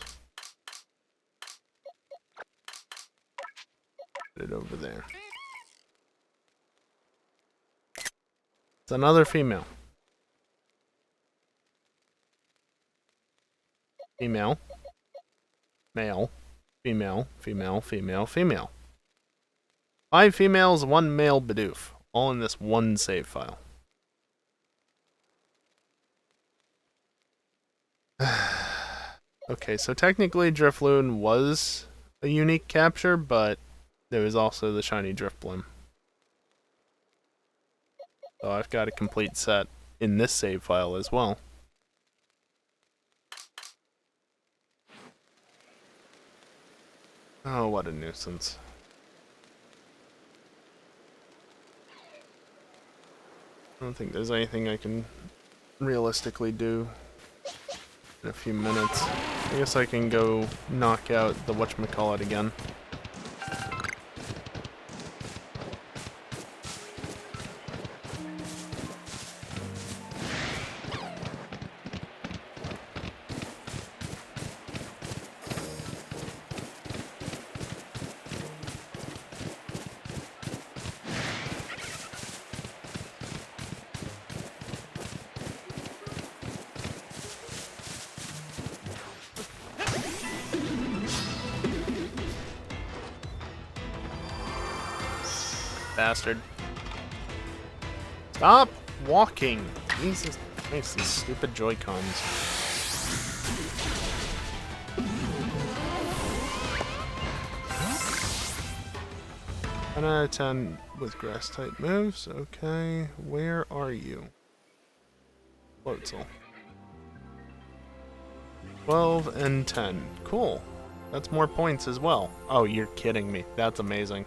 Put it over there. It's another female. Female. Male. Female. Female. Female. Female. 5 females, 1 male Bidoof. All in this one save file. Okay, so technically Drifloon was a unique capture, but there was also the shiny Drifblim. So I've got a complete set in this save file as well. Oh, what a nuisance. I don't think there's anything I can realistically do in a few minutes. I guess I can go knock out the whatchamacallit again. Bastard. Stop walking! Jesus Christ, these stupid Joy-Cons. Ten out of 10 with grass type moves. Okay, where are you? Floatzel. 12 and 10. Cool. That's more points as well. Oh, you're kidding me. That's amazing.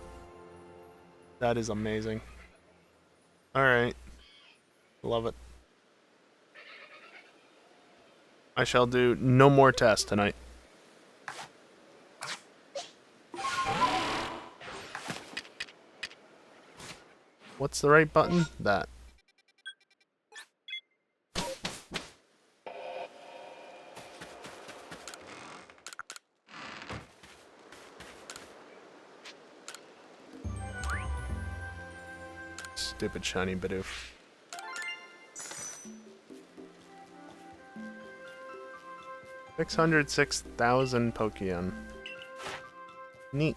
That is amazing. Alright. Love it. I shall do no more tests tonight. What's the right button? That. Stupid shiny Bidoof. $606,000 Pokémon. Neat.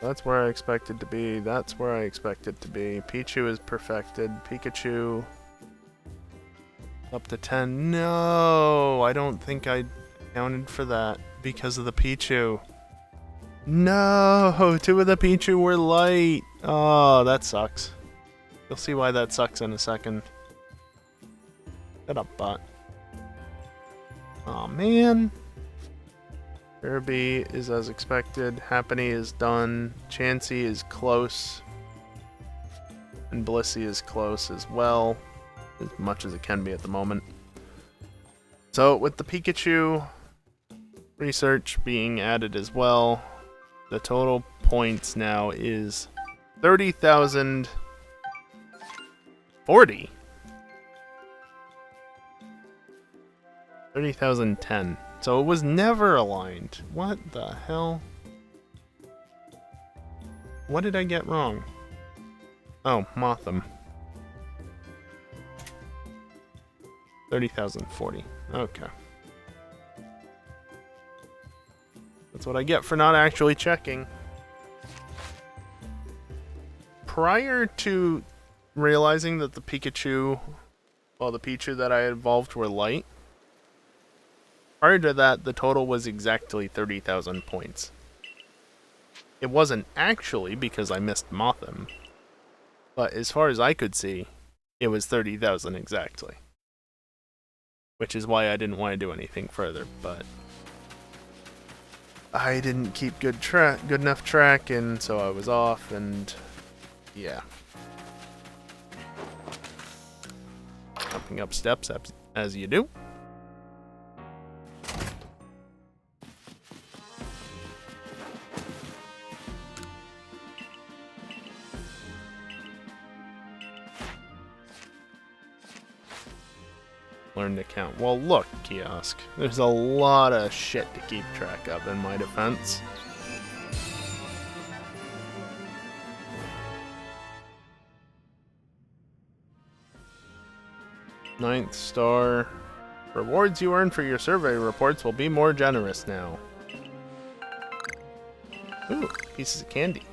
That's where I expect it to be. That's where I expect it to be. Pichu is perfected. Pikachu up to 10. No, I don't think I counted for that because of the Pichu. No, 2 of the Pichu were light. Oh, that sucks. You'll see why that sucks in a second. Shut up, bot. Aw, man. Kirby is as expected. Happiny is done. Chansey is close. And Blissey is close as well. As much as it can be at the moment. So, with the Pikachu research being added as well, the total points now is 30,040. 30,010. So it was never aligned. What the hell? What did I get wrong? Oh, Motham. 30,040. Okay. That's what I get for not actually checking. Prior to realizing that the Pikachu, well, the Pichu that I had evolved were light, prior to that, the total was exactly 30,000 points. It wasn't actually because I missed Motham, but as far as I could see, it was 30,000 exactly. Which is why I didn't want to do anything further, but I didn't keep good enough track, and so I was off, and yeah. Jumping up steps as you do. Learn to count. Well, look, Kiosk. There's a lot of shit to keep track of in my defense. Ninth star. Rewards you earn for your survey reports will be more generous now. Ooh, pieces of candy.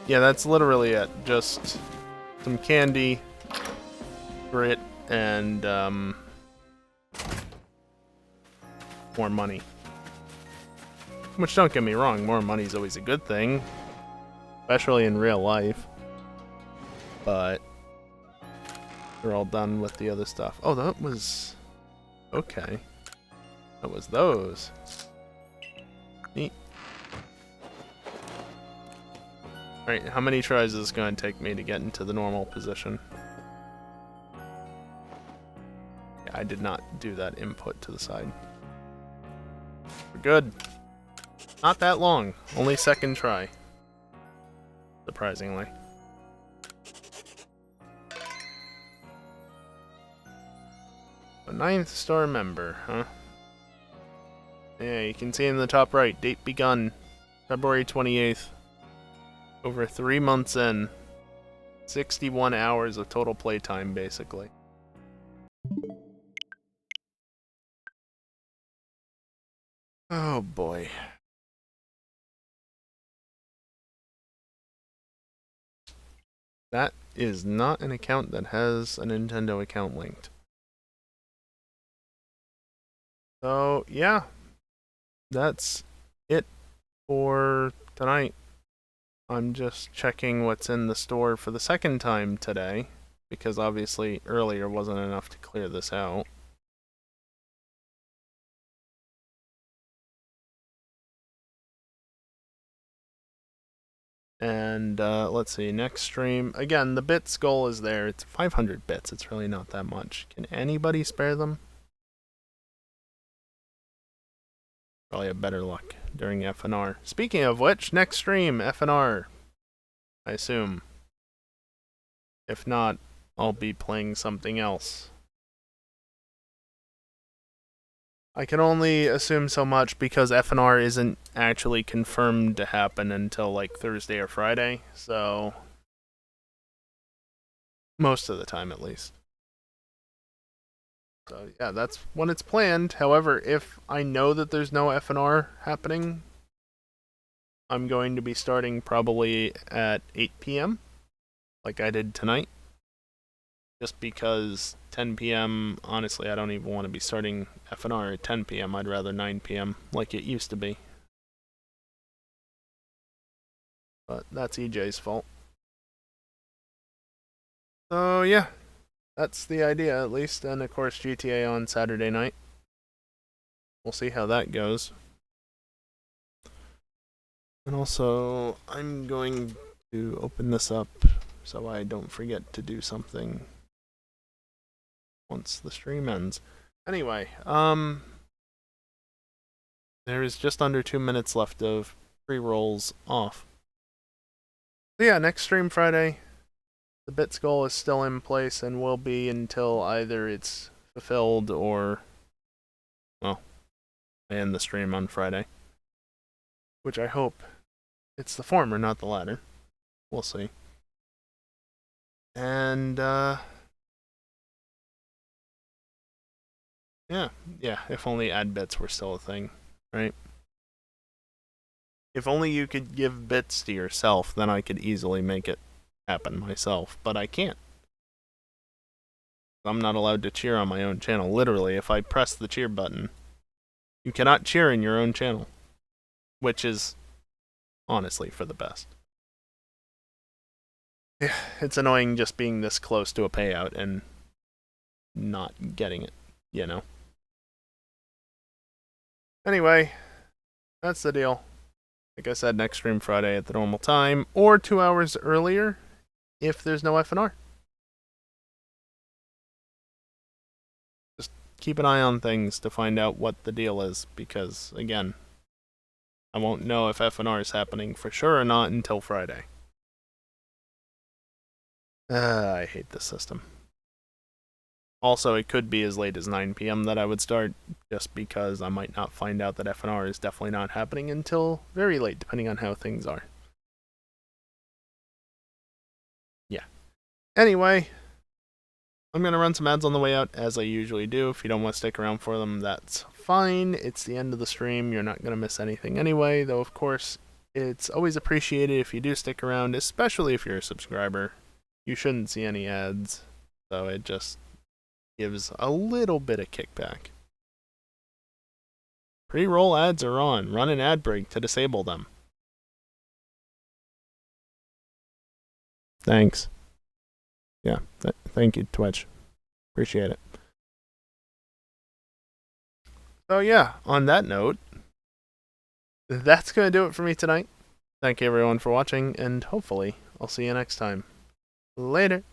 Yeah, that's literally it. Just some candy, grit, and more money. Which, don't get me wrong, more money is always a good thing, especially in real life. But we're all done with the other stuff. Oh, that was okay. That was those. Neat. Alright, how many tries is this going to take me to get into the normal position? Yeah, I did not do that input to the side. We're good. Not that long. Only second try. Surprisingly. A 9th star member, huh? Yeah, you can see in the top right, date begun, February 28th. Over 3 months in. 61 hours of total playtime, basically. Oh boy. That is not an account that has a Nintendo account linked. So, yeah. That's it for tonight. I'm just checking what's in the store for the second time today, because obviously earlier wasn't enough to clear this out. And let's see, next stream. Again, the bits goal is there. It's 500 bits. It's really not that much. Can anybody spare them? Probably have better luck during FNR. Speaking of which, next stream, FNR. I assume. If not, I'll be playing something else. I can only assume so much because FNR isn't actually confirmed to happen until like Thursday or Friday, so most of the time at least. So yeah, that's when it's planned. However, if I know that there's no FNR happening, I'm going to be starting probably at 8 p.m. like I did tonight. Just because 10 p.m., honestly, I don't even want to be starting FNR at 10 p.m. I'd rather 9 p.m. like it used to be. But that's EJ's fault. So yeah, that's the idea at least. And of course GTA on Saturday night. We'll see how that goes. And also, I'm going to open this up so I don't forget to do something once the stream ends. Anyway, there is just under 2 minutes left of pre-rolls off. So yeah, next stream Friday. The bits goal is still in place and will be until either it's fulfilled, or, well, I end the stream on Friday. Which I hope it's the former, not the latter. We'll see. And, yeah, if only ad bits were still a thing, right? If only you could give bits to yourself, then I could easily make it happen myself, but I can't. I'm not allowed to cheer on my own channel. Literally, if I press the cheer button, you cannot cheer in your own channel, which is honestly for the best. Yeah, it's annoying just being this close to a payout and not getting it, you know? Anyway, that's the deal. Like I said, next stream Friday at the normal time, or 2 hours earlier if there's no FNR. Just keep an eye on things to find out what the deal is, because, again, I won't know if FNR is happening for sure or not until Friday. I hate this system. Also, it could be as late as 9 p.m. that I would start, just because I might not find out that FNR is definitely not happening until very late, depending on how things are. Yeah. Anyway, I'm going to run some ads on the way out, as I usually do. If you don't want to stick around for them, that's fine. It's the end of the stream. You're not going to miss anything anyway, though, of course, it's always appreciated if you do stick around, especially if you're a subscriber. You shouldn't see any ads, so it just gives a little bit of kickback. Pre-roll ads are on. Run an ad break to disable them. Thanks. Yeah, thank you, Twitch. Appreciate it. So yeah, on that note, that's going to do it for me tonight. Thank you everyone for watching, and hopefully I'll see you next time. Later.